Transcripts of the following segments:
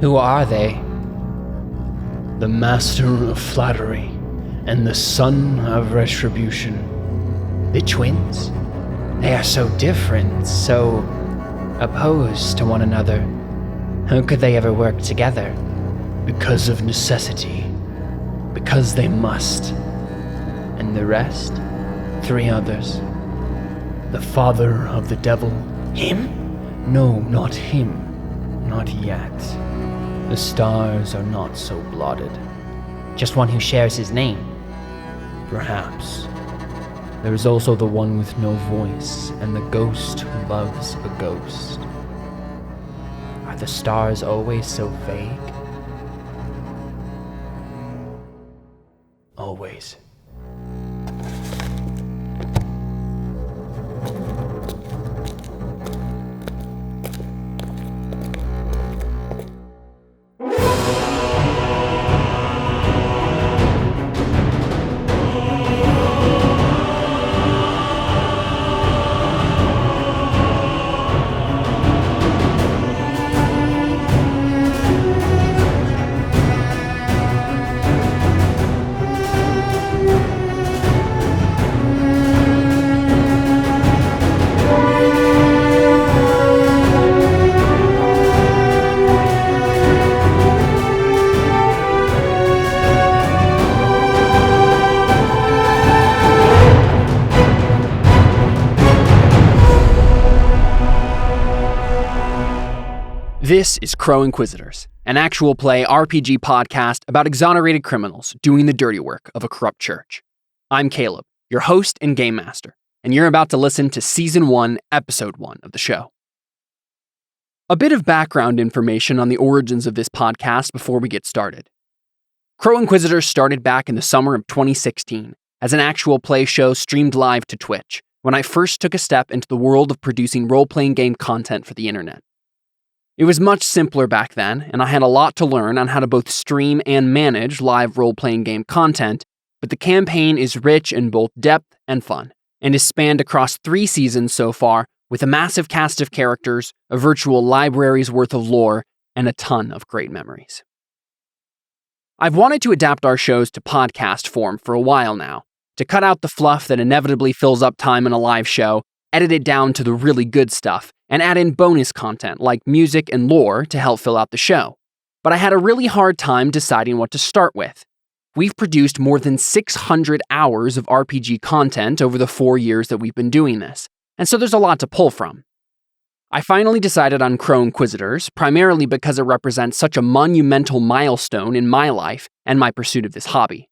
Who are they? The master of flattery and the son of retribution. The twins? They are so different, so opposed to one another. How could they ever work together? Because of necessity. Because they must. And the rest? 3 others. The father of the devil. Him? No, not him. Not yet. The stars are not so blotted. Just one who shares his name? Perhaps. There is also the one with no voice, and the ghost who loves a ghost. Are the stars always so vague? Always. This is Crow Inquisitors, an actual play RPG podcast about exonerated criminals doing the dirty work of a corrupt church. I'm Caleb, your host and game master, and you're about to listen to Season 1, Episode 1 of the show. A bit of background information on the origins of this podcast before we get started. Crow Inquisitors started back in the summer of 2016 as an actual play show streamed live to Twitch when I first took a step into the world of producing role-playing game content for the internet. It was much simpler back then, and I had a lot to learn on how to both stream and manage live role-playing game content, but the campaign is rich in both depth and fun, and is spanned across 3 seasons so far, with a massive cast of characters, a virtual library's worth of lore, and a ton of great memories. I've wanted to adapt our shows to podcast form for a while now, to cut out the fluff that inevitably fills up time in a live show, edit it down to the really good stuff, and add in bonus content like music and lore to help fill out the show. But I had a really hard time deciding what to start with. We've produced more than 600 hours of RPG content over the 4 years that we've been doing this, and so there's a lot to pull from. I finally decided on Crow Inquisitors, primarily because it represents such a monumental milestone in my life and my pursuit of this hobby.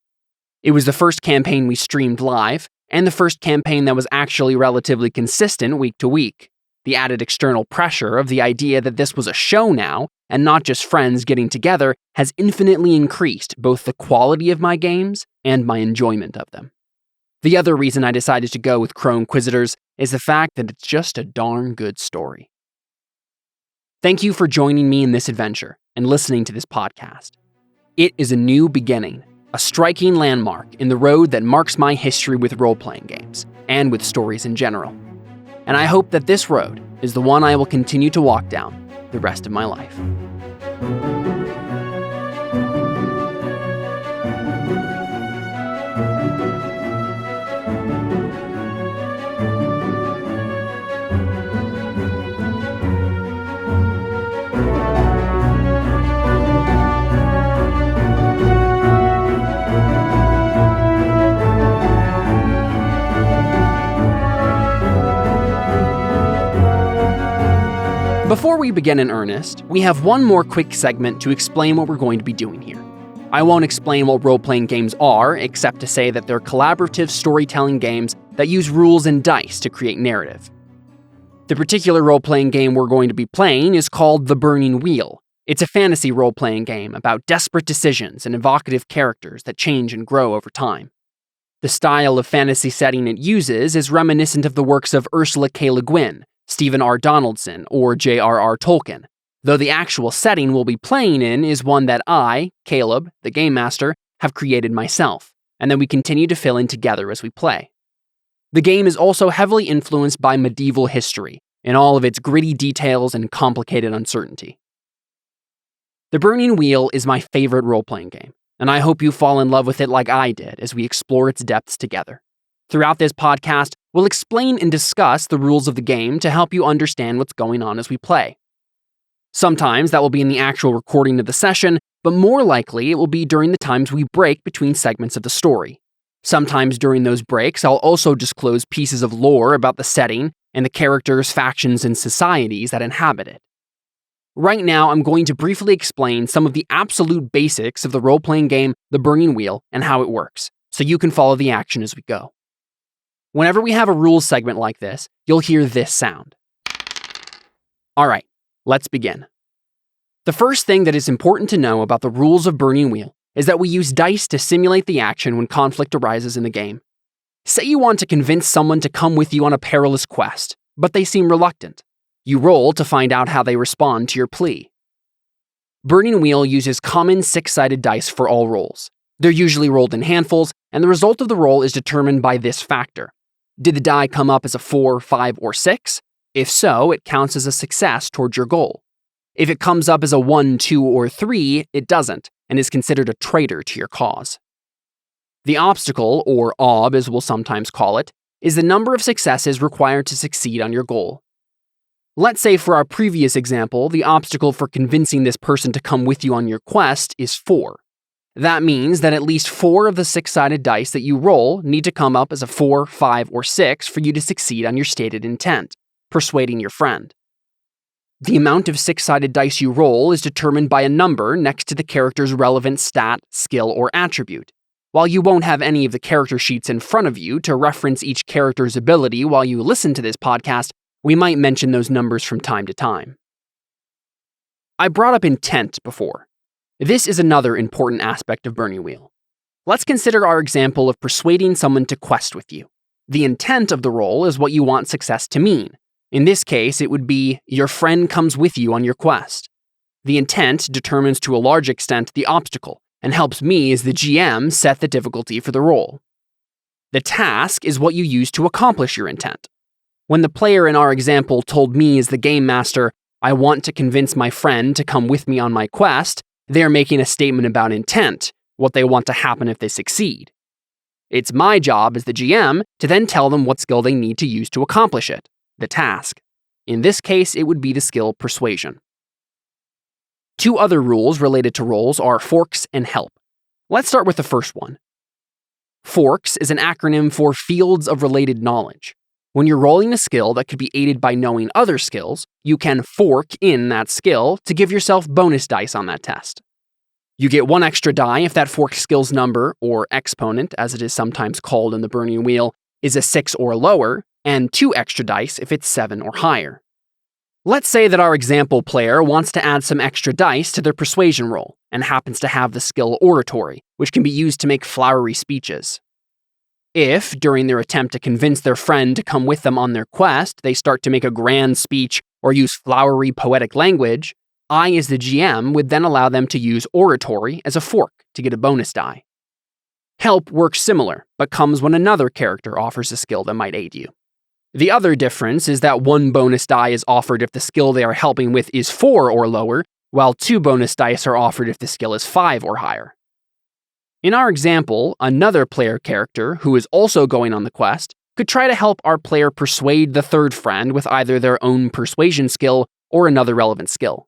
It was the first campaign we streamed live, and the first campaign that was actually relatively consistent week to week. The added external pressure of the idea that this was a show now, and not just friends getting together, has infinitely increased both the quality of my games and my enjoyment of them. The other reason I decided to go with Crow Inquisitors is the fact that it's just a darn good story. Thank you for joining me in this adventure and listening to this podcast. It is a new beginning, a striking landmark in the road that marks my history with role-playing games, and with stories in general. And I hope that this road is the one I will continue to walk down the rest of my life. Before we begin in earnest, we have one more quick segment to explain what we're going to be doing here. I won't explain what role-playing games are, except to say that they're collaborative storytelling games that use rules and dice to create narrative. The particular role-playing game we're going to be playing is called The Burning Wheel. It's a fantasy role-playing game about desperate decisions and evocative characters that change and grow over time. The style of fantasy setting it uses is reminiscent of the works of Ursula K. Le Guin, Stephen R. Donaldson, or J.R.R. Tolkien, though the actual setting we'll be playing in is one that I, Caleb, the game master, have created myself, and then we continue to fill in together as we play. The game is also heavily influenced by medieval history, in all of its gritty details and complicated uncertainty. The Burning Wheel is my favorite role-playing game, and I hope you fall in love with it like I did as we explore its depths together. Throughout this podcast, we'll explain and discuss the rules of the game to help you understand what's going on as we play. Sometimes that will be in the actual recording of the session, but more likely it will be during the times we break between segments of the story. Sometimes during those breaks, I'll also disclose pieces of lore about the setting and the characters, factions, and societies that inhabit it. Right now, I'm going to briefly explain some of the absolute basics of the role-playing game, The Burning Wheel, and how it works, so you can follow the action as we go. Whenever we have a rules segment like this, you'll hear this sound. Alright, let's begin. The first thing that is important to know about the rules of Burning Wheel is that we use dice to simulate the action when conflict arises in the game. Say you want to convince someone to come with you on a perilous quest, but they seem reluctant. You roll to find out how they respond to your plea. Burning Wheel uses common 6-sided dice for all rolls. They're usually rolled in handfuls, and the result of the roll is determined by this factor. Did the die come up as a 4, 5, or 6? If so, it counts as a success towards your goal. If it comes up as a 1, 2, or 3, it doesn't, and is considered a traitor to your cause. The obstacle, or ob as we'll sometimes call it, is the number of successes required to succeed on your goal. Let's say for our previous example, the obstacle for convincing this person to come with you on your quest is 4. That means that at least 4 of the 6-sided dice that you roll need to come up as a 4, 5, or 6 for you to succeed on your stated intent, persuading your friend. The amount of 6-sided dice you roll is determined by a number next to the character's relevant stat, skill, or attribute. While you won't have any of the character sheets in front of you to reference each character's ability while you listen to this podcast, we might mention those numbers from time to time. I brought up intent before. This is another important aspect of Burning Wheel. Let's consider our example of persuading someone to quest with you. The intent of the roll is what you want success to mean. In this case, it would be, your friend comes with you on your quest. The intent determines to a large extent the obstacle, and helps me as the GM set the difficulty for the roll. The task is what you use to accomplish your intent. When the player in our example told me as the game master, I want to convince my friend to come with me on my quest, they're making a statement about intent, what they want to happen if they succeed. It's my job as the GM to then tell them what skill they need to use to accomplish it. The task. In this case, it would be the skill Persuasion. 2 other rules related to rolls are Forks and Help. Let's start with the first one. Forks is an acronym for Fields of Related Knowledge. When you're rolling a skill that could be aided by knowing other skills, you can fork in that skill to give yourself bonus dice on that test. You get 1 extra die if that forked skill's number, or exponent as it is sometimes called in the Burning Wheel, is a 6 or lower, and 2 extra dice if it's 7 or higher. Let's say that our example player wants to add some extra dice to their persuasion roll, and happens to have the skill Oratory, which can be used to make flowery speeches. If, during their attempt to convince their friend to come with them on their quest, they start to make a grand speech or use flowery poetic language, I, as the GM, would then allow them to use Oratory as a fork to get a bonus die. Help works similar, but comes when another character offers a skill that might aid you. The other difference is that 1 bonus die is offered if the skill they are helping with is 4 or lower, while 2 bonus dice are offered if the skill is 5 or higher. In our example, another player character, who is also going on the quest, could try to help our player persuade the third friend with either their own persuasion skill or another relevant skill.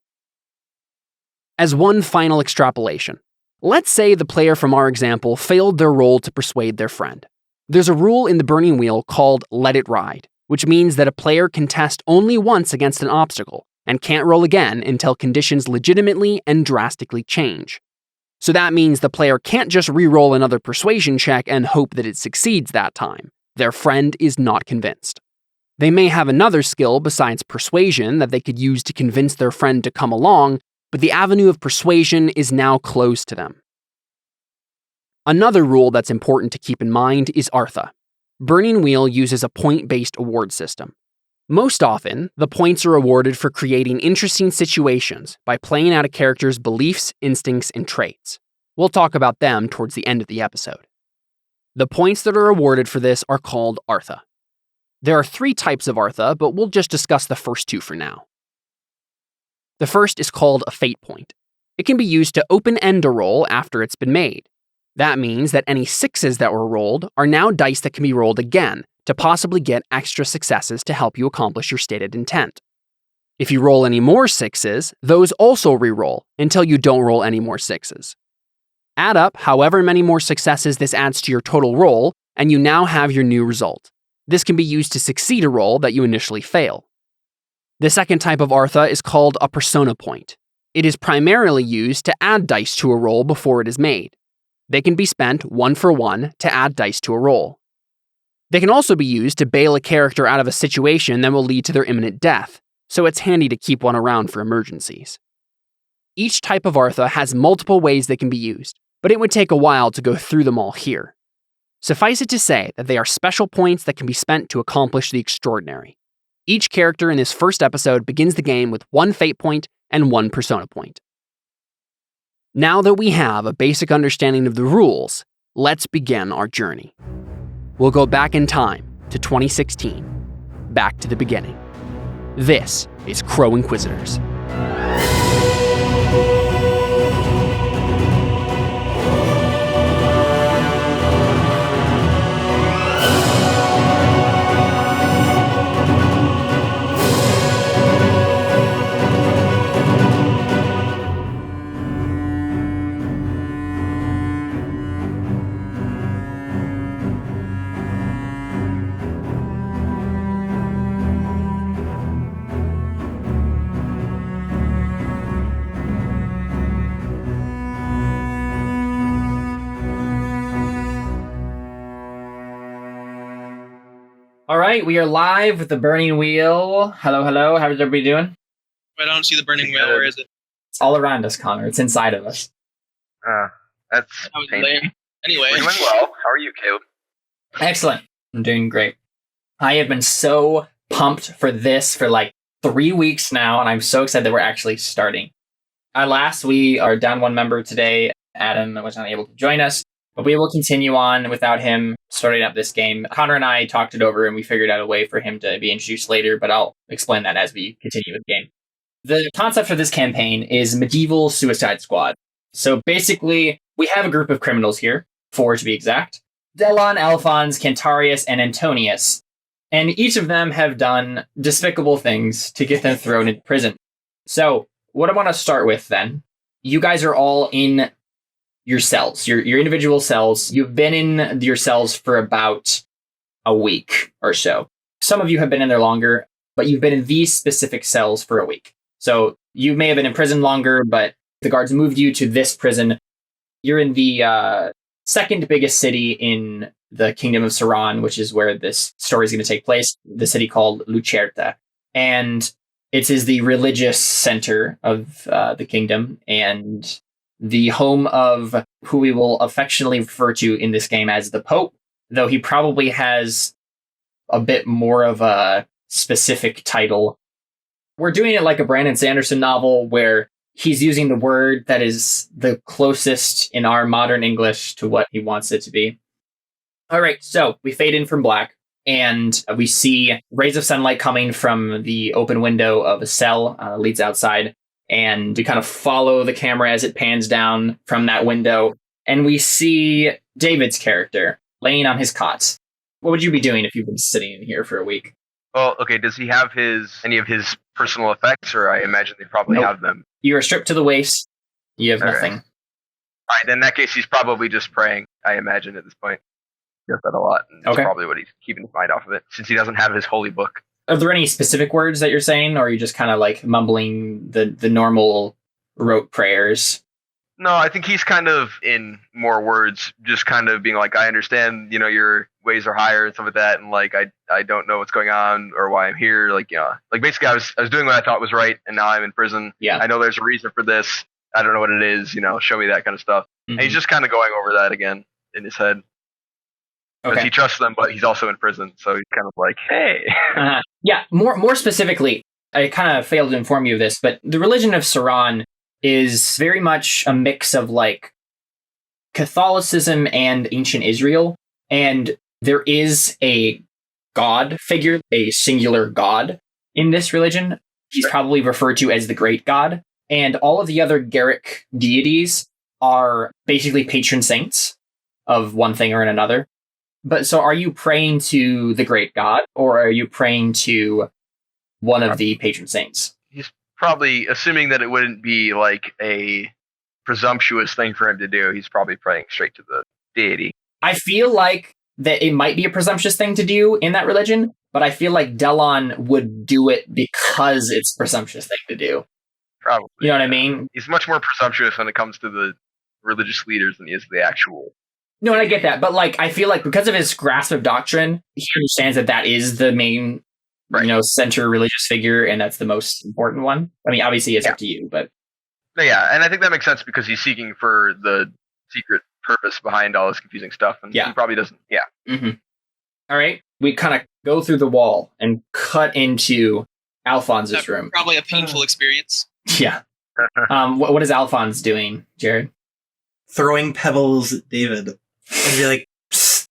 As one final extrapolation, let's say the player from our example failed their roll to persuade their friend. There's a rule in the Burning Wheel called Let It Ride, which means that a player can test only once against an obstacle and can't roll again until conditions legitimately and drastically change. So that means the player can't just re-roll another persuasion check and hope that it succeeds that time. Their friend is not convinced. They may have another skill besides persuasion that they could use to convince their friend to come along, but the avenue of persuasion is now closed to them. Another rule that's important to keep in mind is Artha. Burning Wheel uses a point-based award system. Most often, the points are awarded for creating interesting situations by playing out a character's beliefs, instincts, and traits. We'll talk about them towards the end of the episode. The points that are awarded for this are called Artha. There are 3 types of Artha, but we'll just discuss the first 2 for now. The first is called a fate point. It can be used to open-end a roll after it's been made. That means that any 6s that were rolled are now dice that can be rolled again to possibly get extra successes to help you accomplish your stated intent. If you roll any more 6s, those also re-roll until you don't roll any more 6s. Add up however many more successes this adds to your total roll, and you now have your new result. This can be used to succeed a roll that you initially fail. The second type of Artha is called a persona point. It is primarily used to add dice to a roll before it is made. They can be spent 1 for 1 to add dice to a roll. They can also be used to bail a character out of a situation that will lead to their imminent death, so it's handy to keep one around for emergencies. Each type of Artha has multiple ways they can be used, but it would take a while to go through them all here. Suffice it to say that they are special points that can be spent to accomplish the extraordinary. Each character in this first episode begins the game with 1 fate point and 1 persona point. Now that we have a basic understanding of the rules, let's begin our journey. We'll go back in time to 2016, back to the beginning. This is Crow Inquisitors. All right, we are live with the Burning Wheel. Hello, hello. How's everybody doing? I don't see the burning wheel. Where is it? It's all around us, Connor. It's inside of us. That That's was painful. lame. Anyway, We're doing well. How are you, Caleb? Excellent. I'm doing great. I have been so pumped for this for like 3 weeks now, and I'm so excited that we're actually starting. We are down 1 member today. Adam was not able to join us, but we will continue on without him starting up this game. Connor and I talked it over, and we figured out a way for him to be introduced later, but I'll explain that as we continue with the game. The concept for this campaign is medieval Suicide Squad. So basically, we have a group of criminals here, 4 to be exact. Delon, Alphonse, Cantarius, and Antonius. And each of them have done despicable things to get them thrown into prison. So, what I want to start with then, you guys are all in your cells, your individual cells. You've been in your cells for about a week or so. Some of you have been in there longer, but you've been in these specific cells for a week. So you may have been in prison longer, but the guards moved you to this prison. You're in the second biggest city in the kingdom of Ceran, which is where this story is going to take place, the city called Lucerta. And it is the religious center of the kingdom and the home of who we will affectionately refer to in this game as the Pope, though he probably has a bit more of a specific title. We're doing it like a Brandon Sanderson novel where he's using the word that is the closest in our modern English to what he wants it to be. All right, so we fade in from black, and we see rays of sunlight coming from the open window of a cell leads outside. And we kind of follow the camera as it pans down from that window. And we see David's character laying on his cot. What would you be doing if you've been sitting in here for a week? Well, okay, does he have any of his personal effects, or I imagine they probably Nope. have them? You are stripped to the waist. You have Okay. nothing. All right, in that case, he's probably just praying, I imagine, at this point. He does that a lot, and that's Okay. probably what he's keeping his mind off of it, since he doesn't have his holy book. Are there any specific words that you're saying, or are you just kind of like mumbling the normal rote prayers? No, I think he's kind of in more words, just kind of being like, I understand, your ways are higher and stuff like that, and like I don't know what's going on or why I'm here. Like, like basically I was doing what I thought was right, and now I'm in prison. Yeah. I know there's a reason for this. I don't know what it is, show me that kind of stuff. And he's just kind of going over that again in his head. Because he trusts them, but he's also in prison, so he's kind of like, hey. Yeah, more specifically, I kind of failed to inform you of this, but the religion of Ceran is very much a mix of like Catholicism and ancient Israel. And there is a god figure, a singular god in this religion. He's probably referred to as the Great God. And all of the other Garrick deities are basically patron saints of one thing or another. But so are you praying to the Great God, or are you praying to one of the patron saints? He's probably assuming that it wouldn't be like a presumptuous thing for him to do. He's probably praying straight to the deity. I feel like that it might be a presumptuous thing to do in that religion, but I feel like Delon would do it because it's a presumptuous thing to do. Probably. You know what I mean? He's much more presumptuous when it comes to the religious leaders than he is the actual. No, and I get that, but like I feel like because of his grasp of doctrine, he understands that that is the main, center religious figure, and that's the most important one. I mean, obviously it's up to you, but No, yeah, and I think that makes sense because he's seeking for the secret purpose behind all this confusing stuff, and he probably doesn't. Yeah. Mm-hmm. All right, we kind of go through the wall and cut into Alphonse's room. Probably a painful experience. Yeah. What is Alphonse doing, Jared? Throwing pebbles at David. And be like, psst,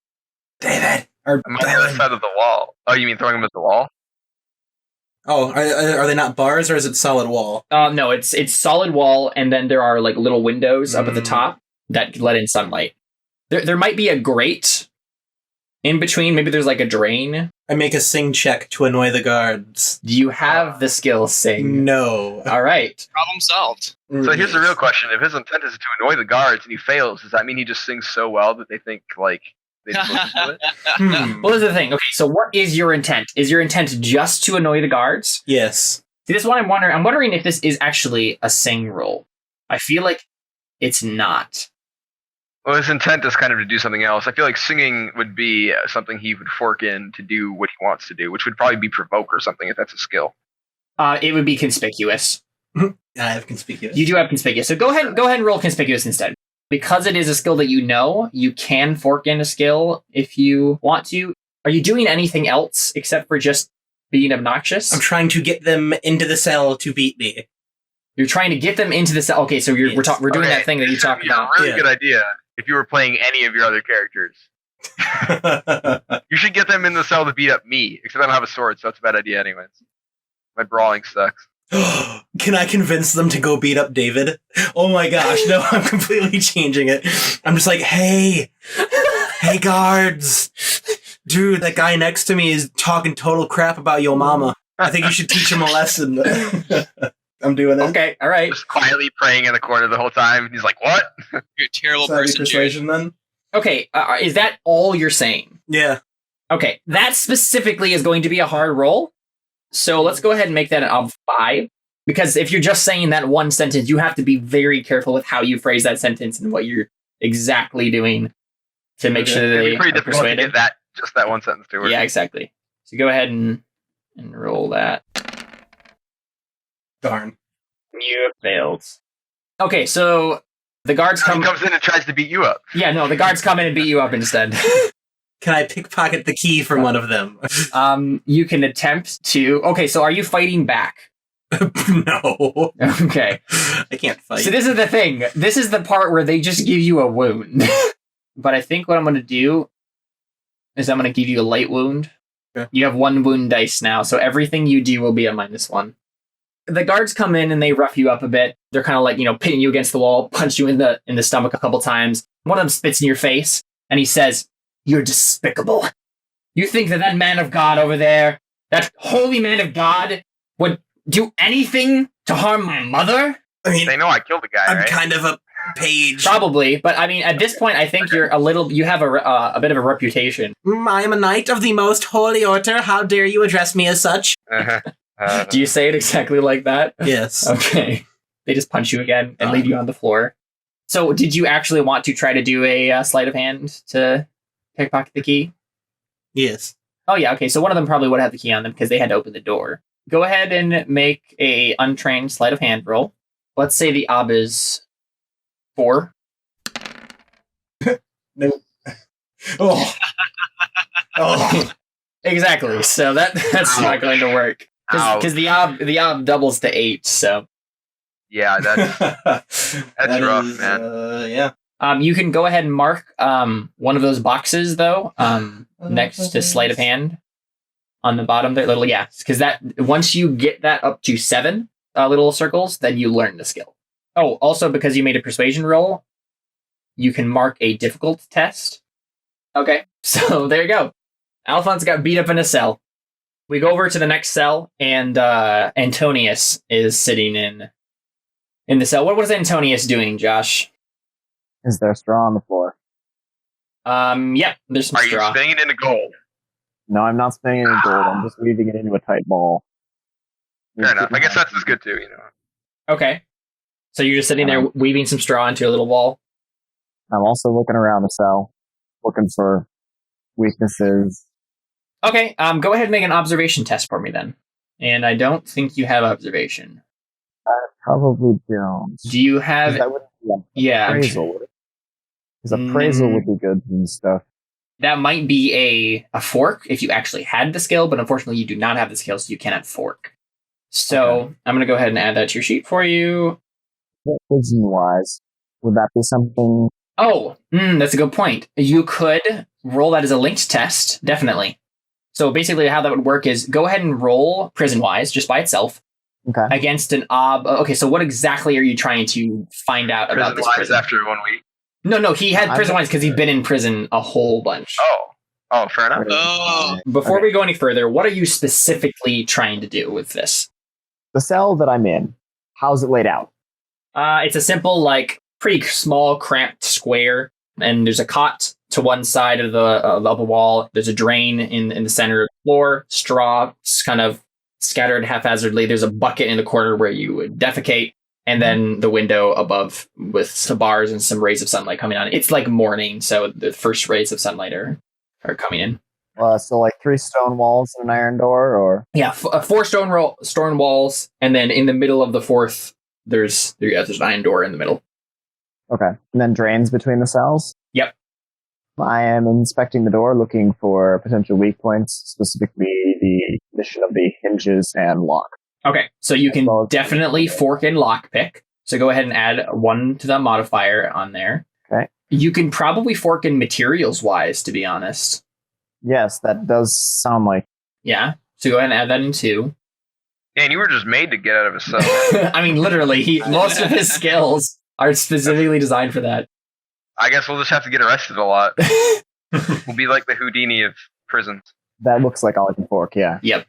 David. I'm on the other side of the wall. Oh, you mean throwing them at the wall? Oh, are they not bars or is it solid wall? No, it's solid wall, and then there are like little windows up at the top that let in sunlight. There might be a grate in between. Maybe there's like a drain. I make a sing check to annoy the guards. Do you have the skill sing? No. All right. Problem solved. So here's the real question. If his intent is to annoy the guards and he fails, does that mean he just sings so well that they think, like, they just listen to it? Well, this is the thing. Okay, so what is your intent? Is your intent just to annoy the guards? Yes. See, this is what I'm wondering. I'm wondering if this is actually a sing roll. I feel like it's not. Well, his intent is kind of to do something else. I feel like singing would be something he would fork in to do what he wants to do, which would probably be provoke or something if that's a skill. It would be conspicuous. I have conspicuous. You do have conspicuous. So go ahead and roll conspicuous instead. Because it is a skill that you know, you can fork in a skill if you want to. Are you doing anything else except for just being obnoxious? I'm trying to get them into the cell to beat me. You're trying to get them into the cell. Okay, so we're doing that thing that you talked about. Really good idea. If you were playing any of your other characters, you should get them in the cell to beat up me. Except I don't have a sword, so that's a bad idea, anyways. My brawling sucks. Can I convince them to go beat up David? Oh my gosh, no, I'm completely changing it. I'm just like, hey guards. Dude, that guy next to me is talking total crap about your mama. I think you should teach him a lesson. I'm doing it. Okay, all right. Just quietly praying in the corner the whole time. He's like, what? You're a terrible So that'd be person, persuasion then? Okay, is that all you're saying? Yeah. Okay, that specifically is going to be a hard roll. So let's go ahead and make that an 5. Because if you're just saying that one sentence, you have to be very careful with how you phrase that sentence and what you're exactly doing to make sure that It'd they be pretty are difficult to persuaded. get just that one sentence to work. Yeah, exactly. So go ahead and roll that. Darn. You failed. Okay, so the guards He come. comes in and tries to beat you up. Yeah, no, the guards come in and beat you up instead. Can I pickpocket the key from one of them? You can attempt to. Okay, so are you fighting back? No. Okay. I can't fight. So this is the thing. This is the part where they just give you a wound. But I think what I'm going to do is I'm going to give you a light wound. Okay. You have 1 wound dice now, so everything you do will be a -1. The guards come in and they rough you up a bit. They're kind of like, pinning you against the wall, punch you in the stomach a couple times. One of them spits in your face and he says, "You're despicable. You think that man of God over there, that holy man of God, would do anything to harm my mother?" I mean, They know I killed the guy, I'm right? kind of a page. Probably, but I mean, at this point, I think you have a bit of a reputation. I am a knight of the most holy order. How dare you address me as such? Do you say it exactly like that? Yes. Okay. They just punch you again and leave you on the floor. So did you actually want to try to do a sleight of hand to pickpocket the key? Yes. Oh yeah, okay, so one of them probably would have the key on them because they had to open the door. Go ahead and make a untrained sleight of hand roll. Let's say the ob is 4. No. Oh. Oh. Exactly, so that's not going to work. Because the ob doubles to 8, so... Yeah, that's That rough, is, man. Yeah. You can go ahead and mark one of those boxes, though, next to sleight of hand on the bottom there. Because that once you get that up to 7 little circles, then you learn the skill. Oh, also because you made a persuasion roll, you can mark a difficult test. Okay, so there you go. Alphonse got beat up in a cell. We go over to the next cell, and Antonius is sitting in the cell. What was Antonius doing, Josh? Is there straw on the floor? Yeah, there's some Are straw. you spinning it into gold? No, I'm not spinning it in gold. I'm just weaving it into a tight ball. Fair enough. I guess that's as good too, you know. Okay. So you're just sitting there weaving some straw into a little ball? I'm also looking around the cell, looking for weaknesses. Okay, go ahead and make an observation test for me then. And I don't think you have observation. I probably don't. Do you have... That would be Yeah. appraisal, would it? Because appraisal would be good and stuff. That might be a fork if you actually had the skill, but unfortunately you do not have the skill, so you cannot fork. So I'm going to go ahead and add that to your sheet for you. Prison-wise, would that be something? Oh, that's a good point. You could roll that as a linked test, definitely. So basically how that would work is go ahead and roll prison-wise, just by itself, against an Okay, so what exactly are you trying to find out about this prison? After 1 week? No, he had prison-wise because he'd been in prison a whole bunch. Oh, fair enough. Oh. Before we go any further, what are you specifically trying to do with this? The cell that I'm in, how's it laid out? It's a simple, pretty small, cramped square, and there's a cot to one side of the wall. There's a drain in the center of the floor, straw kind of scattered haphazardly. There's a bucket in the corner where you would defecate, and then the window above with some bars and some rays of sunlight coming on. It's like morning, so the first rays of sunlight are coming in. So 3 stone walls and an iron door, or? Yeah, 4 stone walls, and then in the middle of the 4th, there's an iron door in the middle. Okay. And then drains between the cells? Yep. I am inspecting the door, looking for potential weak points, specifically the condition of the hinges and lock. Okay, so you can definitely fork in lockpick. So go ahead and add 1 to the modifier on there. Okay. You can probably fork in materials-wise, to be honest. Yes, that does sound like... Yeah, so go ahead and add that in 2. Man, you were just made to get out of a cell. I mean, literally, most of his skills are specifically designed for that. I guess we'll just have to get arrested a lot. We'll be like the Houdini of prisons. That looks like all I can fork, yeah. Yep.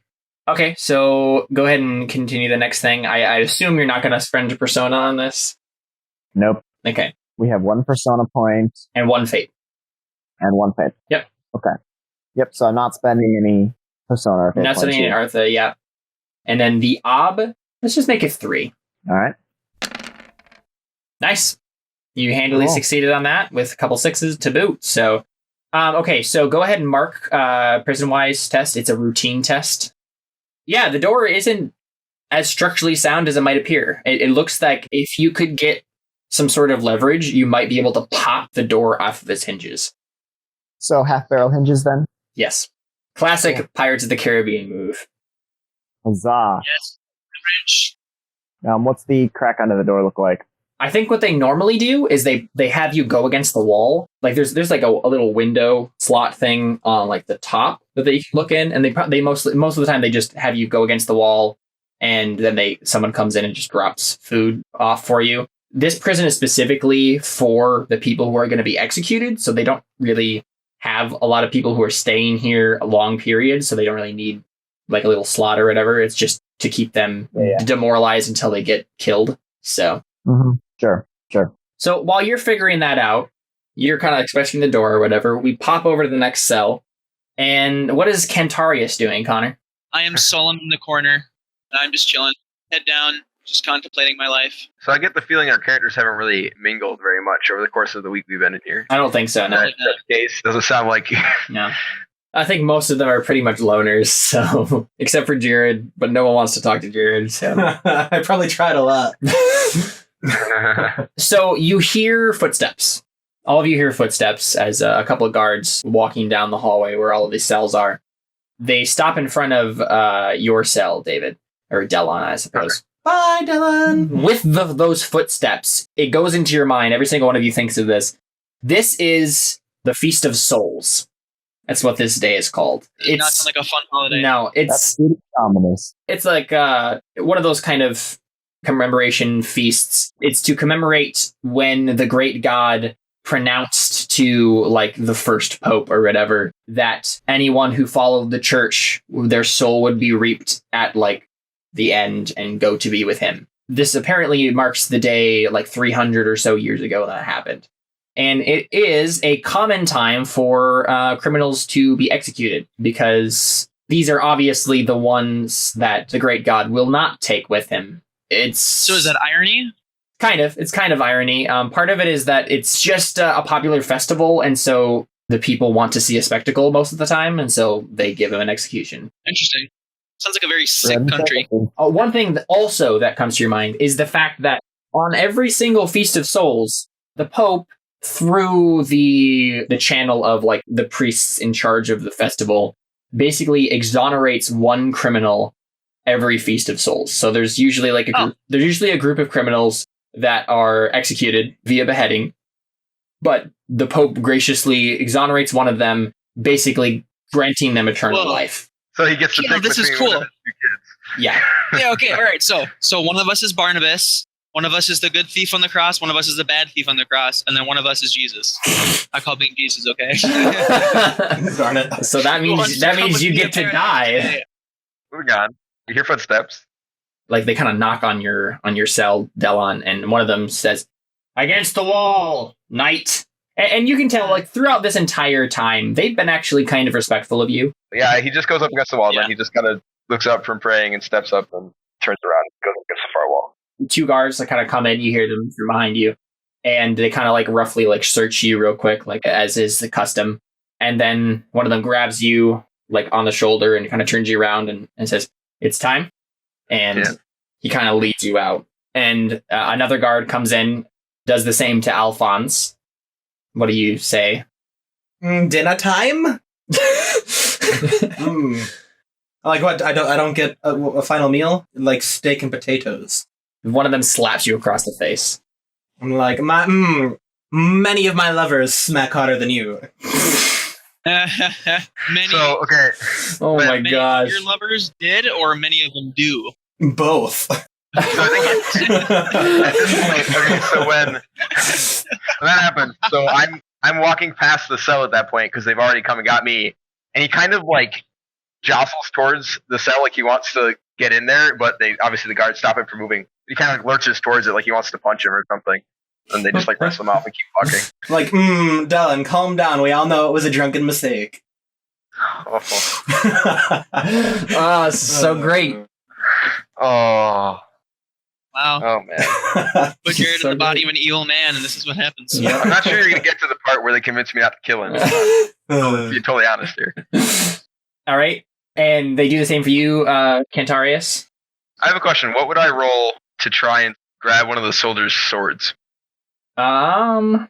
Okay, so go ahead and continue the next thing. I assume you're not going to spend a persona on this? Nope. Okay. We have 1 persona point. And 1 fate. And 1 fate. Yep. Okay. Yep, so I'm not spending any persona or fate Not points spending any here. Artha, yeah. And then the ob, let's just make it 3. Alright. Nice. You handily succeeded on that with a couple 6s to boot. So, okay, so go ahead and mark prison-wise test. It's a routine test. Yeah, the door isn't as structurally sound as it might appear. It looks like if you could get some sort of leverage, you might be able to pop the door off of its hinges. So half-barrel hinges then? Yes. Classic Pirates of the Caribbean move. Huzzah. Yes. Rich. What's the crack under the door look like? I think what they normally do is they have you go against the wall. Like there's like a little window slot thing on like the top that they can look in, and they most of the time they just have you go against the wall, and then someone comes in and just drops food off for you. This prison is specifically for the people who are going to be executed, so they don't really have a lot of people who are staying here a long period, so they don't really need like a little slot or whatever. It's just to keep them demoralized until they get killed. So. Mm-hmm. Sure. So while you're figuring that out, you're kind of expecting the door or whatever. We pop over to the next cell. And what is Cantarius doing, Connor? I am solemn in the corner. I'm just chilling. Head down, just contemplating my life. So I get the feeling our characters haven't really mingled very much over the course of the week we've been in here. I don't think so, no. That's the case. Doesn't sound like... No. I think most of them are pretty much loners, so except for Jared, but no one wants to talk to Jared. So I probably tried a lot. So you hear footsteps. All of you hear footsteps as a couple of guards walking down the hallway where all of these cells are. They stop in front of your cell, David, or Delon, I suppose. Bye, Dylan. With those footsteps, it goes into your mind. Every single one of you thinks of this. This is the Feast of Souls. That's what this day is called. Does not sound like a fun holiday. No, That's pretty ominous. it's like one of those kind of commemoration feasts. It's to commemorate when the great god pronounced to like the first pope or whatever that anyone who followed the church, their soul would be reaped at like the end and go to be with him. This apparently marks the day like 300 or so years ago that happened. And it is a common time for criminals to be executed because these are obviously the ones that the great god will not take with him. So is that irony? It's kind of irony. Part of it is that it's just a popular festival, and so the people want to see a spectacle most of the time, and so they give him an execution. Interesting. Sounds like a very sick country. One thing that comes to your mind is the fact that on every single Feast of Souls, the Pope, through the channel of like the priests in charge of the festival, basically exonerates one criminal every Feast of Souls. So there's usually like there's usually a group of criminals that are executed via beheading, but the Pope graciously exonerates one of them, basically granting them eternal life. So he gets to pick this is between cool. one of the 2 kids. Yeah. Yeah, okay, all right. So one of us is Barnabas, one of us is the good thief on the cross, one of us is the bad thief on the cross, and then one of us is Jesus. I call being Jesus, okay? Darn it. So that means you get to die. Moving on. You hear footsteps. Like they kind of knock on your cell, Delon, and one of them says, "Against the wall, knight." And you can tell, like throughout this entire time, they've been actually kind of respectful of you. Yeah, he just goes up against the wall, then he just kind of looks up from praying and steps up and turns around and goes up against the far wall. 2 guards that kind of come in, you hear them from behind you, and they kind of like roughly like search you real quick, like as is the custom. And then one of them grabs you like on the shoulder and kind of turns you around and says, "It's time." And he kind of leads you out. And another guard comes in, does the same to Alphonse. What do you say? Dinner time? Like what? I don't get a final meal? Like steak and potatoes. One of them slaps you across the face. I'm like, many of my lovers smack harder than you. Many. So, okay. Oh my many gosh. of your lovers did, or many of them do? Both. So I think at this point, okay, so when that happens, so I'm walking past the cell at that point because they've already come and got me, and he kind of like jostles towards the cell like he wants to get in there, but they obviously the guards stop him from moving. He kind of like lurches towards it like he wants to punch him or something, and they just like wrestle him off and keep walking. Like, Dylan, calm down. We all know it was a drunken mistake. Oh, So great. oh, Wow. oh man. Put your head So in the body great. of an evil man, and this is what happens. Yeah. I'm not sure you're gonna get to the part where they convince me not to kill him. To be totally honest here. All right. And they do the same for you, Cantarius. I have a question. What would I roll to try and grab one of the soldiers' swords? I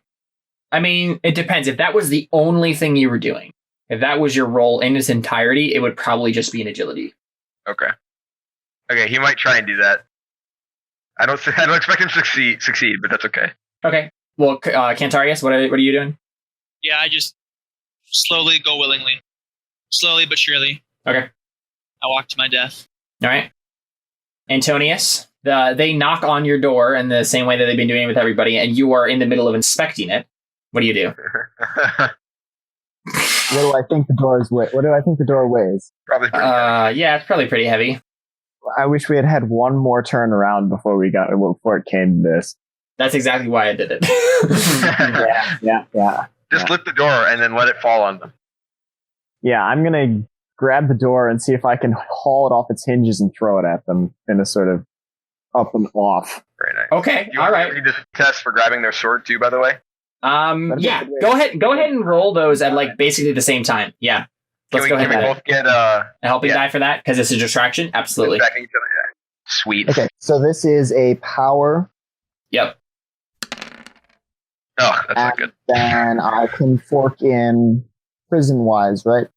mean, it depends. If that was the only thing you were doing, if that was your role in its entirety, it would probably just be an agility. Okay. Okay, he might try and do that. I don't expect him to succeed, but that's okay. Okay. Well, Cantarius, what are you doing? Yeah, I just slowly go willingly. Slowly but surely. Okay. I walk to my death. All right. Antonius, they knock on your door in the same way that they've been doing with everybody, and you are in the middle of inspecting it. What do you do? What do I think the door weighs? Probably pretty good. Yeah, it's probably pretty heavy. I wish we had had one more turn around before it came to this. That's exactly why I did it. Yeah. Just lift the door and then let it fall on them. Yeah, I'm gonna grab the door and see if I can haul it off its hinges and throw it at them in a sort of up and off. Very nice. Okay, You all want right. me to test for grabbing their sword too, by the way? Yeah, go ahead and roll those at like basically the same time. Yeah. Let's go ahead Can we and both get a helping yeah. die for that because it's a distraction. Absolutely. distracting each other? Yeah. Sweet. Okay, so this is a power, Yep. Oh, that's not good. then I can fork in prison-wise, right?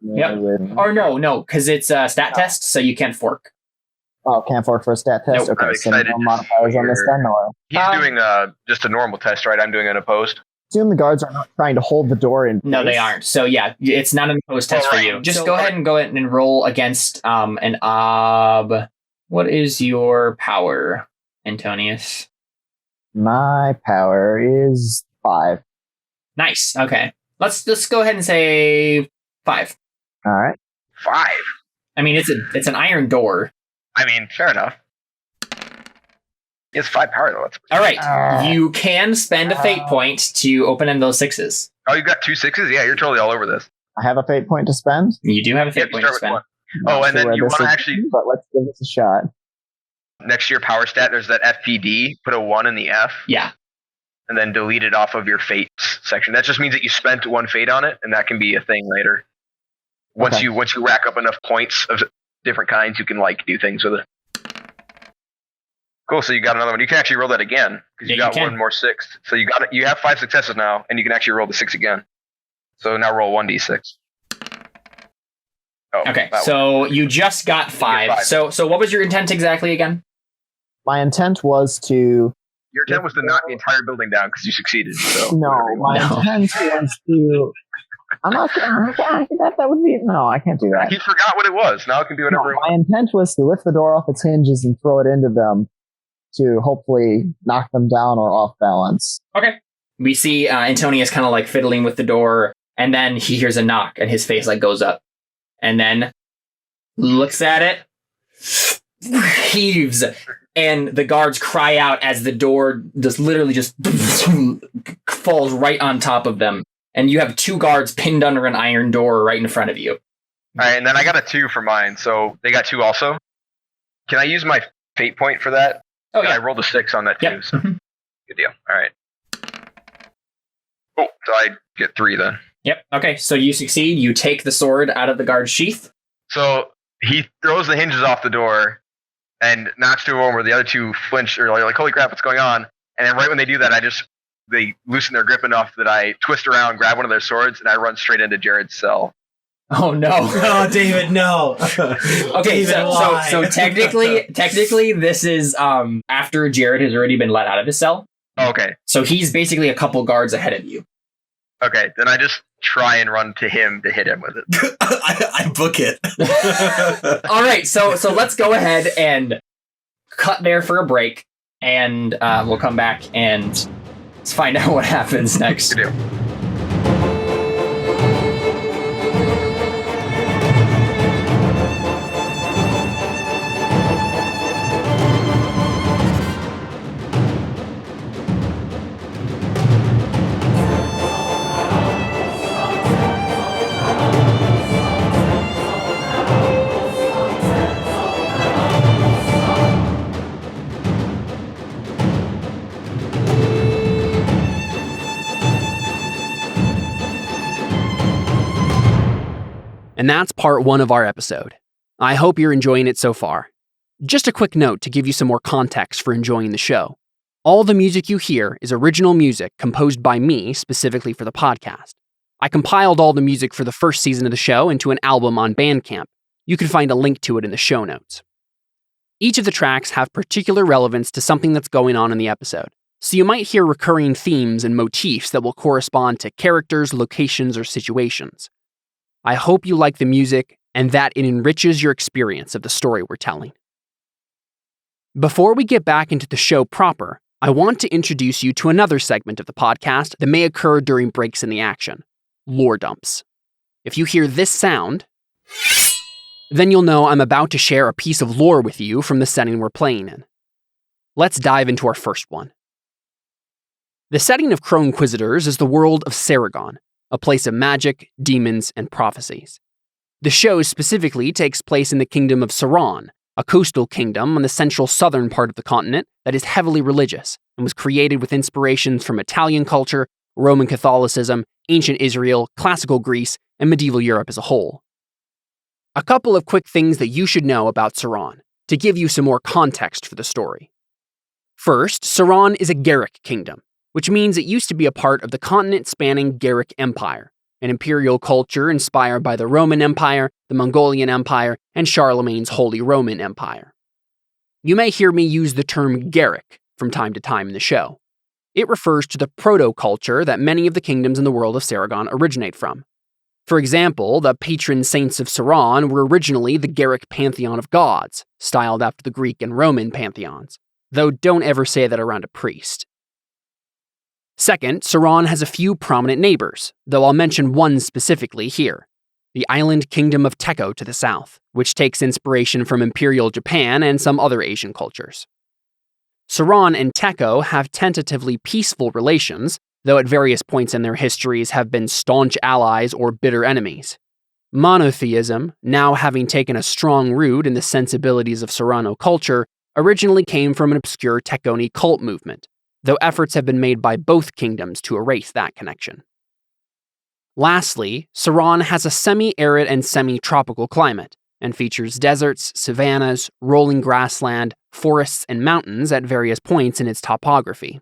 Yep. Or no, because it's a stat test, so you can't fork. Oh, can't fork for a stat test? Nope. Okay, I'm so no excited to modifiers see on this your- then, or? He's doing just a normal test, right? I'm doing an opposed. assume the guards are not trying to hold the door in place. No, they aren't. So yeah, it's not an opposed test for you. Just go ahead and roll against an ob. What is your power, Antonius? My power is 5. Nice. Okay. Let's go ahead and say 5. All right. 5. I mean, it's an iron door. I mean, fair enough. It's 5 power though. All right. You can spend a fate point to open in those 6s. Oh, you got 2 6s? Yeah, you're totally all over this. I have a fate point to spend. You do have a fate Yep, point to start with spend. one. Oh, and then you want to actually, but let's give this a shot. next to your power stat, there's that FPD. Put a 1 in the F. Yeah. And then delete it off of your fates section. That just means that you spent 1 fate on it, and that can be a thing later. Once you rack up enough points of different kinds, you can do things with it. Cool. So you got another one. You can actually roll that again because you got 1 more 6. So you have 5 successes now, and you can actually roll the 6 again. So now roll 1d6. Oh, okay. So you just got 5. So what was your intent exactly again? My intent was to. Your intent was to knock the entire building down because you succeeded. So no, my intent was to. I'm not. That would be no. I can't do that. He forgot what it was. Now it can be whatever. My intent was to lift the door off its hinges and throw it into them to hopefully knock them down or off balance. Okay. We see Antonius kind of fiddling with the door, and then he hears a knock, and his face goes up, and then looks at it, heaves. And the guards cry out as the door literally falls right on top of them. And you have 2 guards pinned under an iron door right in front of you. All right, and then I got a 2 for mine, so they got 2 also. Can I use my fate point for that? Oh, yeah. I rolled a 6 on that too, Yep. so good deal. All right. Oh, so I get 3 then. Yep. Okay, so you succeed. You take the sword out of the guard's sheath. So he throws the hinges off the door and knocks 2 over. The other 2 flinch, or holy crap, what's going on? And then right when they do that, they loosen their grip enough that I twist around, grab one of their swords, and I run straight into Jared's cell. Oh no! Oh, David, no. Okay, David, so technically, this is after Jared has already been let out of his cell. Okay. So he's basically a couple guards ahead of you. Okay, then I just try and run to him to hit him with it. I book it. All right, so let's go ahead and cut there for a break, and we'll come back and let's find out what happens next. Good deal. And that's part 1 of our episode. I hope you're enjoying it so far. Just a quick note to give you some more context for enjoying the show. All the music you hear is original music composed by me specifically for the podcast. I compiled all the music for the first season of the show into an album on Bandcamp. You can find a link to it in the show notes. Each of the tracks have particular relevance to something that's going on in the episode, so you might hear recurring themes and motifs that will correspond to characters, locations, or situations. I hope you like the music and that it enriches your experience of the story we're telling. Before we get back into the show proper, I want to introduce you to another segment of the podcast that may occur during breaks in the action: lore dumps. If you hear this sound, then you'll know I'm about to share a piece of lore with you from the setting we're playing in. Let's dive into our first one. The setting of Crow Inquisitors is the world of Ceran, a place of magic, demons, and prophecies. The show specifically takes place in the kingdom of Ceran, a coastal kingdom on the central southern part of the continent that is heavily religious and was created with inspirations from Italian culture, Roman Catholicism, ancient Israel, classical Greece, and medieval Europe as a whole. A couple of quick things that you should know about Ceran to give you some more context for the story. First, Ceran is a Garrick kingdom, which means it used to be a part of the continent-spanning Garrick Empire, an imperial culture inspired by the Roman Empire, the Mongolian Empire, and Charlemagne's Holy Roman Empire. You may hear me use the term Garrick from time to time in the show. It refers to the proto-culture that many of the kingdoms in the world of Ceran originate from. For example, the patron saints of Ceran were originally the Garrick pantheon of gods, styled after the Greek and Roman pantheons, though don't ever say that around a priest. Second, Ceran has a few prominent neighbors, though I'll mention one specifically here. The island kingdom of Tekko to the south, which takes inspiration from Imperial Japan and some other Asian cultures. Ceran and Tekko have tentatively peaceful relations, though at various points in their histories have been staunch allies or bitter enemies. Monotheism, now having taken a strong root in the sensibilities of Serrano culture, originally came from an obscure Tekkoni cult movement, though efforts have been made by both kingdoms to erase that connection. Lastly, Ceran has a semi-arid and semi-tropical climate, and features deserts, savannas, rolling grassland, forests, and mountains at various points in its topography.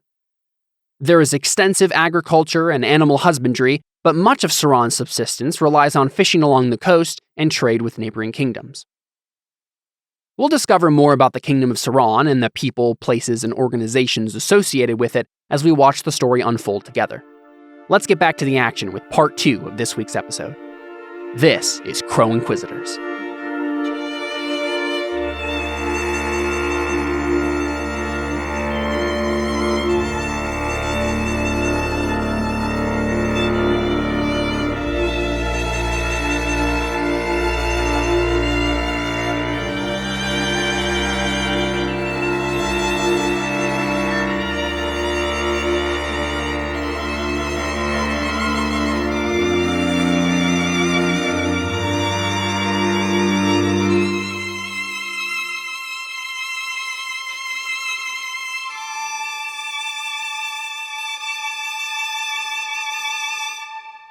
There is extensive agriculture and animal husbandry, but much of Ceran's subsistence relies on fishing along the coast and trade with neighboring kingdoms. We'll discover more about the Kingdom of Ceran and the people, places, and organizations associated with it as we watch the story unfold together. Let's get back to the action with part 2 of this week's episode. This is Crow Inquisitors.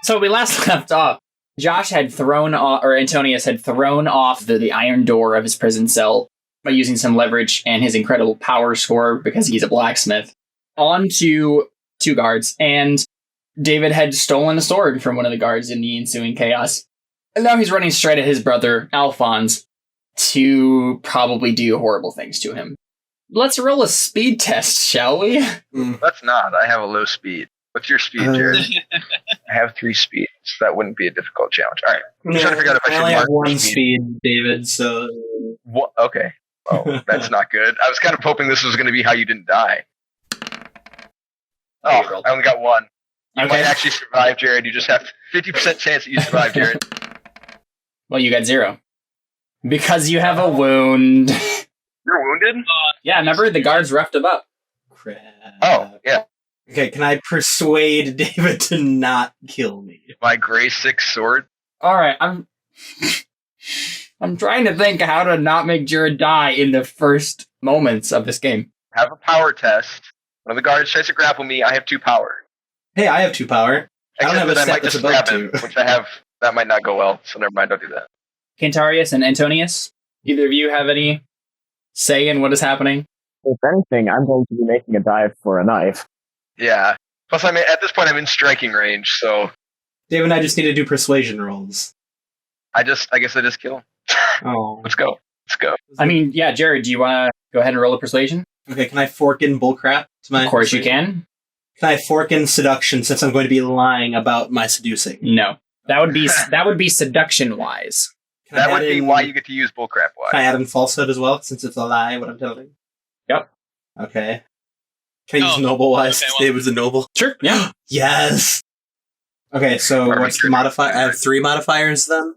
So we last left off. Josh had thrown off, or Antonius had thrown off the iron door of his prison cell by using some leverage and his incredible power score, because he's a blacksmith, onto 2 guards. And David had stolen a sword from one of the guards in the ensuing chaos. And now he's running straight at his brother, Alphonse, to probably do horrible things to him. Let's roll a speed test, shall we? Let's not. I have a low speed. What's your speed, Jared? I have 3 speeds. That wouldn't be a difficult challenge. All right. I'm trying to figure out if I should only have mark 1 speed, David, so... What? Okay. Oh, that's not good. I was kind of hoping this was going to be how you didn't die. Oh, I only got 1. You might actually survive, Jared. You just have 50% chance that you survive, Jared. Well, you got 0. Because you have a wound. You're wounded? Yeah, remember? The guards roughed him up. Crap. Oh, yeah. Okay, can I persuade David to not kill me? My gray 6 sword? Alright, I'm trying to think how to not make Jared die in the first moments of this game. Have a power test. One of the guards tries to grapple me. I have 2 power. Hey, I have 2 power. I don't have a Except that I stat might that's just above grab him, 2. which I have. That might not go well, so never mind. Don't do that. Cantarius and Antonius, either of you have any say in what is happening? If anything, I'm going to be making a dive for a knife. Yeah. Plus, at this point, I'm in striking range, so David and I just need to do persuasion rolls. I guess I just kill him. Oh. Let's go. I mean, yeah, Jared, do you want to go ahead and roll a persuasion? Okay, can I fork in bullcrap to my... Of course you can. Can I fork in seduction since I'm going to be lying about my seducing? No. That would be seduction-wise. That would be why you get to use bullcrap. Why? Can I add in falsehood as well, since it's a lie, what I'm telling? Yep. Okay. Can I use noble wise? Okay, well. David's a noble. Sure, yeah. Yes! Okay, so what's the modifier? I have 3 modifiers then?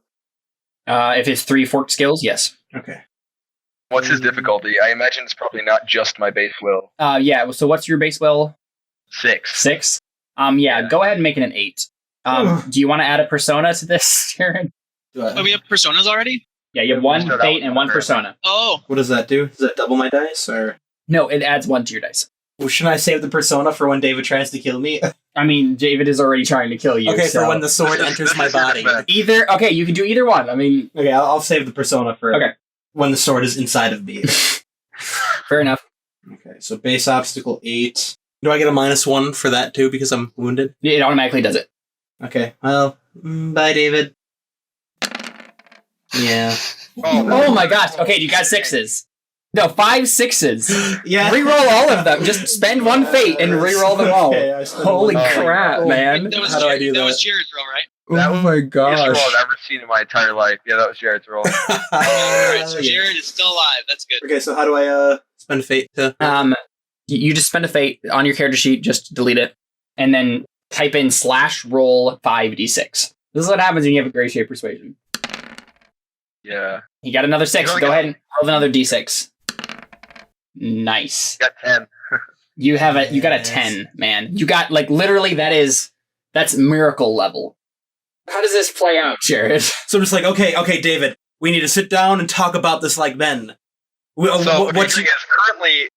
If it's 3 forked skills, yes. Okay. What's his difficulty? I imagine it's probably not just my base will. Yeah, so what's your base will? 6. 6? Yeah, go ahead and make it an 8. Do you want to add a persona to this, Jared? Oh, we have personas already? Yeah, you have 1 fate and 1 persona. Oh. What does that do? Does that double my dice, or...? No, it adds 1 to your dice. Well, shouldn't I save the persona for when David tries to kill me? I mean, David is already trying to kill you. Okay, so. for when the sword enters my body. Either, okay, you can do either one. I mean... Okay, I'll save the persona for when the sword is inside of me. Fair enough. Okay, so base obstacle 8. Do I get a -1 for that too, because I'm wounded? It automatically does it. Okay, well, bye, David. Yeah. Oh my gosh, okay, you got 6s. No, 5 6s. Yeah. Reroll all of them. Just spend one fate and reroll them all. Okay, I spent Holy one. crap, man. That was How do I Jared, do that that? was Jared's roll, right? That Oh my Biggest roll I've ever seen in my entire life. Yeah, that was Jared's roll. Alright, so Jared is still alive. That's good. Okay, so how do I spend fate to? You just spend a fate on your character sheet, just delete it, and then type in /roll 5d6. This is what happens when you have a Gray Shape Persuasion. Yeah. You got another 6. You Go only ahead and roll another d6. Nice. Got 10. You got a 10, man. You got, like, literally that's miracle level. How does this play out, Jared? So I'm just like, okay, David, we need to sit down and talk about this like men. So What's the thing is, currently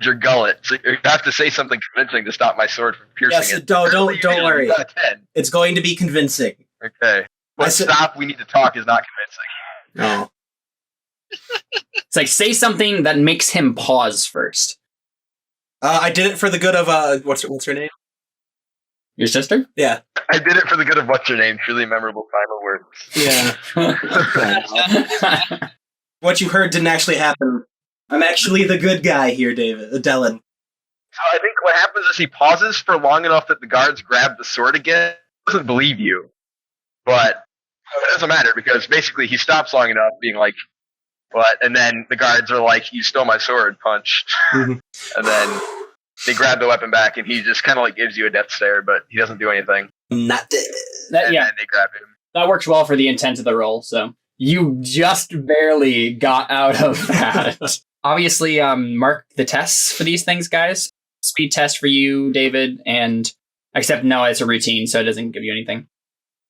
your gullet. So you have to say something convincing to stop my sword from piercing Yes, it. don't Currently, worry. you got a 10. It's going to be convincing. Okay. But stop, we need to talk is not convincing. No. It's like, say something that makes him pause first. I did it for the good of what's her name? Your sister? Yeah. I did it for the good of what's her name. Truly memorable final words. Yeah. What you heard didn't actually happen. I'm actually the good guy here, David. Dylan. So I think what happens is he pauses for long enough that the guards grab the sword again. He doesn't believe you. But it doesn't matter because basically he stops long enough being like, what? And then the guards are like, you stole my sword, punch. And then they grab the weapon back and he just kind of like gives you a death stare, but he doesn't do anything. Not dead. And then they grab him. That works well for the intent of the roll, so you just barely got out of that. Obviously, mark the tests for these things, guys. Speed test for you, David, and except no, it's a routine, so it doesn't give you anything.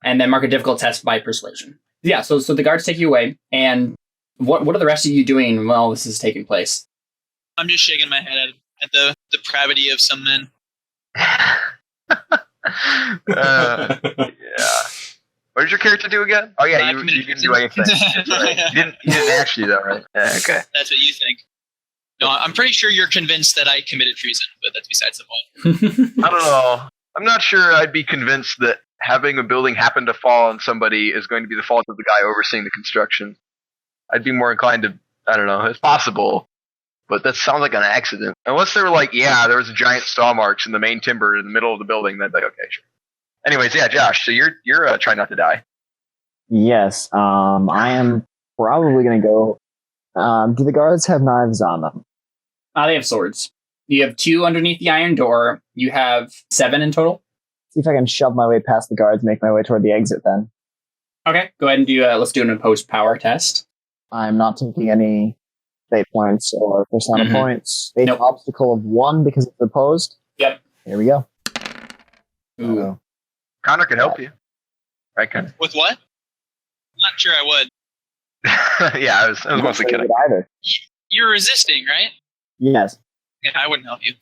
And then mark a difficult test by persuasion. Yeah, so the guards take you away, and what are the rest of you doing while this is taking place? I'm just shaking my head at the depravity of some men. Yeah. What did your character do again? Oh yeah, you committed didn't do anything. That's right. You didn't actually though, right? Yeah, okay. That's what you think. No, I'm pretty sure you're convinced that I committed treason, but that's besides the point. I don't know. I'm not sure I'd be convinced that having a building happen to fall on somebody is going to be the fault of the guy overseeing the construction. I'd be more inclined to, I don't know, it's possible, but that sounds like an accident. Unless they were like, yeah, there was a giant saw marks in the main timber in the middle of the building, then I'd be like, okay, sure. Anyways, yeah, Josh, so you're trying not to die. Yes, I am probably going to go. Do the guards have knives on them? They have swords. You have 2 underneath the iron door. You have 7 in total. See if I can shove my way past the guards, make my way toward the exit then. Okay, go ahead and do. Let's do an opposed power test. I'm not taking any fate points or persona points. Fate Nope. obstacle of 1 because it's opposed. Yep. Here we go. Ooh. Uh-oh. Connor can help you. Right, Connor? With what? I'm not sure I would. Yeah, I was mostly Not kidding. good either. You're resisting, right? Yes, Yeah, I wouldn't help you.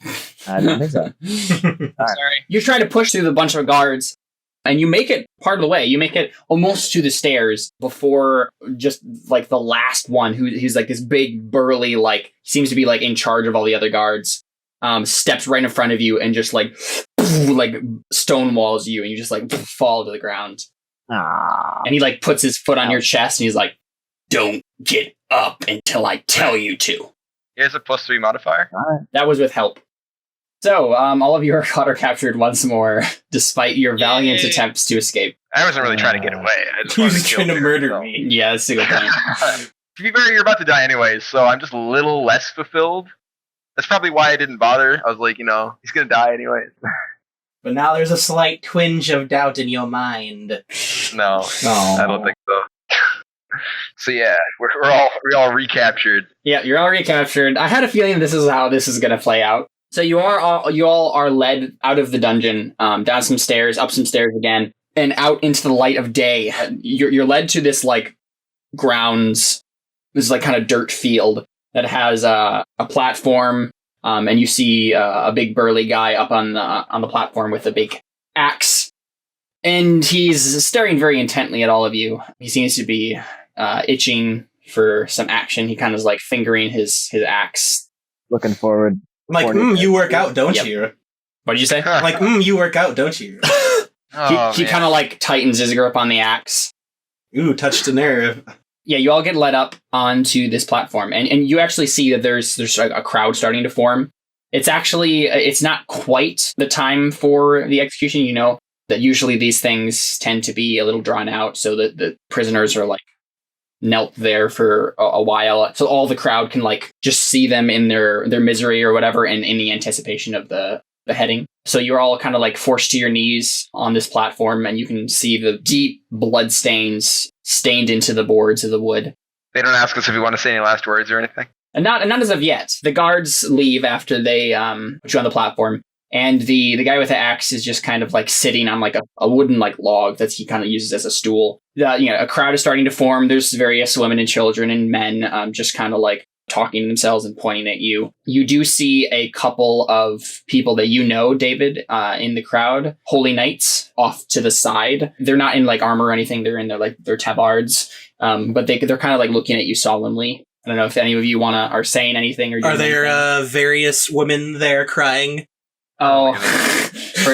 I don't think so. Sorry. You're trying to push through the bunch of guards, and you make it part of the way. You make it almost to the stairs before just like the last one, who's like this big burly, like seems to be like in charge of all the other guards, steps right in front of you and just like stonewalls you, and you just like fall to the ground. And he like puts his foot on your chest, and he's like, "Don't get up until I tell you to." He has a +3 modifier. That was with help. So, all of you are caught or captured once more, despite your valiant Yay. attempts to escape. I wasn't really trying to get away. I just He wanted was to kill trying to you, murder so. me. Yeah, that's a good point. To be fair, you're about to die anyways, so I'm just a little less fulfilled. That's probably why I didn't bother. I was like, he's gonna die anyways. But now there's a slight twinge of doubt in your mind. No, Oh. I don't think so. So yeah, we're all recaptured. Yeah, you're all recaptured. I had a feeling this is how this is going to play out. So you all are led out of the dungeon, down some stairs, up some stairs again, and out into the light of day. You're led to this like grounds, this like kind of dirt field that has a platform, and you see a big burly guy up on the platform with a big axe, and he's staring very intently at all of you. He seems to be itching for some action. He kind of is like fingering his axe. Looking forward. Like, you work out, don't Yep. you? What did you say? Like, you work out, don't you? Oh, he man. kind of like tightens his grip on the axe. Ooh, touched a nerve. Yeah, you all get led up onto this platform, and you actually see that there's a crowd starting to form. It's actually, it's not quite the time for the execution. You know that usually these things tend to be a little drawn out, so that the prisoners are like knelt there for a while, so all the crowd can like just see them in their misery or whatever, and in the anticipation of the heading. So you're all kind of like forced to your knees on this platform, and you can see the deep blood stains stained into the boards of the wood. They don't ask us if we want to say any last words or anything. And not as of yet. The guards leave after they put you on the platform, and the guy with the axe is just kind of like sitting on like a wooden like log that he kind of uses as a stool. A crowd is starting to form. There's various women and children and men just kind of like talking to themselves and pointing at you. You do see a couple of people that you know, David, in the crowd. Holy Knights off to the side. They're not in like armor or anything. They're in their tabards, but they're kind of like looking at you solemnly. I don't know if any of you are saying anything or doing Are there anything. various women there crying? Oh,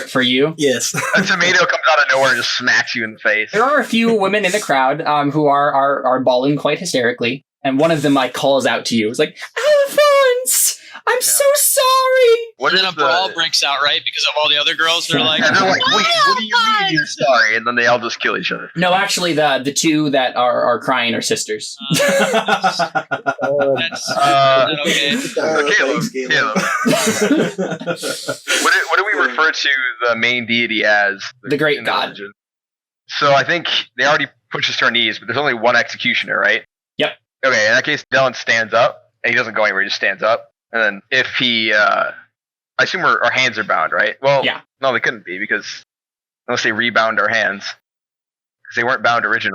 for you? Yes. A tomato comes out of nowhere and just smacks you in the face. There are a few women in the crowd who are bawling quite hysterically, and one of them like calls out to you. It's like, Alphonse, I'm so sorry. And then a brawl breaks out, right? Because of all the other girls that are like, And they're like, wait, what do you mean you're sorry? And then they all just kill each other. No, actually, the two that are crying are sisters. that's okay. Caleb. Caleb. What do we refer to the main deity as? The great in the god. religion? So I think they already pushed us to our knees, but there's only one executioner, right? Yep. Okay, in that case, Dylan stands up, and he doesn't go anywhere, he just stands up. And then if he, I assume our hands are bound, right? Well, Yeah. No, they couldn't be, because unless they rebound our hands. Because they weren't bound originally.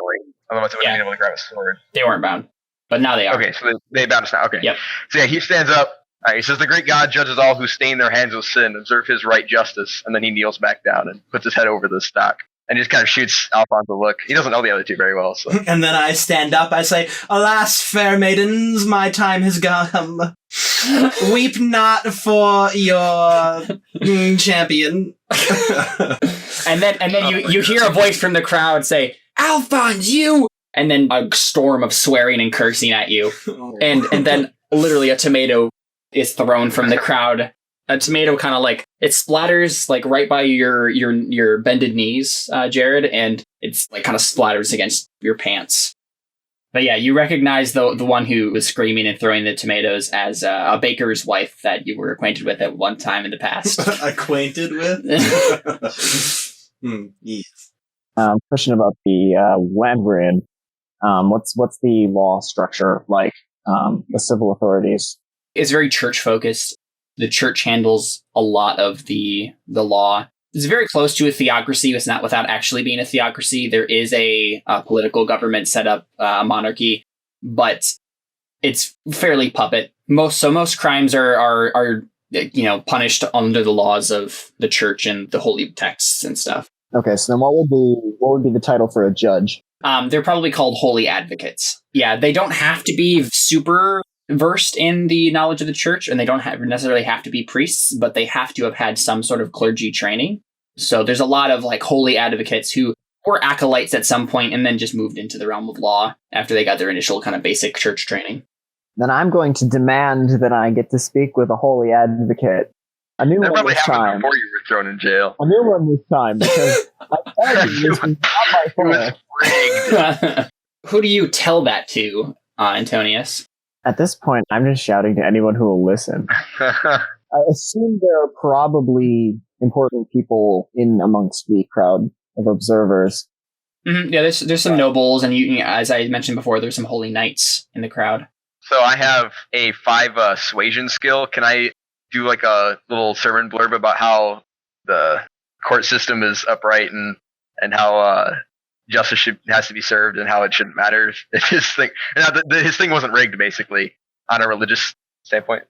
Otherwise, they wouldn't have been able to grab a sword. They weren't bound, but now they are. Okay, so they bound us now. Okay. Yep. So yeah, he stands up. All right, he says, the great God judges all who stain their hands with sin, observe his right justice. And then he kneels back down and puts his head over the stock. And just kind of shoots Alphonse a look. He doesn't know the other two very well, so. And then I stand up, I say, Alas, fair maidens, my time has come. Weep not for your champion. And then you hear a voice from the crowd say, Alphonse, you! And then a storm of swearing and cursing at you. And then literally a tomato is thrown from the crowd. A tomato kind of like, it splatters like right by your bended knees, Jared, and it's like kind of splatters against your pants. But yeah, you recognize the one who was screaming and throwing the tomatoes as a baker's wife that you were acquainted with at one time in the past. Acquainted with? Yes. Question about the land we're in. What's the law structure like? The civil authorities. It's very church focused. The church handles a lot of the law. It's very close to a theocracy. It's not without actually being a theocracy. There is a political government set up, a monarchy, but it's fairly puppet. Most crimes are punished under the laws of the church and the holy texts and stuff. Okay, so then what would be the title for a judge? They're probably called holy advocates. Yeah, they don't have to be super versed in the knowledge of the church, and they don't necessarily have to be priests, but they have to have had some sort of clergy training. So there's a lot of like holy advocates who were acolytes at some point and then just moved into the realm of law after they got their initial kind of basic church training. Then I'm going to demand that I get to speak with a holy advocate. A new That one probably this happened time. before you were thrown in jail. A new one this time, because I told you this was not my It was fault. rigged. Who do you tell that to, Antonius? At this point, I'm just shouting to anyone who will listen. I assume there are probably important people in amongst the crowd of observers. Mm-hmm. Yeah, there's some nobles, and you, as I mentioned before, there's some holy knights in the crowd. So I have a 5 suasion skill. Can I do like a little sermon blurb about how the court system is upright and how justice has to be served and how it shouldn't matter if his thing his thing wasn't rigged, basically, on a religious standpoint?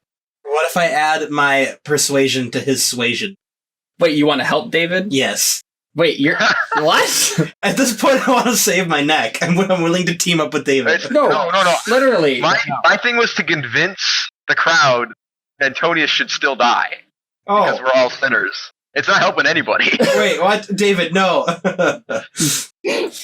What if I add my persuasion to his suasion? Wait, you want to help David? Yes. Wait, you're what? At this point, I want to save my neck. I'm willing to team up with David. No. Literally. My thing was to convince the crowd that Antonius should still die because we're all sinners. It's not helping anybody. Wait, what? David, no.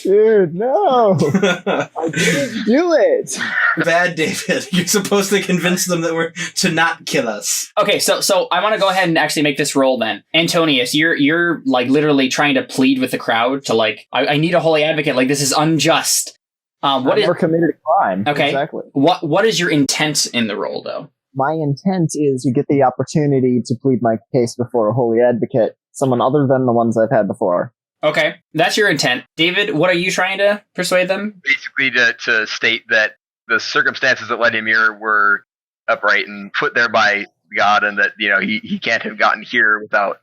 Dude, no. I didn't do it. Bad David. You're supposed to convince them that we're to not kill us. Okay, so I want to go ahead and actually make this roll then. Antonius, you're like literally trying to plead with the crowd to like, I need a holy advocate. Like, this is unjust. I've never committed a crime. Okay. Exactly. What is your intent in the role, though? My intent is to get the opportunity to plead my case before a holy advocate, someone other than the ones I've had before. Okay, that's your intent. David, what are you trying to persuade them? Basically, to state that the circumstances that led him here were upright and put there by God, and that he can't have gotten here without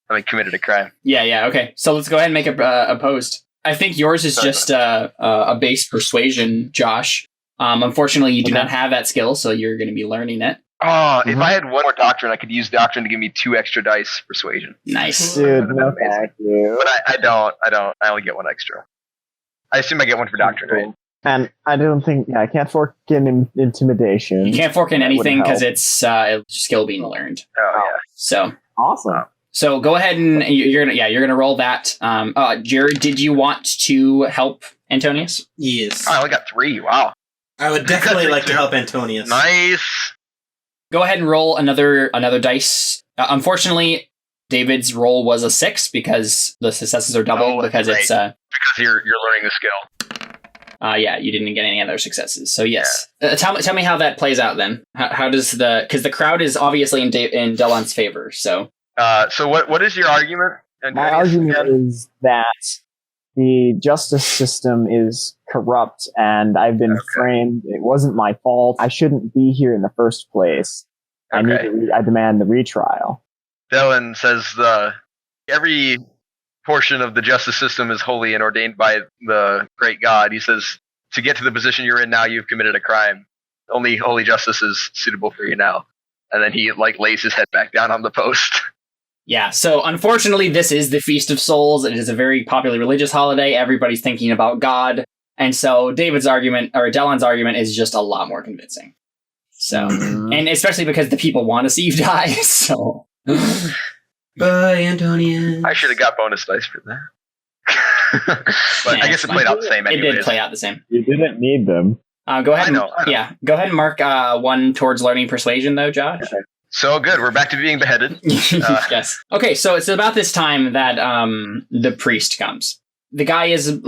having committed a crime. Yeah. Okay, so let's go ahead and make a opposed. I think yours is just a base persuasion, Josh. Unfortunately, you do not have that skill, so you're going to be learning it. Oh, if I had one more doctrine, I could use doctrine to give me 2 extra dice persuasion. Nice. Dude, no thank you. But I don't. I only get 1 extra. I assume I get 1 for doctrine, right? And I don't think, I can't fork in intimidation. You can't fork in anything because it's skill being learned. Oh, yeah. So awesome. So go ahead and you're gonna roll that. Jared, did you want to help Antonius? Yes. I only got 3. Wow. I would definitely like to help Antonius. Nice. Go ahead and roll another dice. Unfortunately, David's roll was a 6 because the successes are double because great. it's because you're learning the skill. Yeah, you didn't get any other successes. So yes, tell me how that plays out then. How does because the crowd is obviously in Delon's favor. So what is your argument? My argument is that the justice system is corrupt, and I've been framed. It wasn't my fault. I shouldn't be here in the first place. Okay. I demand the retrial. Dylan says every portion of the justice system is holy and ordained by the great God. He says, to get to the position you're in now, you've committed a crime. Only holy justice is suitable for you now. And then he lays his head back down on the post. Yeah, so unfortunately, this is the Feast of Souls. It is a very popular religious holiday. Everybody's thinking about God. And so David's argument, or Delon's argument, is just a lot more convincing. So, and especially because the people want to see you die, so... Bye, Antonius. I should have got bonus dice for that. But yeah, I guess it played out the same anyways. It did play out the same. You didn't need them. Go ahead. I know. Yeah, go ahead and mark 1 towards learning persuasion, though, Josh. Okay. So good. We're back to being beheaded. Yes. Okay, so it's about this time that the priest comes. The guy is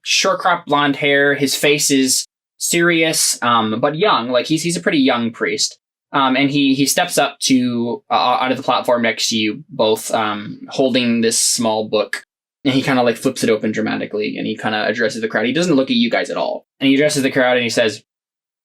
short cropped blonde hair. His face is serious, but young. He's a pretty young priest. And he steps up to out of the platform next to you, both holding this small book. And he kind of flips it open dramatically, and he kind of addresses the crowd. He doesn't look at you guys at all. And he addresses the crowd and he says,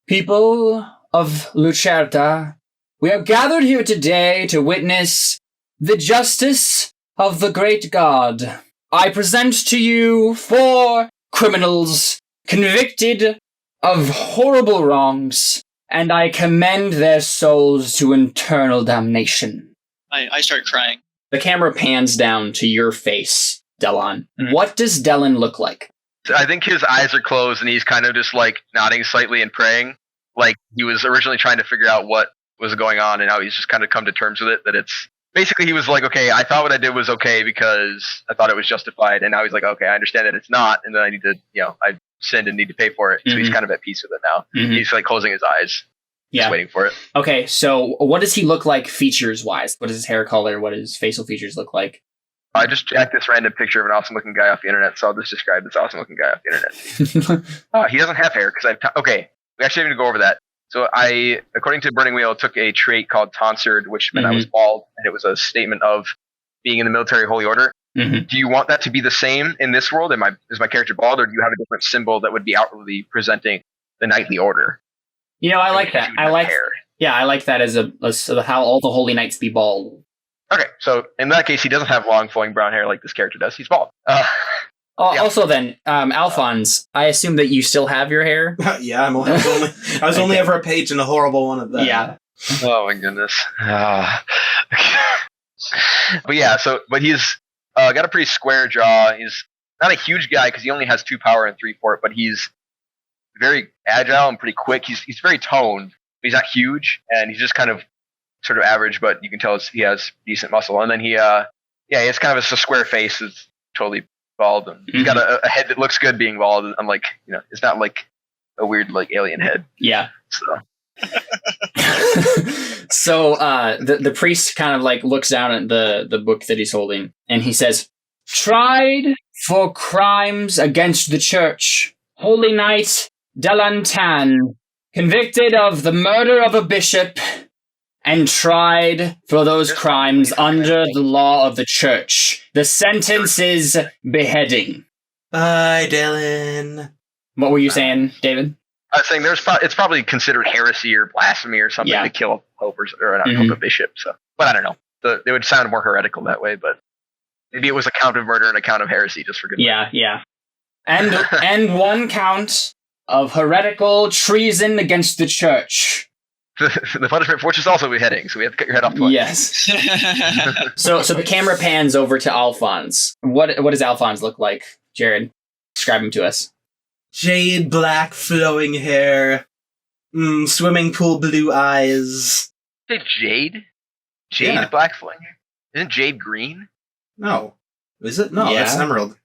"People of Lucerta, we are gathered here today to witness the justice of the great God. I present to you 4 criminals convicted of horrible wrongs, and I commend their souls to eternal damnation." I start crying. The camera pans down to your face, Delon. What does Delon look like? I think his eyes are closed and he's kind of just nodding slightly and praying. He was originally trying to figure out what was going on, and now he's just kind of come to terms with it. That it's basically, he was okay, I thought what I did was okay because I thought it was justified, and now he's okay, I understand that it's not, and then I need to, I sinned and need to pay for it. So he's kind of at peace with it now. He's closing his eyes. Just waiting for it. Okay, so what does he look like features wise? What is his hair color? What does his facial features look like? I just jacked this random picture of an awesome looking guy off the internet, so I'll just describe this awesome looking guy off the internet. He doesn't have hair because okay, we actually have to go over that. So I, according to Burning Wheel, took a trait called tonsured, which meant I was bald, and it was a statement of being in the military holy order. Do you want that to be the same in this world? Is my character bald, or do you have a different symbol that would be outwardly presenting the knightly order? I like that. I like that as how all the holy knights be bald. Okay, so in that case, he doesn't have long flowing brown hair like this character does. He's bald. Also, then, Alphonse, I assume that you still have your hair. Yeah, I was only ever a page in a horrible one of that. Yeah. Oh my goodness. But yeah, but he's got a pretty square jaw. He's not a huge guy because he only has 2 power and 3 fort, but he's very agile and pretty quick. He's very toned. He's not huge, and he's just kind of sort of average, but you can tell he has decent muscle. And then he Yeah, it's kind of a square face. It's totally bald, and he's got a head that looks good being bald. Unlike, it's not like a weird like alien head. Yeah. So. So the priest kind of like looks down at the book that he's holding, and he says, "Tried for crimes against the church, Holy Knight Delantan, convicted of the murder of a bishop, and tried for those crimes under the law of the church. The sentence is beheading." Bye, Dylan. What were you saying, David? I was saying it's probably considered heresy or blasphemy or something to kill a pope or not pope, a bishop. So, but I don't know. It would sound more heretical that way. But maybe it was a count of murder and a count of heresy, just for good. Yeah. And one count of heretical treason against the church. The punishment for which is also beheading, so we have to cut your head off twice. Yes. So the camera pans over to Alphonse. What does Alphonse look like, Jared? Describe him to us. Jade black flowing hair. Swimming pool blue eyes. Is it Jade? Jade black flowing hair? Isn't Jade green? No. Is it? No, Yeah. that's emerald.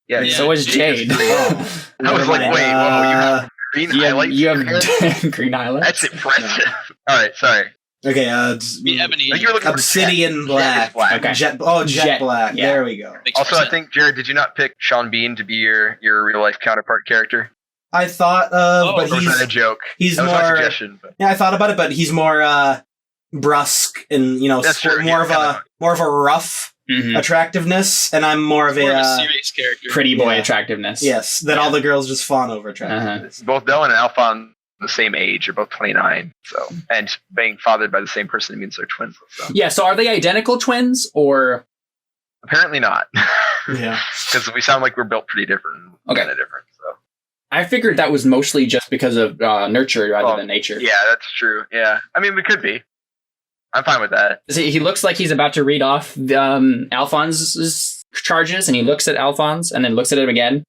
Yeah, So is Jade. Oh. I was like, wait, whoa, you have green highlights? You in your hair? have green highlights. That's impressive. Alright, sorry. Okay, Be ebony. Like you're looking for obsidian Jet. black. Jet is black. Okay. Jet black. Yeah. There we go. Makes Also, more I sense. think, Jared, did you not pick Sean Bean to be your real life counterpart character? I thought of, but Or was that a joke? he's That was my more. suggestion. But. Yeah, I thought about it, but he's more brusque and That's true, more yeah, of a rough attractiveness, and I'm more of More of a a serious character. Pretty boy Yeah. attractiveness. yes that all the girls just fawn over attractiveness. Both Dylan and Alphon the same age, are both 29. So, and being fathered by the same person means they're twins. So. Yeah, so are they identical twins, or... Apparently not. Yeah. Because we sound like we're built pretty different. Okay. Kind of different. So. I figured that was mostly just because of nurture rather than nature. Yeah, that's true. Yeah. I mean, we could be. I'm fine with that. See, he looks like he's about to read off Alphonse's charges, and he looks at Alphonse, and then looks at him again,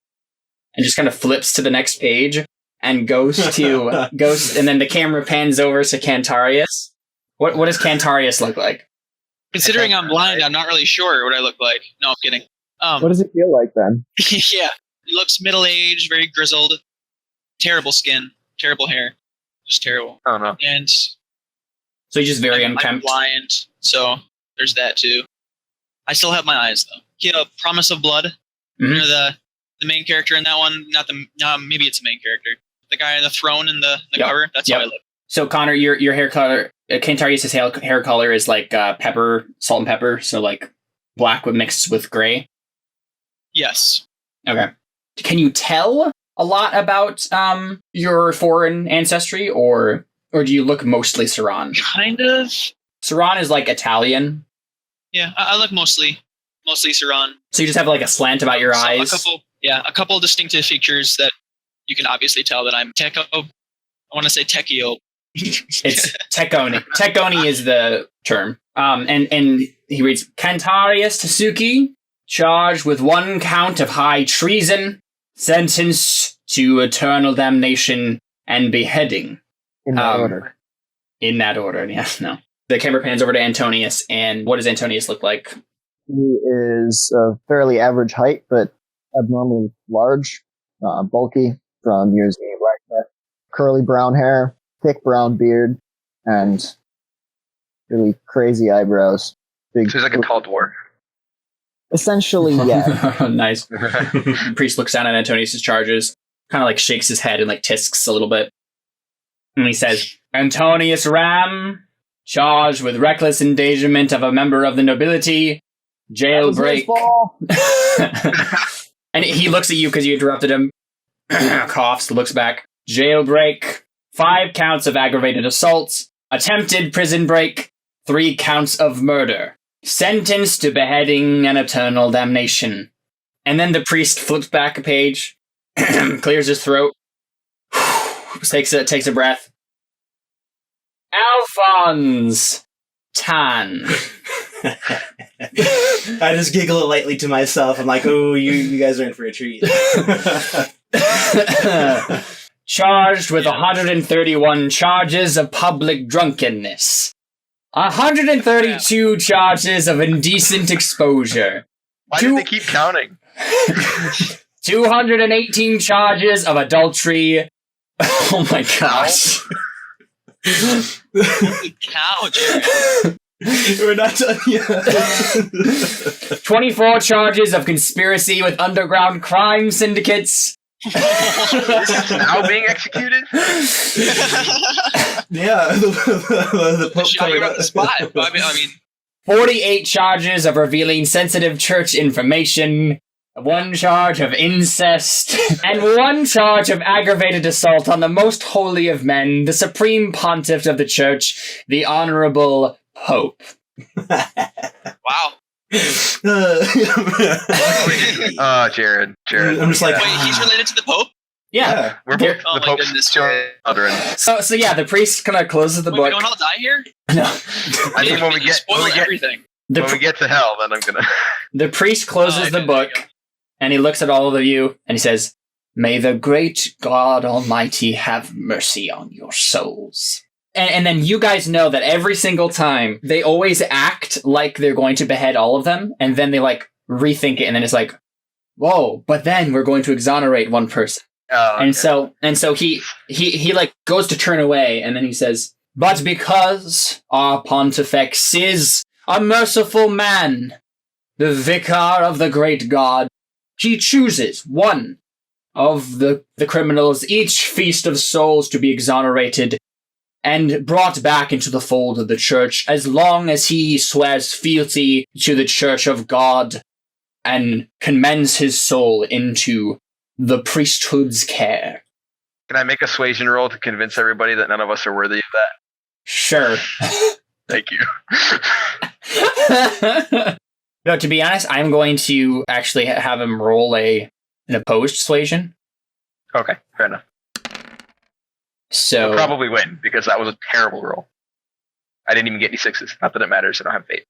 and just kind of flips to the next page, and goes to... and then the camera pans over to Cantarius. What does Cantarius look like? Considering I'm blind, I'm not really sure what I look like. No, I'm kidding. What does it feel like then? Yeah. He looks middle-aged, very grizzled. Terrible skin. Terrible hair. Just terrible. I don't know. And So he's just very I'm unkempt. blind, so there's that too. I still have my eyes, though. He had a Promise of Blood. Mhm. You know, the main character in that one. Maybe it's the main character. The guy on the throne in the Yep. cover. That's Yep. how I look. So Connor, your hair color, Cantarius' hair color is like pepper, salt and pepper, so like black mixed with gray. Yes. Okay. Can you tell a lot about your foreign ancestry, or do you look mostly Ceran? Kind of. Ceran is like Italian, Yeah, I look mostly Ceran. so you just have like a slant about your So eyes. a couple distinctive features that you can obviously tell that I'm techo. I want to say techio. It's Tekoni. Tekoni is the term. And he reads, Cantarius Tasuki, charged with 1 count of high treason, sentenced to eternal damnation and beheading. In that order. In that order, yes, no. The camera pans over to Antonius, and what does Antonius look like? He is of fairly average height, but abnormally large, bulky, from years being black, curly brown hair, thick brown beard, and really crazy eyebrows. Big, So he's like a tall dwarf. essentially, yeah. Nice. The priest looks down at Antonius' charges, kind of like shakes his head and like tisks a little bit. And he says, Antonius Ram, charged with reckless endangerment of a member of the nobility, jailbreak. And he looks at you because you interrupted him. Coughs, looks back. Jailbreak, 5 counts of aggravated assault, attempted prison break, 3 counts of murder. Sentenced to beheading and eternal damnation. And then the priest flips back a page, clears his throat, takes a breath. Alphonse Tan. I just giggle lightly to myself. I'm like, oh, you guys are in for a treat. Charged with 131 charges of public drunkenness. 132 charges of indecent exposure. Why do they keep counting? 218 charges of adultery. Oh my gosh. Holy cow, Jared. We're not done yet. 24 charges of conspiracy with underground crime syndicates. This is now being executed? Yeah, the Pope Shot you coming on up. the spot. I mean, 48 charges of revealing sensitive church information. 1 charge of incest. And 1 charge of aggravated assault on the most holy of men, the supreme pontiff of the church, the Honorable Pope. wow. Jared. I'm just like, Wait, he's related to the Pope? Yeah. We're There- both Oh the my Pope's goodness, children. So yeah, the priest kind of closes the Wait, we book. don't all die here? No. I think when we You get spoil everything. The, when we get to hell, then I'm gonna. the priest closes Oh, the okay, book, there you and he looks at all of you, and he says, "May the great God Almighty have mercy on your souls." And then you guys know that every single time, they always act like they're going to behead all of them, and then they, like, rethink it, and then it's like, whoa, but then we're going to exonerate one person. And so he like goes to turn away, and then he says, "But because our pontifex is a merciful man, the vicar of the great God, he chooses one of the criminals each feast of souls to be exonerated and brought back into the fold of the church as long as he swears fealty to the church of God and commends his soul into the priesthood's care." Can I make a suasion roll to convince everybody that none of us are worthy of that? Sure. Thank you. No, to be honest, I'm going to actually have him roll an opposed suasion. Okay, fair enough. So I'll probably win because that was a terrible roll. I didn't even get any 6s. Not that it matters. I don't have fate.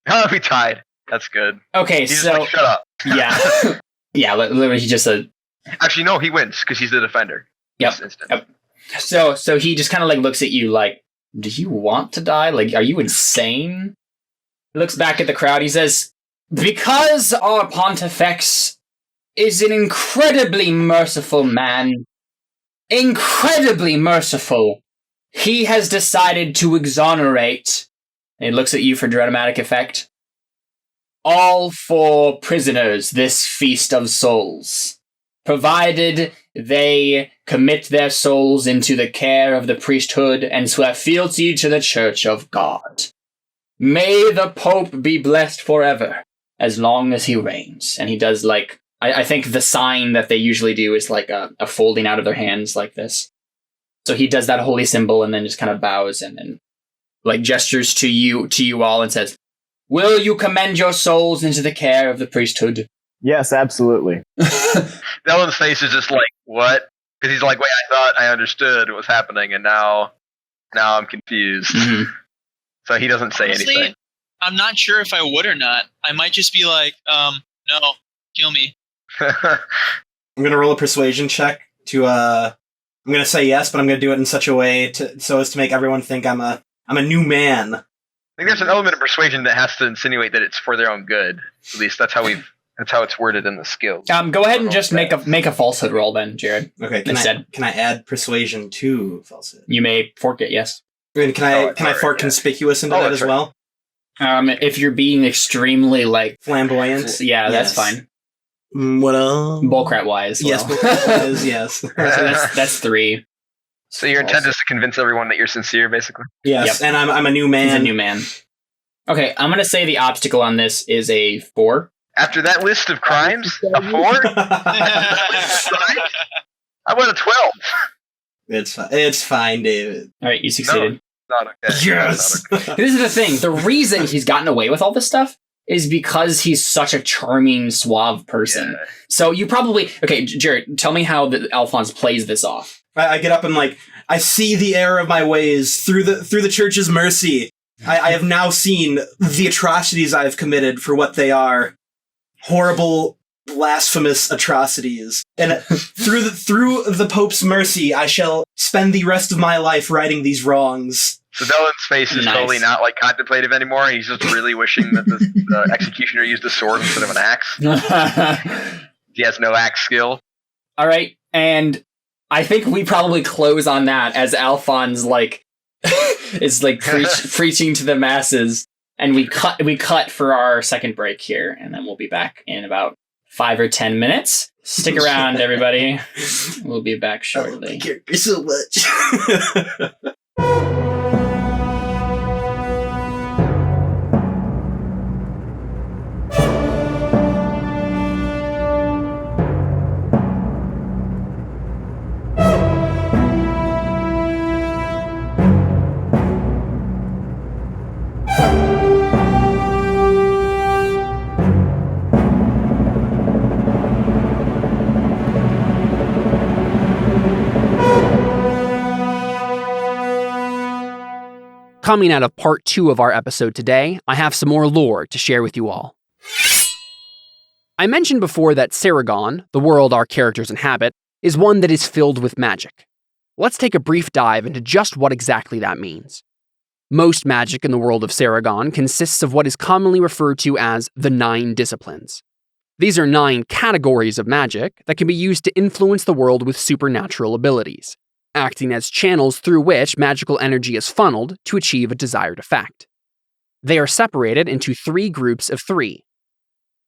Oh, we tied. That's good. okay, He's just so like, shut up. yeah, yeah. Literally, he just said. Actually, no, he wins because he's the defender. Yep. This instant. Yep. So he just kind of like looks at you like, "Do you want to die? Like, are you insane?" He looks back at the crowd. He says, "Because our pontifex is an incredibly merciful man, incredibly merciful, he has decided to exonerate," and he looks at you for dramatic effect, "all 4 prisoners this feast of souls, provided they commit their souls into the care of the priesthood and swear fealty to the church of God. May the Pope be blessed forever, as long as he reigns." And he does, like, I think the sign that they usually do is like a folding out of their hands like this. So he does that holy symbol and then just kind of bows and like gestures to you all and says, "Will you commend your souls into the care of the priesthood?" Yes, absolutely. Dylan's face is just like, what? Because he's like, wait, I thought I understood what was happening, and now I'm confused. Mhm. So he doesn't say Honestly, anything. I'm not sure if I would or not. I might just be like, no, kill me. I'm gonna roll a persuasion check to I'm gonna say yes, but I'm gonna do it in such a way so as to make everyone think I'm a new man. I think there's an element of persuasion that has to insinuate that it's for their own good. At least that's how it's worded in the skills. Go ahead and just make a falsehood roll then, Jared. Okay, can I add persuasion to falsehood? You may fork it, yes. And can I alright, fork yeah. conspicuous into that that's as right. well? If you're being extremely like, Flamboyant. yeah, that's Yes. fine. What else? Bullcrap wise, Yes, well. bullcrap is, yes. So that's 3. So your intent is to convince everyone that you're sincere, basically? Yes, Yep. and I'm a new man. He's a new man. Okay, I'm gonna say the obstacle on this is a 4. After that list of crimes, a 4? I want a 12. It's fine, David. All right, you succeeded. Not okay. Yes. Not okay. This is the thing. The reason he's gotten away with all this stuff is because he's such a charming, suave person. Yeah. So you probably... Okay, Jared, tell me how Alphonse plays this off. I get up and like I see the error of my ways through the church's mercy. I have now seen the atrocities I've committed for what they are. Horrible blasphemous atrocities. And through the Pope's mercy, I shall spend the rest of my life righting these wrongs. So Dylan's face is Nice. totally not like contemplative anymore. He's just really wishing that the executioner used a sword instead of an axe. He has no axe skill. All right, and I think we probably close on that as Alphonse is preaching to the masses, and we cut for our second break here, and then we'll be back in about 5 or 10 minutes. Stick around, everybody. We'll be back shortly. Thank you so much. Coming out of part 2 of our episode today, I have some more lore to share with you all. I mentioned before that Ceran, the world our characters inhabit, is one that is filled with magic. Let's take a brief dive into just what exactly that means. Most magic in the world of Ceran consists of what is commonly referred to as the 9 disciplines. These are 9 categories of magic that can be used to influence the world with supernatural abilities, acting as channels through which magical energy is funneled to achieve a desired effect. They are separated into 3 groups of 3.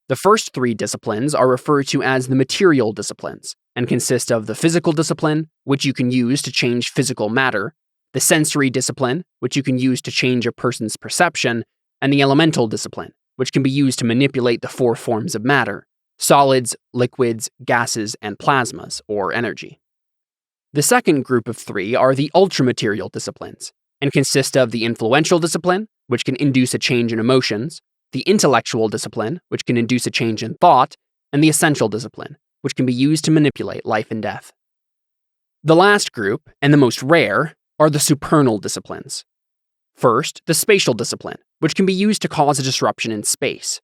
The first 3 disciplines are referred to as the material disciplines, and consist of the physical discipline, which you can use to change physical matter, the sensory discipline, which you can use to change a person's perception, and the elemental discipline, which can be used to manipulate the 4 forms of matter: solids, liquids, gases, and plasmas, or energy. The second group of 3 are the ultramaterial disciplines, and consist of the influential discipline, which can induce a change in emotions, the intellectual discipline, which can induce a change in thought, and the essential discipline, which can be used to manipulate life and death. The last group, and the most rare, are the supernal disciplines. First, the spatial discipline, which can be used to cause a disruption in space.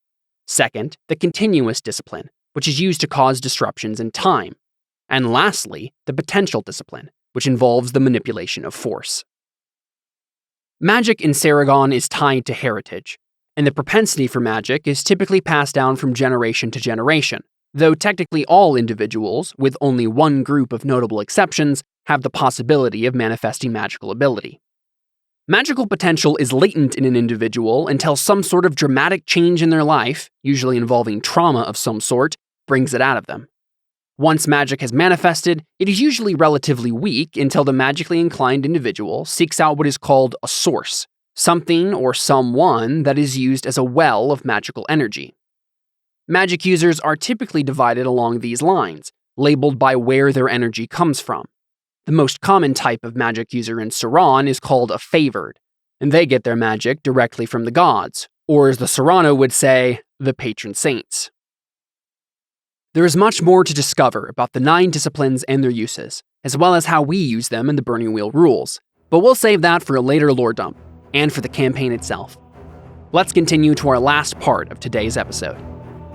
Second, the continuous discipline, which is used to cause disruptions in time. And lastly, the potential discipline, which involves the manipulation of force. Magic in Ceran is tied to heritage, and the propensity for magic is typically passed down from generation to generation, though technically all individuals, with only one group of notable exceptions, have the possibility of manifesting magical ability. Magical potential is latent in an individual until some sort of dramatic change in their life, usually involving trauma of some sort, brings it out of them. Once magic has manifested, it is usually relatively weak until the magically inclined individual seeks out what is called a source, something or someone that is used as a well of magical energy. Magic users are typically divided along these lines, labeled by where their energy comes from. The most common type of magic user in Ceran is called a favored, and they get their magic directly from the gods, or as the Serrano would say, the patron saints. There is much more to discover about the 9 disciplines and their uses, as well as how we use them in the Burning Wheel rules, but we'll save that for a later lore dump, and for the campaign itself. Let's continue to our last part of today's episode.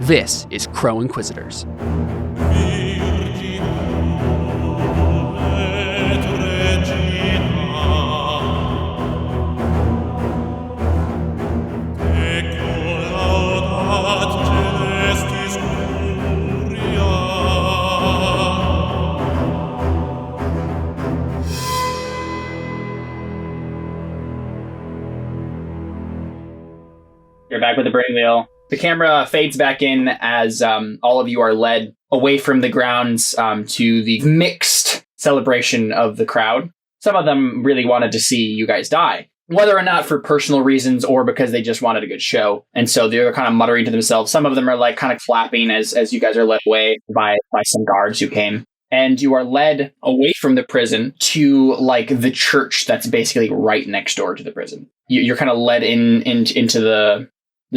This is Crow Inquisitors. You're back with the Burning Wheel. The camera fades back in as all of you are led away from the grounds to the mixed celebration of the crowd. Some of them really wanted to see you guys die, whether or not for personal reasons or because they just wanted a good show. And so they're kind of muttering to themselves. Some of them are like kind of clapping as you guys are led away by some guards who came. And you are led away from the prison to like the church that's basically right next door to the prison. You're kind of led into the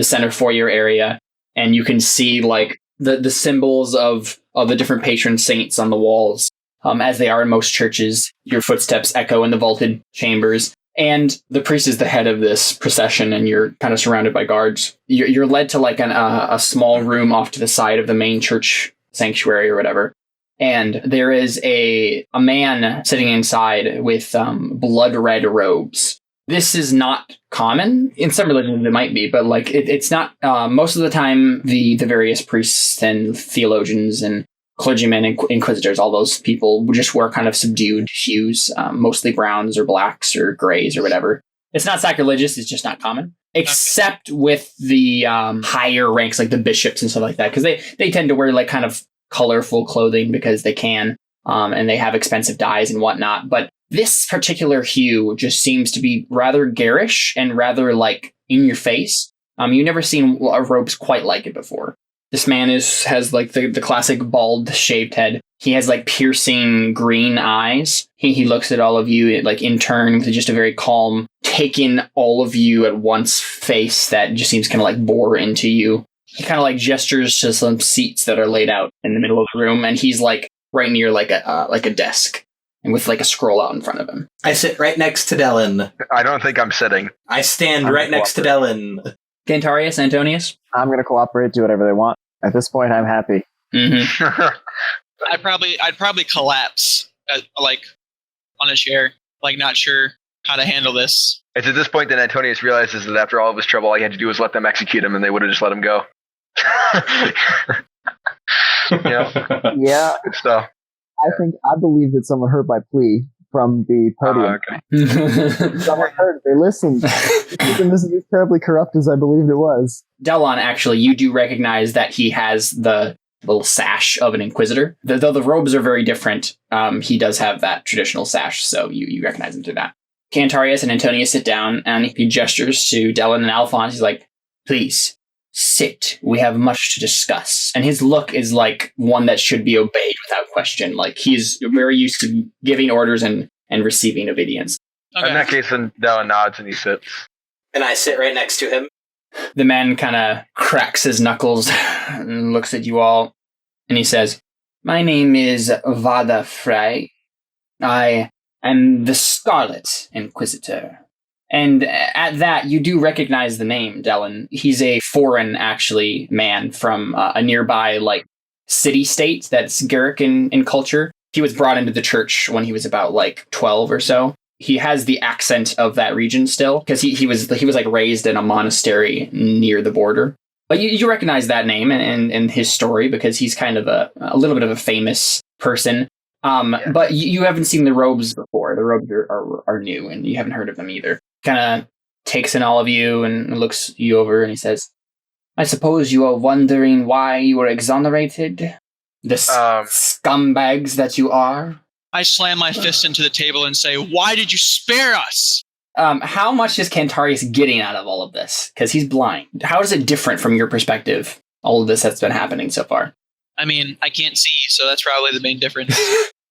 center foyer area, and you can see like the symbols of the different patron saints on the walls, as they are in most churches. Your footsteps echo in the vaulted chambers, And the priest is the head of this procession, and you're kind of surrounded by guards. You're led to like a small room off to the side of the main church sanctuary or whatever. And there is a man sitting inside with blood red robes. This is not common. In some religions it might be, but like it's not. Most of the time, the various priests and theologians and clergymen and inquisitors, all those people would just wear kind of subdued hues, mostly browns or blacks or grays or whatever. It's not sacrilegious, it's just not common. Except with the higher ranks, like the bishops and stuff like that, because they tend to wear like kind of colorful clothing because they can, and they have expensive dyes and whatnot. But this particular hue just seems to be rather garish and rather like in your face. You've never seen robes quite like it before. This man has like the classic bald shaved head. He has like piercing green eyes. He looks at all of you like in turn with just a very calm, taking all of you at once face that just seems kind of like bore into you. He kind of like gestures to some seats that are laid out in the middle of the room, and he's like right near like a desk and with like a scroll out in front of him. I sit right next to Dellen. I don't think I'm sitting. I stand right next to Dellen. Cantarius, Antonius? I'm going to cooperate, do whatever they want. At this point, I'm happy. Mm-hmm. I'd probably collapse like on a chair, like not sure how to handle this. It's at this point that Antonius realizes that after all of his trouble, all he had to do was let them execute him, and they would have just let him go. Yeah, good stuff. I believe that someone heard my plea from the podium. Okay. Someone heard, they listened. And this is as terribly corrupt as I believed it was. Delon, actually, you do recognize that he has the little sash of an inquisitor. Though the robes are very different, he does have that traditional sash, so you recognize him through that. Cantarius and Antonius sit down, and he gestures to Delon and Alphonse. He's like, please, sit. We have much to discuss. And his look is like one that should be obeyed without question. Like, he's very used to giving orders and receiving obedience. Okay. In that case, then Dallin nods and he sits. And I sit right next to him. The man kind of cracks his knuckles and looks at you all, and he says, my name is Vada Frey. I am the Scarlet Inquisitor. And at that, you do recognize the name, Dellen. He's a foreign, actually, man from a nearby, like, city-state that's Garrick in culture. He was brought into the church when he was about, like, 12 or so. He has the accent of that region still, because he was like raised in a monastery near the border. But you recognize that name and his story because he's kind of a little bit of a famous person. But you haven't seen the robes before. The robes are new, and you haven't heard of them either. Kind of takes in all of you and looks you over, and he says, I suppose you are wondering why you were exonerated? The scumbags that you are? I slam my fist into the table and say, why did you spare us? How much is Cantarius getting out of all of this? Because he's blind. How is it different from your perspective, all of this that's been happening so far? I mean, I can't see, so that's probably the main difference.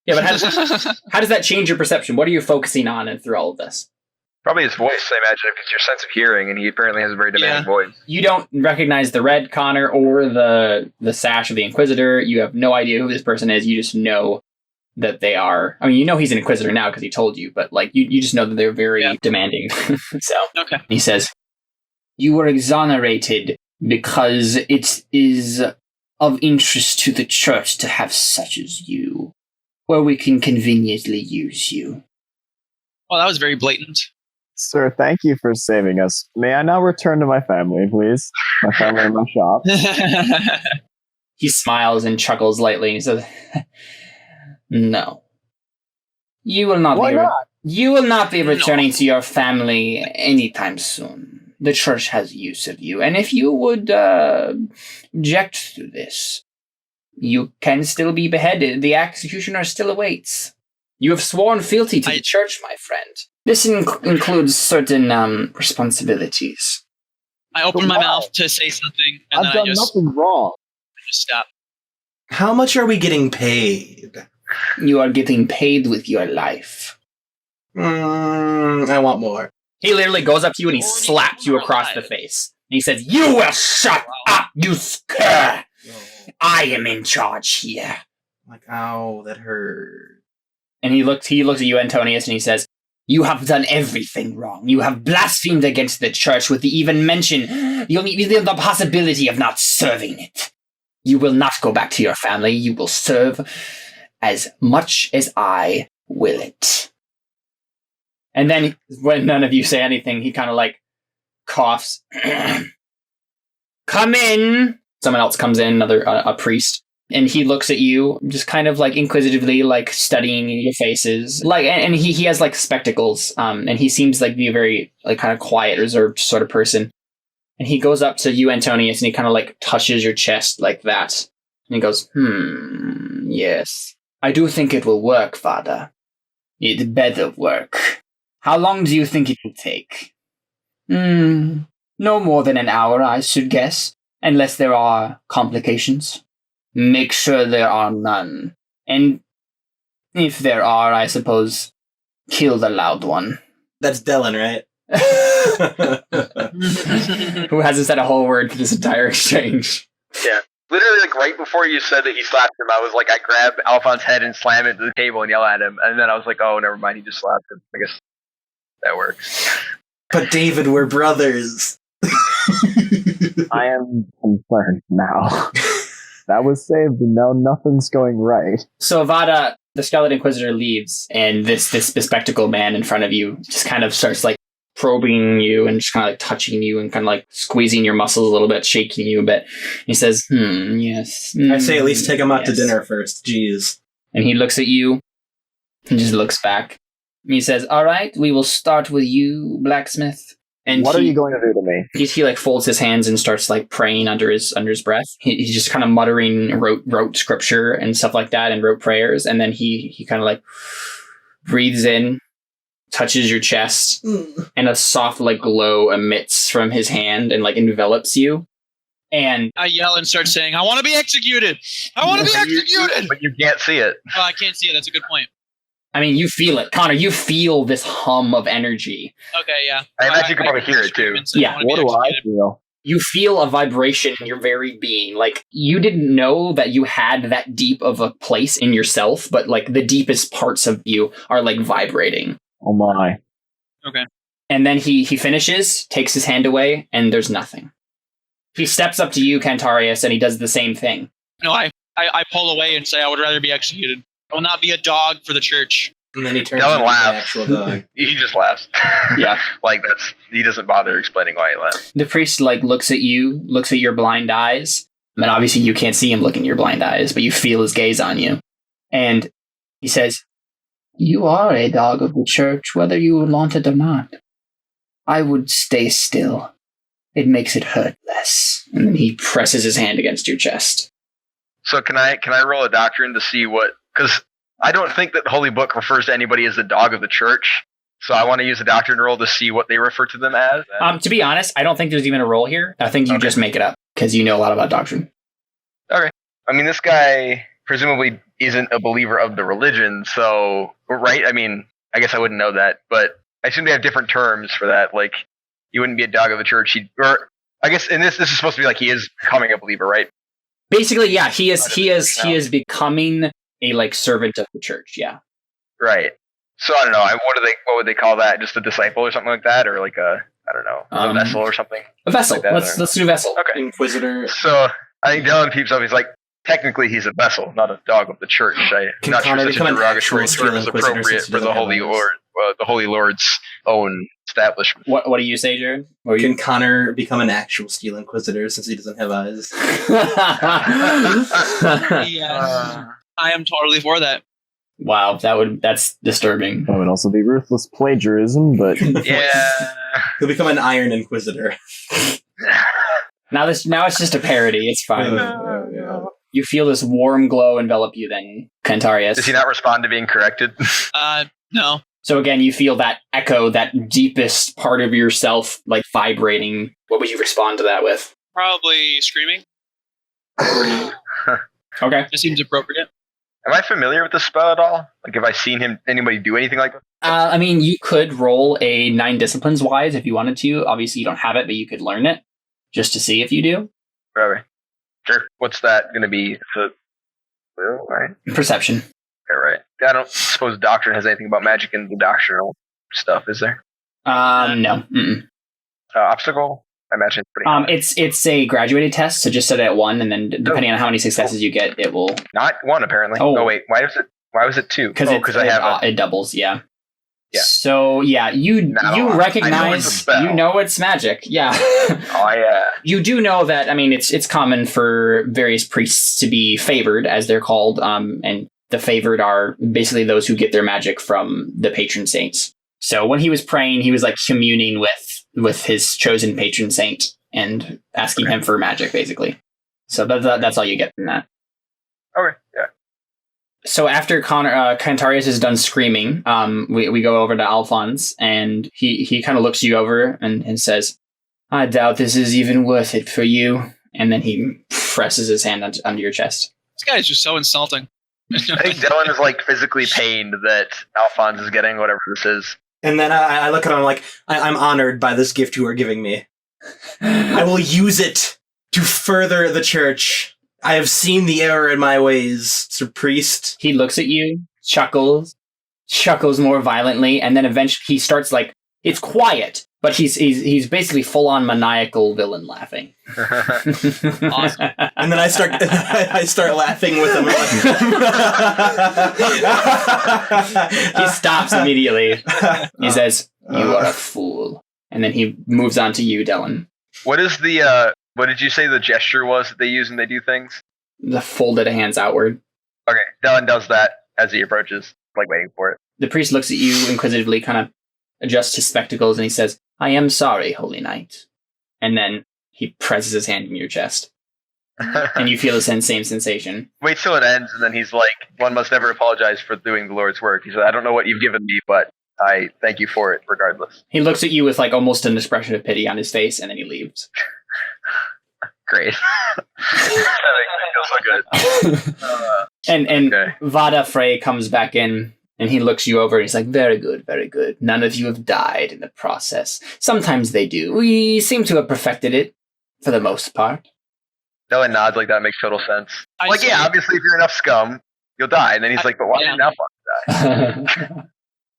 Yeah, but how does that change your perception? What are you focusing on and through all of this? Probably his voice, I imagine, if it's your sense of hearing, and he apparently has a very demanding voice. You don't recognize the red Connor or the sash of the Inquisitor. You have no idea who this person is. You just know that they are. I mean, you know he's an Inquisitor now because he told you, but like you just know that they're very demanding. So okay. He says, you were exonerated because it is of interest to the church to have such as you, where we can conveniently use you. Well, that was very blatant. Sir, thank you for saving us. May I now return to my family, please? My family and my shop. He smiles and chuckles lightly and he says, no. You will not You will not be returning to your family anytime soon. The church has use of you. And if you would object to this, you can still be beheaded. The executioner still awaits. You have sworn fealty to the church, my friend. This includes certain responsibilities. I open my mouth to say something, and I've then done nothing wrong. I just stop. How much are we getting paid? You are getting paid with your life. I want more. He literally goes up to you and he slaps you across the face. And he says, you will shut up, you scur! I am in charge here. Like, ow, that hurt. And he looks at you, Antonius, and he says, You have done everything wrong. You have blasphemed against the church with the even mention, the possibility of not serving it. You will not go back to your family. You will serve as much as I will it. And then, when none of you say anything, he kind of like coughs. Come in! Someone else comes in, a priest. And he looks at you, just kind of like inquisitively, like studying your faces. Like, and he has like spectacles, and he seems like be a very like kind of quiet, reserved sort of person. And he goes up to you, Antonius, and he kind of like touches your chest like that. And he goes, yes. I do think it will work, Father. It better work. How long do you think it will take? No more than an hour, I should guess, unless there are complications. Make sure there are none. And if there are, I suppose, kill the loud one. That's Dylan, right? Who hasn't said a whole word for this entire exchange. Yeah. Literally, like, right before you said that he slapped him, I was like, I grab Alphon's head and slam it to the table and yell at him. And then I was like, oh, never mind, he just slapped him. I guess that works. But David, we're brothers. I am concerned now. That was saved, and now nothing's going right. So Vada, the Skeleton Inquisitor, leaves, and this spectacled man in front of you just kind of starts like probing you and just kind of like touching you and kind of like squeezing your muscles a little bit, shaking you a bit. He says, yes. I say at least take him out to dinner first. Jeez. And he looks at you and just looks back. And he says, all right, we will start with you, blacksmith. And what are you going to do to me? He like folds his hands and starts like praying under his breath. He's just kind of muttering, wrote scripture and stuff like that, and wrote prayers. And then he kind of like breathes in, touches your chest, and a soft like glow emits from his hand and like envelops you. And I yell and start saying, I want to be executed! I want to be executed! But you can't see it. Oh, I can't see it. That's a good point. I mean, you feel it. Connor, you feel this hum of energy. Okay, yeah. I imagine you can probably hear it, too. Yeah. What do I feel? You feel a vibration in your very being. Like, you didn't know that you had that deep of a place in yourself, but, like, the deepest parts of you are, like, vibrating. Oh, my. Okay. And then he finishes, takes his hand away, and there's nothing. He steps up to you, Cantarius, and he does the same thing. No, I pull away and say I would rather be executed. I will not be a dog for the church. And then he turns Dylan into laughs. the actual dog. He just laughs. Yeah. Like, he doesn't bother explaining why he laughs. The priest, like, looks at you, looks at your blind eyes. I mean, obviously you can't see him looking at your blind eyes, but you feel his gaze on you. And he says, you are a dog of the church, whether you want it or not. I would stay still. It makes it hurt less. And then he presses his hand against your chest. So can I roll a doctrine to see what... Because I don't think that the Holy Book refers to anybody as the dog of the church. So I want to use a doctrine roll to see what they refer to them as. To be honest, I don't think there's even a roll here. I think you just make it up, because you know a lot about doctrine. Okay. I mean, this guy presumably isn't a believer of the religion, so... Right? I mean, I guess I wouldn't know that, but I assume they have different terms for that. Like, he wouldn't be a dog of the church. Or I guess, and this is supposed to be like he is becoming a believer, right? Basically, yeah, he is becoming a like servant of the church, yeah. Right. So I don't know. What would they call that? Just a disciple or something like that, or like a a vessel or something. A vessel. Like Let's do vessel. Okay. Inquisitor. So I think Dylan peeps up. He's like, technically, he's a vessel, not a dog of the church. I'm not sure such a derogatory term is appropriate for the Holy Lord, the Holy Lord's own establishment. What do you say, Jared? Can Connor become an actual Steel Inquisitor since he doesn't have eyes? Yes. I am totally for that. Wow, that's disturbing. That would also be ruthless plagiarism, but... Yeah. He'll become an Iron Inquisitor. Now it's just a parody. It's fine. Yeah. You feel this warm glow envelop you then, Cantarius. Does he not respond to being corrected? No. So again, you feel that echo, that deepest part of yourself, like vibrating. What would you respond to that with? Probably screaming. Okay. It seems appropriate. Am I familiar with this spell at all? Like, have I seen anybody do anything like that? I mean, you could roll a 9 disciplines wise if you wanted to. Obviously, you don't have it, but you could learn it just to see if you do. Right. Sure. What's that going to be? It's a will, right? Perception. Okay, right. I don't suppose doctrine has anything about magic in the doctrinal. stuff, is there? No. Mm-mm. Obstacle? I imagine it's pretty high. It's a graduated test, so just set it at 1, and then depending on how many successes you get, it will. Not 1 apparently. Oh. Oh wait, why was it 2? Because I have it doubles, yeah. Yeah. So yeah, you recognize, I know it's magic, yeah. Oh yeah. You do know that. I mean, it's common for various priests to be favored, as they're called, and the favored are basically those who get their magic from the patron saints. So when he was praying, he was like communing with his chosen patron saint and asking him for magic, basically. So that's all you get from that. Okay, yeah. So after Cantarius is done screaming, we go over to Alphonse, and he kind of looks you over and says, "I doubt this is even worth it for you." And then he presses his hand under your chest. This guy is just so insulting. I think Dylan is like physically pained that Alphonse is getting whatever this is. And then I look at him like, I'm honored by this gift you are giving me. I will use it to further the church. I have seen the error in my ways, Sir Priest. He looks at you, chuckles more violently, and then eventually he starts like, it's quiet, but he's basically full on maniacal villain laughing. Awesome. And then I start laughing with him. He stops immediately. He says, "You are a fool," and then he moves on to you, Dylan. What is the what did you say the gesture was that they use when they do things? The folded hands outward. Okay, Dylan does that as he approaches, like waiting for it. The priest looks at you inquisitively, kind of adjusts his spectacles, and he says, "I am sorry, Holy Knight." And then he presses his hand in your chest, and you feel the same sensation. Wait till it ends, and then he's like, "One must never apologize for doing the Lord's work." He said, "I don't know what you've given me, but I thank you for it, regardless." He looks at you with like almost an expression of pity on his face, and then he leaves. Great. That makes me feel so good. And Okay. Vada Frey comes back in, and he looks you over, and he's like, very good, very good. None of you have died in the process. Sometimes they do. We seem to have perfected it, for the most part. Dylan nods like that makes total sense. I see. Yeah, obviously if you're enough scum, you'll die. And then he's like, but why didn't Alphonse die?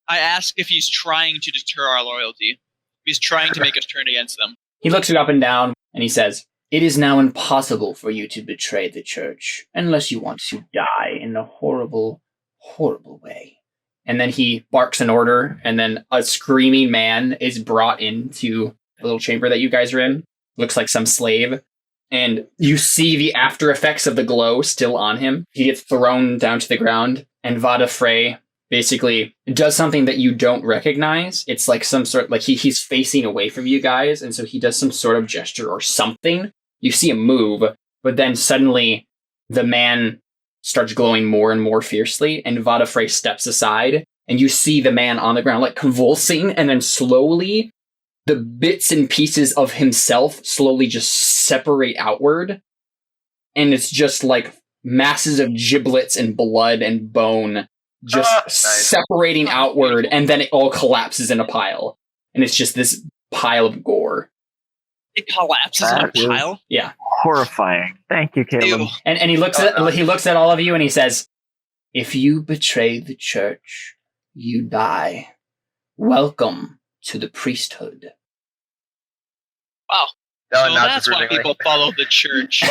I ask if he's trying to deter our loyalty. If he's trying to make us turn against them. He looks you up and down, and he says, "It is now impossible for you to betray the church, unless you want to die in a horrible, horrible way." And then he barks an order, and then a screaming man is brought into the little chamber that you guys are in. Looks like some slave. And you see the after effects of the glow still on him. He gets thrown down to the ground, and Vada Frey basically does something that you don't recognize. It's like some sort, like he's facing away from you guys, and so he does some sort of gesture or something. You see him move, but then suddenly the man starts glowing more and more fiercely, and Vada Frey steps aside, and you see the man on the ground like convulsing, and then slowly the bits and pieces of himself slowly just separate outward, and it's just like masses of giblets and blood and bone just separating outward, and then it all collapses in a pile, and it's just this pile of gore. It collapses in a pile? Yeah. Horrifying. Thank you, Caleb. Ew. And he looks at all of you, and he says, "If you betray the church, you die. Welcome to the priesthood." Wow. Dylan So nods that's why approvingly. people follow the church.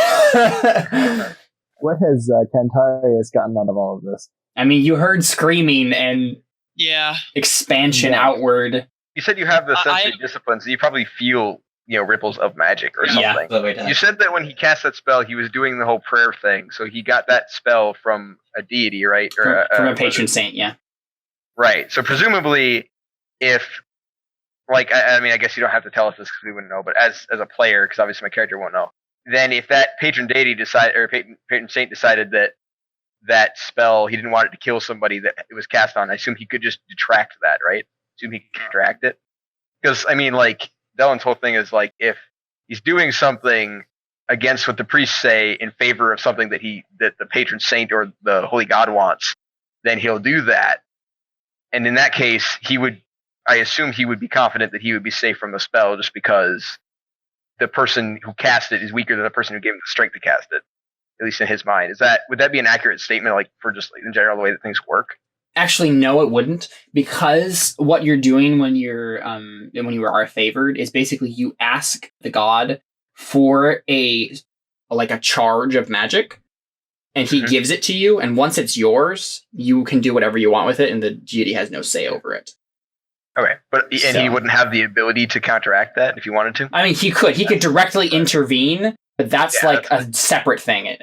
What has Cantarius gotten out of all of this? I mean, you heard screaming and Yeah. expansion Yeah. outward. You said you have the I- sensory discipline, so you probably feel, ripples of magic or Yeah. something. You said that when he cast that spell, he was doing the whole prayer thing, so he got that spell from a deity, right? Or From a patron saint, yeah. Right. So presumably, if, like, I mean, I guess you don't have to tell us this because we wouldn't know, but as a player, because obviously my character won't know, then if that patron deity decided, or patron saint decided that spell, he didn't want it to kill somebody that it was cast on, I assume he could just detract that, right? Assume he could counteract it? Because, I mean, like, Dylan's whole thing is, like, if he's doing something against what the priests say in favor of something that the patron saint or the holy god wants, then he'll do that. And in that case, I assume he would be confident that he would be safe from the spell just because the person who cast it is weaker than the person who gave him the strength to cast it, at least in his mind. Would that be an accurate statement, like, for just like, in general the way that things work? Actually, no, it wouldn't, because what you're doing when you are favored is basically you ask the god for a charge of magic, and he gives it to you. And once it's yours, you can do whatever you want with it, and the deity has no say over it. Okay, but he wouldn't have the ability to counteract that if he wanted to. I mean, he could directly intervene, but that's a separate thing.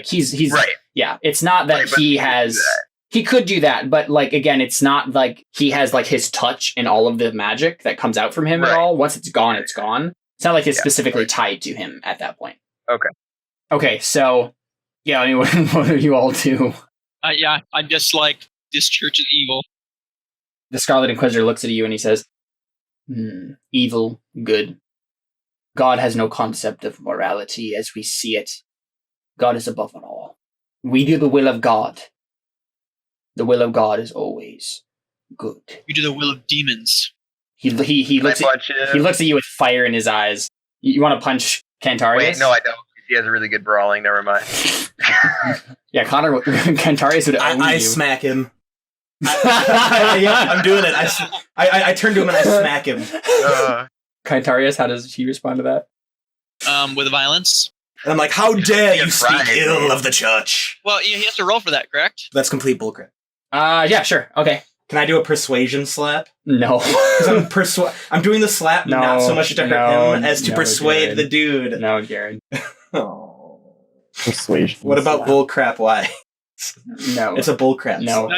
He's right. Yeah, it's not that he has. He could do that, but again, it's not like he has his touch in all of the magic that comes out from him at all. Once it's gone, it's gone. It's not like it's specifically tied to him at that point. Okay. Okay, so yeah, I mean, what do you all do? Yeah, I'm just this church is evil. The Scarlet Inquisitor looks at you and he says, evil, good. God has no concept of morality as we see it. God is above it all. We do the will of God. The will of God is always good. You do the will of demons. He looks at you with fire in his eyes. You want to punch Cantarius? Wait, no, I don't. He has a really good brawling. Never mind. Yeah, Cantarius would own you. I smack him. I'm doing it. I turn to him and I smack him. Cantarius, how does he respond to that? With violence. And I'm like, how dare you speak ill of the church? Well, he has to roll for that, correct? That's complete bullcrap. Yeah, sure. Okay. Can I do a persuasion slap? No. Because I'm doing the slap not so much to hurt him as to persuade Jared. the dude. No, Jared. Oh. Persuasion. What about bullcrap? Why? No. It's a bullcrap. No.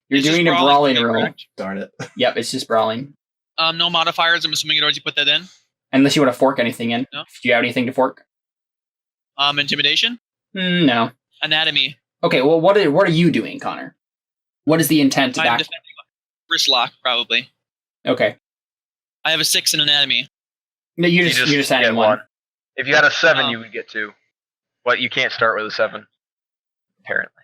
You're It's doing just a brawling roll. roll. Correct? Darn it. Yep, it's just brawling. No modifiers. I'm assuming you already put that in. Unless you want to fork anything in. No. Do you have anything to fork? Intimidation. No. Anatomy. Okay, well, what are you doing, Connor? What is the intent of I'm that? defending first lock, probably. Okay. I have a 6 in anatomy. No, you're just adding get one. If you had a 7, you would get 2. But you can't start with a 7. Apparently.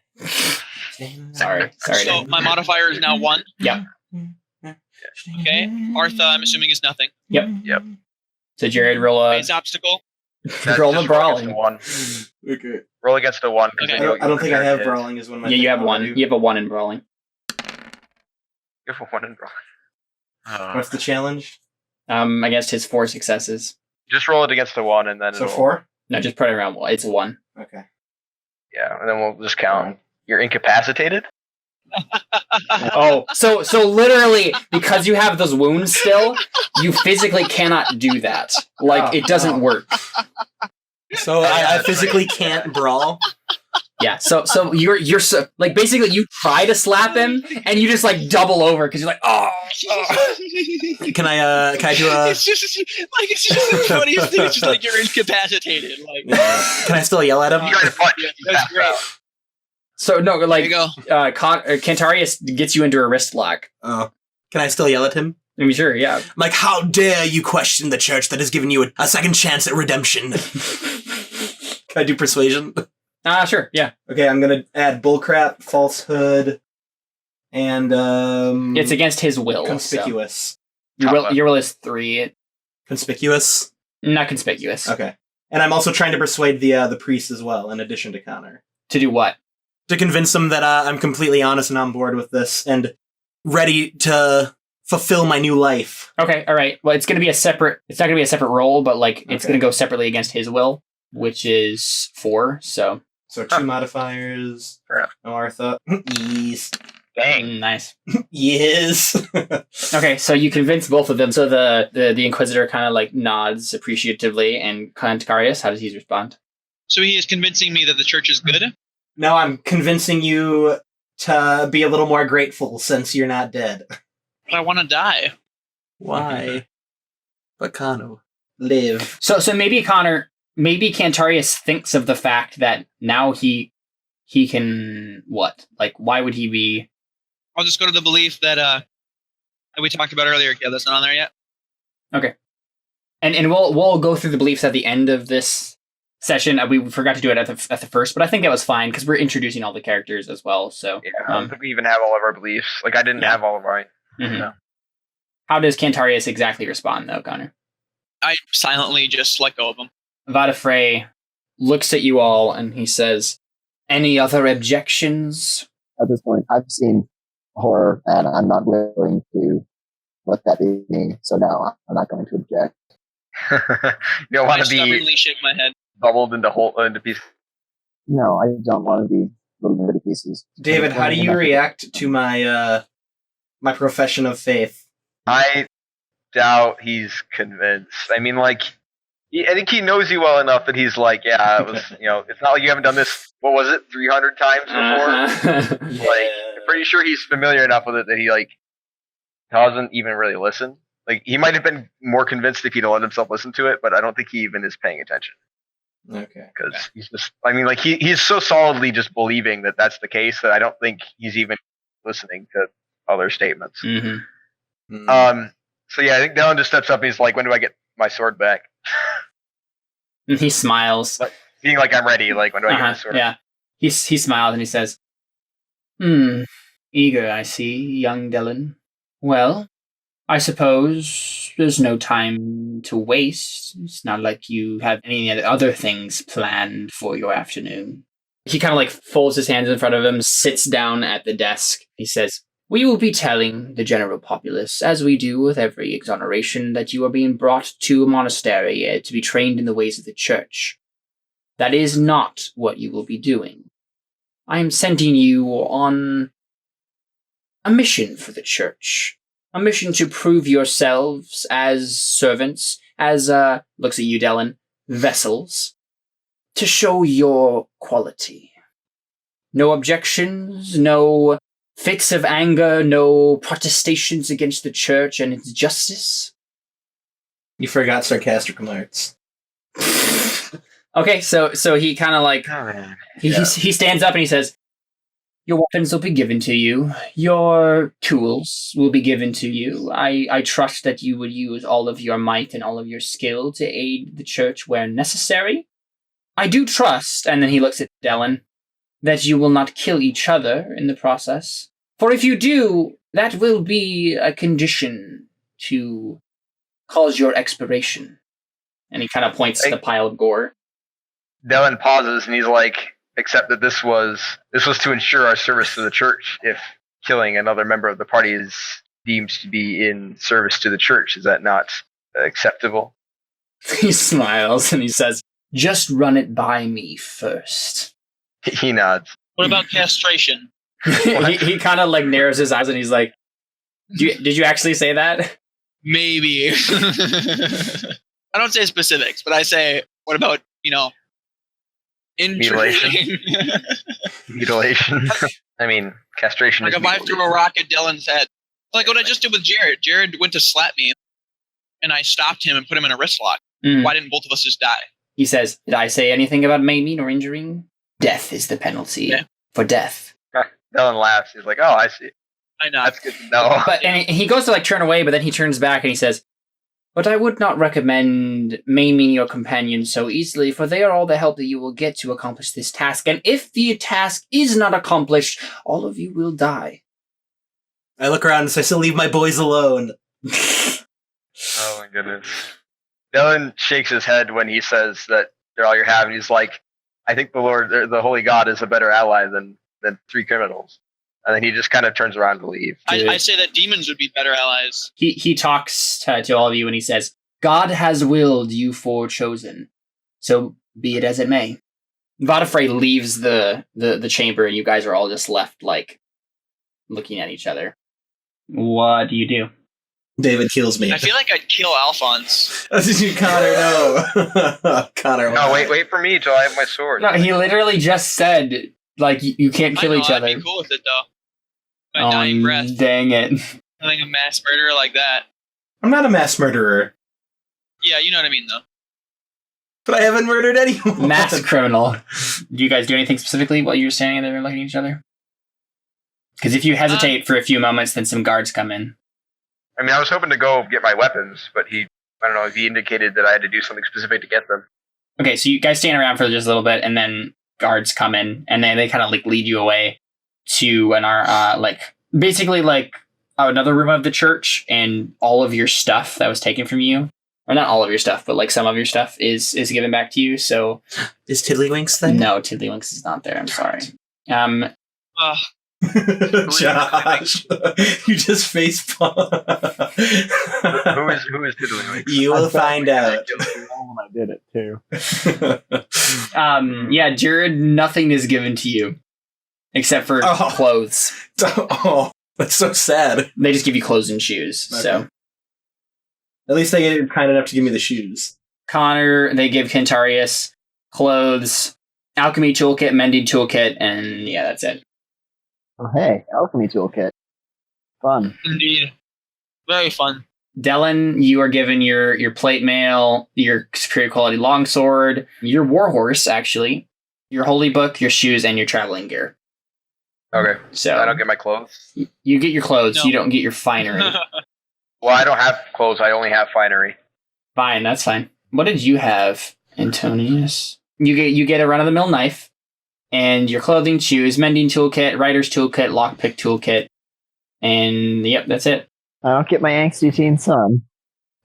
Sorry. So my modifier is now 1. Yep. Okay. Artha, I'm assuming is nothing. Yep. So Jared, roll a Base obstacle. roll a brawling. Okay. Roll against a 1. Okay. I don't think I have brawling as one of my Yeah, you have things. one. You have a 1 in brawling. You have a 1 in brawling. What's the challenge? Against his 4 successes. Just roll it against a 1 and then So it'll- 4? No, just put it around. It's 1. Okay. Yeah, and then we'll just count. You're incapacitated? Oh, so literally, because you have those wounds still, you physically cannot do that. It doesn't work. So I physically can't brawl? Yeah, so you're so, basically you try to slap him and you just double over because you're oh. Can I do a... It's just the funniest thing. It's just you're incapacitated. Can I still yell at him? You got to punch. Yeah, that's great. So no, There you go. Cantarius gets you into a wrist lock. Oh. Can I still yell at him? I mean, sure, yeah. How dare you question the church that has given you a second chance at redemption? Can I do persuasion? Sure, yeah. Okay, I'm gonna add bullcrap, falsehood, and It's against his will. conspicuous. So. Your will is 3. Conspicuous? Not conspicuous. Okay. And I'm also trying to persuade the priest as well, in addition to Connor. To do what? To convince him that I'm completely honest and on board with this, and ready to fulfill my new life. Okay, all right. Well, it's not going to be a separate roll, but it's going to go separately against his will, which is 4, so. So 2 modifiers. No Artha. Yes. Dang. Nice. Yes. Okay, so you convince both of them. So the Inquisitor kind of nods appreciatively, and Cantarius, how does he respond? So he is convincing me that the church is good. Now I'm convincing you to be a little more grateful since you're not dead. But I want to die. Why? But Kano, live. So maybe Cantarius thinks of the fact that now he can what? Why would he be? I'll just go to the belief that we talked about earlier. Yeah, that's not on there yet. Okay, and we'll go through the beliefs at the end of this session. We forgot to do it at the first, but I think that was fine because we're introducing all the characters as well. So Yeah, I don't think we even have all of our beliefs. I didn't have all of mine. Mhm. No. How does Cantarius exactly respond, though, Connor? I silently just let go of him. Vadafray looks at you all and he says, "Any other objections?" At this point, I've seen horror, and I'm not willing to let that be me. So no, I'm not going to object. You don't want I to be stubbornly shake my head. bubbled into pieces. No, I don't want to be moved into pieces. David, how do you react to my my profession of faith? I doubt he's convinced. I mean, like, I think he knows you well enough that he's like, yeah, it was, it's not like you haven't done this, what was it, 300 times before? Like, I'm pretty sure he's familiar enough with it that he, like, doesn't even really listen. Like, he might have been more convinced if he'd let himself listen to it, but I don't think he even is paying attention. Okay. Because he's just, I mean, like, he's so solidly just believing that that's the case that I don't think he's even listening to other statements. Mm-hmm. So yeah, I think Dylan just steps up and he's like, when do I get my sword back? He smiles. Like, being like, I'm ready, like, when do I get my sword? Yeah. He smiles and he says, eager, I see, young Dylan. Well, I suppose there's no time to waste. It's not like you have any other things planned for your afternoon. He kind of like folds his hands in front of him, sits down at the desk. He says, we will be telling the general populace, as we do with every exoneration, that you are being brought to a monastery to be trained in the ways of the church. That is not what you will be doing. I am sending you on a mission for the church. A mission to prove yourselves as servants, as, looks at you, Dylan, vessels, to show your quality. No objections, no fits of anger, no protestations against the church and its justice. You forgot sarcastic remarks. Okay, so he kind of like, he stands up and he says, your weapons will be given to you. Your tools will be given to you. I trust that you would use all of your might and all of your skill to aid the church where necessary. I do trust, and then he looks at Dylan, that you will not kill each other in the process. For if you do, that will be a condition to cause your expiration. And he kind of points to the pile of gore. Dylan pauses and he's like, except that this was to ensure our service to the church. If killing another member of the party is deemed to be in service to the church, is that not acceptable? He smiles and he says, just run it by me first. He nods. What about castration? he kind of like narrows his eyes and he's like, did you actually say that? Maybe. I don't say specifics, but I say, what about, mutilation? Mutilation. I mean, castration. Like if I threw a rock at Dylan's head. Like what I just did with Jared. Jared went to slap me, and I stopped him and put him in a wrist lock. Why didn't both of us just die? He says, did I say anything about maiming or injuring? Death is the penalty for death. Dylan laughs. He's like, oh, I see. I know. That's good to know. And he goes to like turn away, but then he turns back and he says, but I would not recommend maiming your companions so easily, for they are all the help that you will get to accomplish this task. And if the task is not accomplished, all of you will die. I look around and say, so leave my boys alone. Oh my goodness. Dylan shakes his head when he says that they're all you have, and he's like, I think the Lord, the Holy God, is a better ally than 3 criminals. And then he just kind of turns around to leave. I say that demons would be better allies. He talks to all of you and he says, God has willed you forechosen, so be it as it may. Godfrey leaves the chamber and you guys are all just left, like, looking at each other. What do you do? David kills me. I feel like I'd kill Alphonse. Connor, no. Connor, no, wait for me till I have my sword. No, he literally just said, like, you can't kill each other. I'd be cool with it, though. My dying breath. Dang it. I think a mass murderer like that. I'm not a mass murderer. Yeah, you know what I mean, though. But I haven't murdered anyone. Mass criminal. Do you guys do anything specifically while you're standing there looking at each other? Because if you hesitate for a few moments, then some guards come in. I mean, I was hoping to go get my weapons, but he indicated that I had to do something specific to get them. Okay, so you guys stand around for just a little bit, and then guards come in, and then they kind of like lead you away to basically another room of the church, and all of your stuff that was taken from you, or not all of your stuff, but like some of your stuff is given back to you. So is Tiddlywinks there? No, Tiddlywinks is not there. I'm sorry. Josh, you just face palm. Who is tiddlywinks? You will find out. When I did it too. Yeah, Jared, nothing is given to you except for clothes. Oh, that's so sad. They just give you clothes and shoes. Okay. So At least they get kind enough to give me the shoes. Connor, they give Kentarius clothes, alchemy toolkit, mending toolkit, and yeah, that's it. Oh, hey, alchemy toolkit. Fun. Indeed. Very fun. Dylan, you are given your plate mail, your superior quality longsword, your warhorse, actually, your holy book, your shoes, and your traveling gear. Okay. So I don't get my clothes. you get your clothes, No. you don't get your finery. Well, I don't have clothes. I only have finery. Fine, that's fine. What did you have, Antonius? You get a run-of-the-mill knife, and your clothing, shoes, mending toolkit, writer's toolkit, lockpick toolkit, and yep, that's it. I don't get my angsty teen son.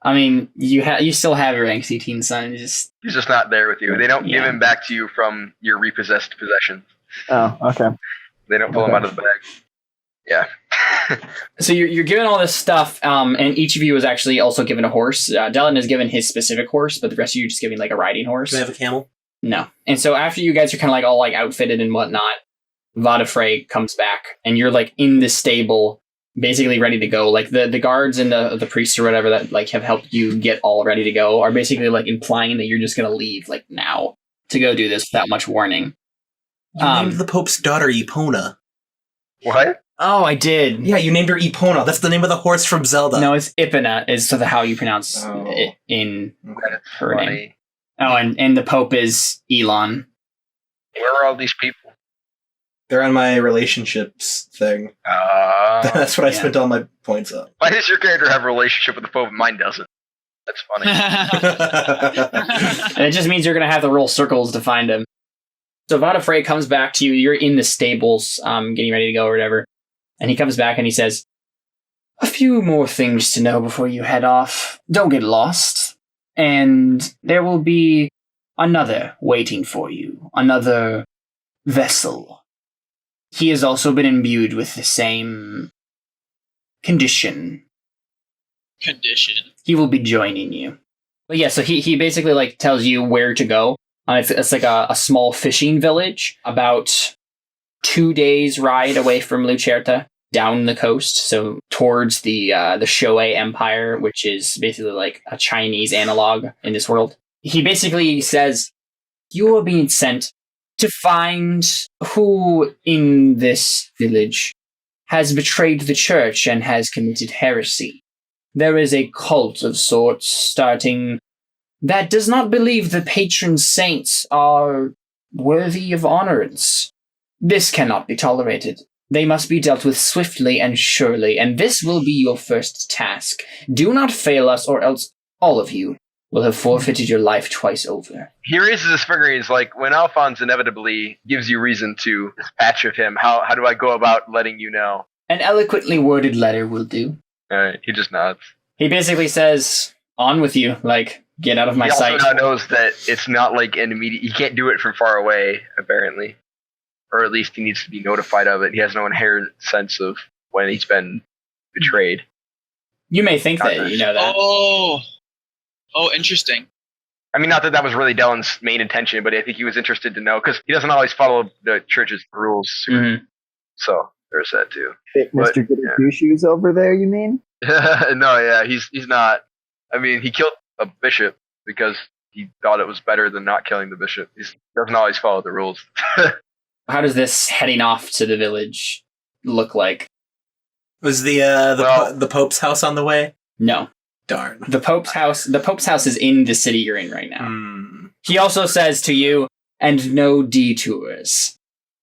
I mean, you still have your angsty teen son. He's just not there with you. They don't give Yeah. him back to you from your repossessed possession. Oh, okay. They don't pull him out of the bag. Yeah. So you're given all this stuff, and each of you is actually also given a horse. Dylan is given his specific horse, but the rest of you are just giving like a riding horse. Do I have a camel? No. And so after you guys are kind of like all like outfitted and whatnot, Vadafrey comes back, and you're like in the stable, basically ready to go. Like the guards and the priests or whatever that like have helped you get all ready to go are basically like implying that you're just gonna leave like now to go do this without much warning. You named the Pope's daughter Epona. What? Oh, I did. Yeah, you named her Epona. That's the name of the horse from Zelda. No, it's Ipina is sort of how you pronounce Oh. it in That's her name. funny. Oh, and the Pope is Elon. Where are all these people? They're on my relationships thing. That's what I Yeah. spent all my points on. Why does your character have a relationship with the Pope and mine doesn't? That's funny. And it just means you're going to have to roll circles to find him. So Vadafrey comes back to you. You're in the stables, getting ready to go or whatever. And he comes back and he says, a few more things to know before you head off. Don't get lost. And there will be another waiting for you. Another vessel. He has also been imbued with the same condition. He will be joining you. But yeah, so he basically like tells you where to go. It's like a small fishing village, about 2 days ride away from Lucerta, down the coast, so towards the Shoei Empire, which is basically like a Chinese analog in this world. He basically says, you are being sent to find who in this village has betrayed the church and has committed heresy. There is a cult of sorts starting that does not believe the patron saints are worthy of honorance. This cannot be tolerated. They must be dealt with swiftly and surely, and this will be your first task. Do not fail us, or else all of you will have forfeited your life twice over. He raises his finger. He's like, when Alphonse inevitably gives you reason to dispatch of him, how do I go about letting you know? An eloquently worded letter will do. Alright, he just nods. He basically says, on with you, like, get out of my He also sight. now knows that it's not like an immediate... He can't do it from far away, apparently. Or at least he needs to be notified of it. He has no inherent sense of when he's been betrayed. You may think that you know that. Oh, interesting. I mean, not that that was really Dylan's main intention, but I think he was interested to know, because he doesn't always follow the church's rules. Mhm. So, there's that too. Fit But, Mr. Goody yeah. Two Shoes over there, you mean? No, yeah, he's not. I mean, he killed a bishop because he thought it was better than not killing the bishop. He doesn't always follow the rules. How does this heading off to the village look like? Was the Pope's house on the way? No. Darn. The Pope's house is in the city you're in right now. Hmm. He also says to you, and no detours.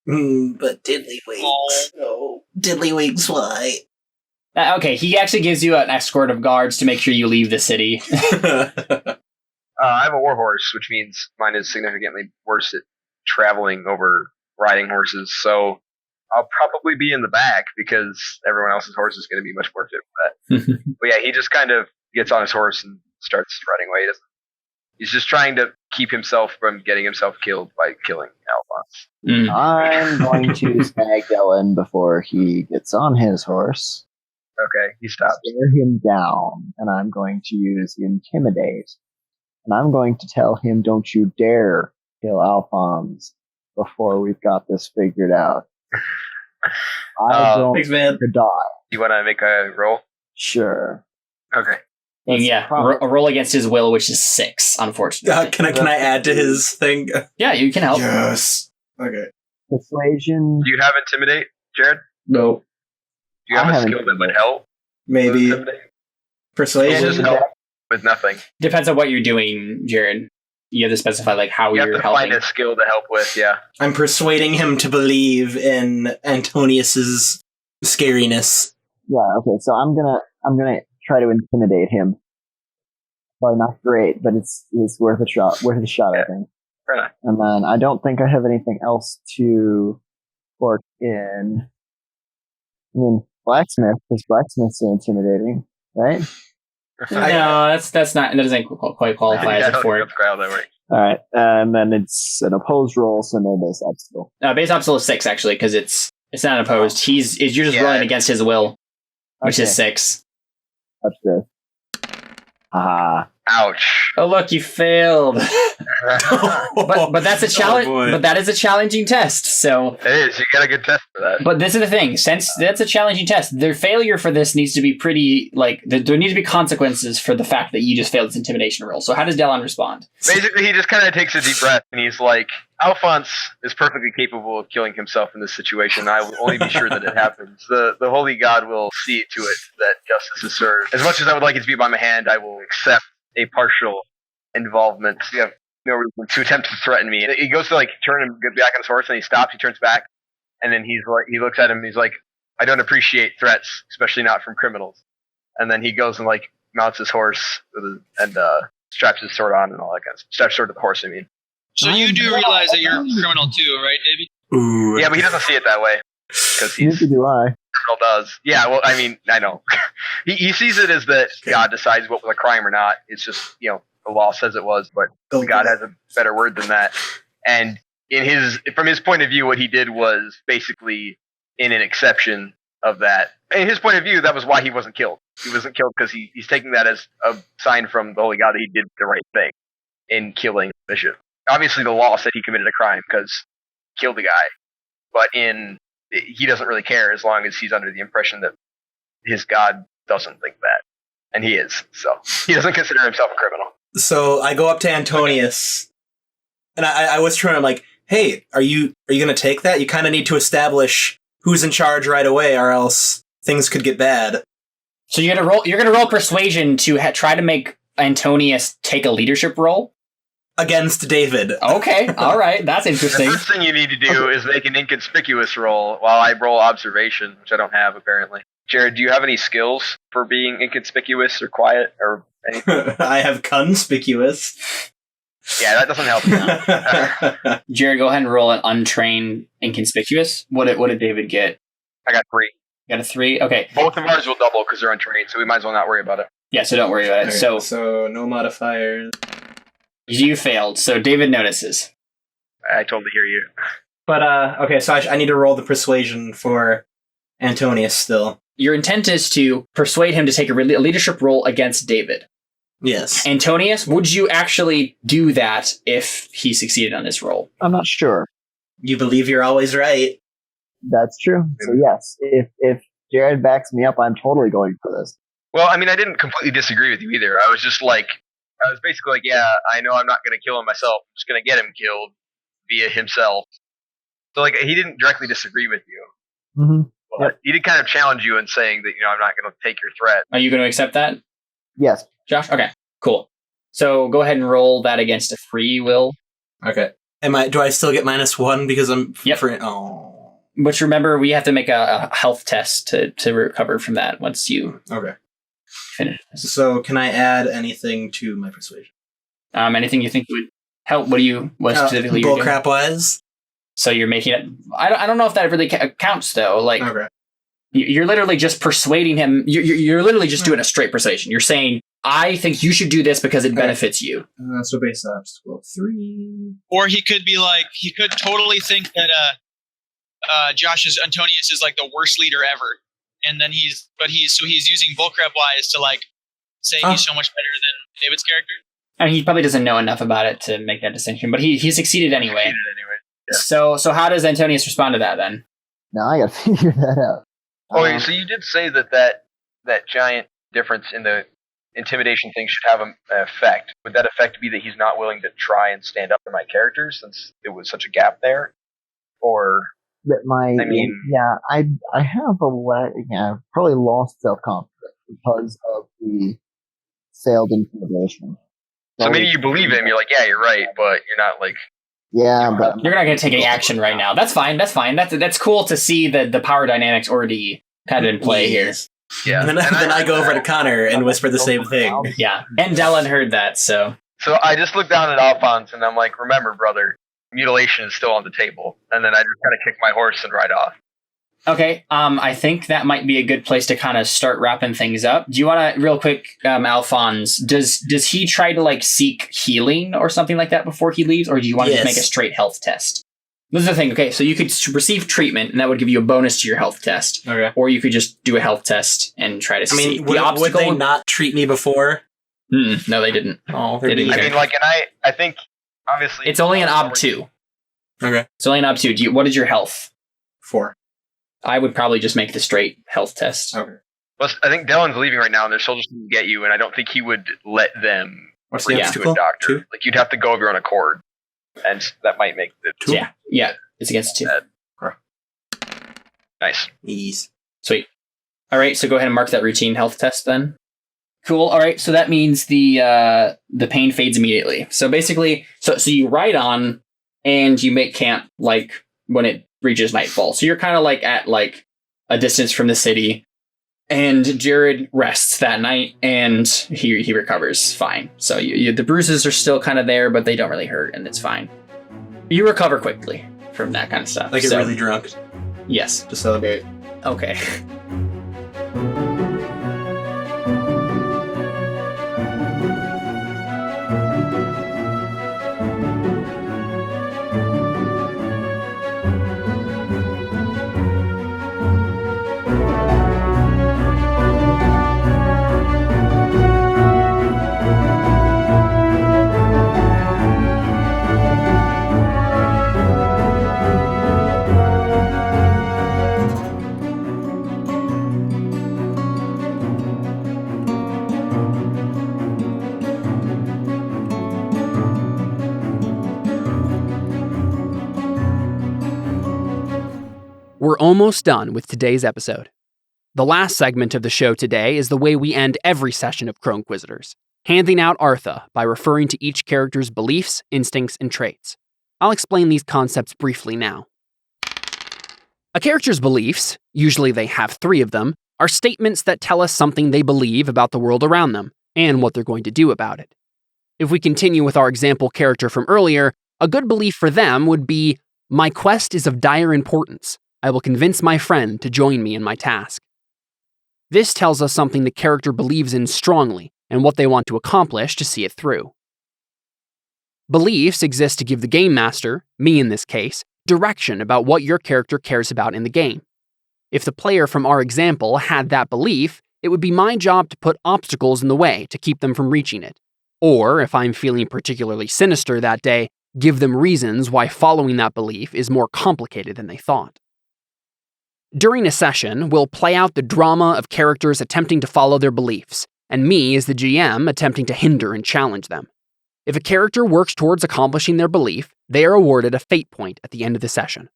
But Diddlywinks. Oh, Diddlywinks, why? Okay, he actually gives you an escort of guards to make sure you leave the city. I have a warhorse, which means mine is significantly worse at traveling over riding horses, so I'll probably be in the back because everyone else's horse is going to be much more fit for that. But yeah, he just kind of gets on his horse and starts riding away. He's just trying to keep himself from getting himself killed by killing Alphonse. I'm going to snag Dylan before he gets on his horse. Okay, he stops. Stare him down, and I'm going to use Intimidate. And I'm going to tell him, don't you dare kill Alphonse before we've got this figured out. I don't Thanks, man. want to die. You want to make a roll? Sure. Okay. That's Yeah, probably- a roll against his will, which is 6, unfortunately. Can I add to his thing? Yeah, you can help. Yes. Okay. Persuasion. Do you have Intimidate, Jared? No. Do you have I a have skill that would help? Maybe with Intimidate? Can't persuasion. just help with nothing. Depends on what you're doing, Jared. You have to specify like how You have you're to helping. find a skill to help with, yeah. I'm persuading him to believe in Antonius's scariness. Yeah. Okay. So I'm gonna try to intimidate him. Probably not great, but it's worth a shot. Worth a shot, I think. Fair enough. And then I don't think I have anything else to work in. I mean, blacksmith. Because blacksmith's so intimidating, right? No, that's not. That doesn't quite qualify as a fort. That works. All right, and then it's an opposed roll, so no base obstacle. Base obstacle is 6 actually, because it's not opposed. You're just Yeah. rolling against his will, which is Okay. 6. That's good. Ah, Ouch. Oh look, you failed. But that's a challenge. Oh, boy. But that is a challenging test. So, It is. You got a good test for that. but this is the thing. Since that's a challenging test, their failure for this needs to be pretty like there need to be consequences for the fact that you just failed this intimidation roll. So how does Delon respond? Basically, he just kind of takes a deep breath and he's like, Alphonse is perfectly capable of killing himself in this situation. I will only be sure that it happens. The Holy God will see to it that justice is served. As much as I would like it to be by my hand, I will accept a partial involvement. You have no reason to attempt to threaten me. And he goes to like turn and get back on his horse, and he stops. He turns back, and then he's like, he looks at him. And he's like, I don't appreciate threats, especially not from criminals. And then he goes and like mounts his horse and straps his sword on and all that kind of stuff. Straps his sword to the horse. I mean, So you do realize that you're a criminal too, right, David? Ooh. yeah, but he doesn't see it that way because he's neither do I. criminal does. Yeah, well, I mean, I know. he sees it as that God decides what was a crime or not. It's just, you know, the law says it was, but God has a better word than that. And from his point of view, what he did was basically in an exception of that. In his point of view, that was why he wasn't killed. He wasn't killed because he's taking that as a sign from the Holy God that he did the right thing in killing the bishop. Obviously, the law said he committed a crime because he killed the guy, but he doesn't really care as long as he's under the impression that his God doesn't think that, and he is. So he doesn't consider himself a criminal. So I go up to Antonius, and I was trying to like, hey, are you gonna take that? You kind of need to establish who's in charge right away, or else things could get bad. So you're gonna roll persuasion to try to make Antonius take a leadership role. Against David. Okay, all right, that's The interesting. first thing you need to do is make an inconspicuous roll while I roll observation, which I don't have apparently. Jared, do you have any skills for being inconspicuous or quiet or anything? I have conspicuous. Yeah, that doesn't help. Jared, go ahead and roll an untrained inconspicuous. What did David get? I got 3. You got a 3? Okay. Both of ours will double because they're untrained, so we might as well not worry about it. Yeah, so don't worry about it. Okay, So no modifiers. you failed. So David notices. I totally hear you. But okay, so I need to roll the persuasion for Antonius still. Your intent is to persuade him to take a leadership role against David. Yes. Antonius, would you actually do that if he succeeded on this role? I'm not sure. You believe you're always right. That's true. So yes, if Jared backs me up, I'm totally going for this. Well, I mean, I didn't completely disagree with you either. I was basically like, yeah, I know I'm not going to kill him myself. I'm just going to get him killed via himself. So, like, he didn't directly disagree with you. Mm-hmm. But he did kind of challenge you in saying that, you know, I'm not going to take your threat. Are you going to accept that, Yes. Josh? Okay, cool. So go ahead and roll that against a free will. Okay. Do I still get -1 because I'm Yep. free? Oh. But remember, we have to make a health test to recover from that once you Okay. finish. So can I add anything to my persuasion? Anything you think would help? What specifically you're doing? Bullcrap wise? So you're making it. I don't know if that really counts though. Like Okay. you're literally just persuading him. You're literally just doing a straight persuasion. You're saying I think you should do this because it benefits you. So base obstacle of 3. Or he could be like, he could totally think that Antonius is like the worst leader ever, and then he's using bullcrap wise to like say he's so much better than David's character. And he probably doesn't know enough about it to make that distinction, but he succeeded anyway. Yeah. So how does Antonius respond to that then? Now I gotta figure that out. Oh, so you did say that giant difference in the intimidation thing should have an effect. Would that effect be that he's not willing to try and stand up to my character since it was such a gap there? Or That I have probably lost self-confidence because of the failed intimidation. so maybe you believe him, you're like, yeah, you're right, but you're not like... Yeah, but You're not going to take any action right now. That's fine. That's cool to see the power dynamics already kind of in play here. Yeah. And then I go over to Connor and whisper the same thing. Yeah, and Dylan heard that, so... So I just look down at Alphonse and I'm like, remember, brother, mutilation is still on the table. And then I just kind of kick my horse and ride off. Okay, I think that might be a good place to kind of start wrapping things up. Do you want to, real quick, Alphonse, does he try to, like, seek healing or something like that before he leaves, or do you want to just make a straight health test? This is the thing, okay, so you could receive treatment, and that would give you a bonus to your health test. Okay. Or you could just do a health test and try to see. Would they not treat me before? No, they didn't. Oh, They didn't. I mean, like, and I think, obviously... It's only an ob 2. Okay. It's only an ob 2. What is your health? 4. I would probably just make the straight health test. Okay. Plus, I think Dylan's leaving right now, and their soldiers can get you, and I don't think he would let them What's bring the you to obstacle? a doctor. 2? Like, you'd have to go of your own accord, and that might make the... 2? Yeah, it's against 2. Nice. Ease. Sweet. All right, so go ahead and mark that routine health test then. Cool. All right, so that means the pain fades immediately. So basically, so you ride on and you make camp like when it reaches nightfall. So you're kind of like at like a distance from the city, and Jared rests that night and he recovers fine. So the bruises are still kind of there, but they don't really hurt, and it's fine. You recover quickly from that kind of stuff. Like, you're really drunk Yes. to celebrate. Okay. We're almost done with today's episode. The last segment of the show today is the way we end every session of Crow Inquisitors, handing out Artha by referring to each character's beliefs, instincts, and traits. I'll explain these concepts briefly now. A character's beliefs, usually they have 3 of them, are statements that tell us something they believe about the world around them and what they're going to do about it. If we continue with our example character from earlier, a good belief for them would be, "My quest is of dire importance. I will convince my friend to join me in my task." This tells us something the character believes in strongly and what they want to accomplish to see it through. Beliefs exist to give the game master, me in this case, direction about what your character cares about in the game. If the player from our example had that belief, it would be my job to put obstacles in the way to keep them from reaching it. Or, if I'm feeling particularly sinister that day, give them reasons why following that belief is more complicated than they thought. During a session, we'll play out the drama of characters attempting to follow their beliefs, and me as the GM attempting to hinder and challenge them. If a character works towards accomplishing their belief, they are awarded a fate point at the end of the session.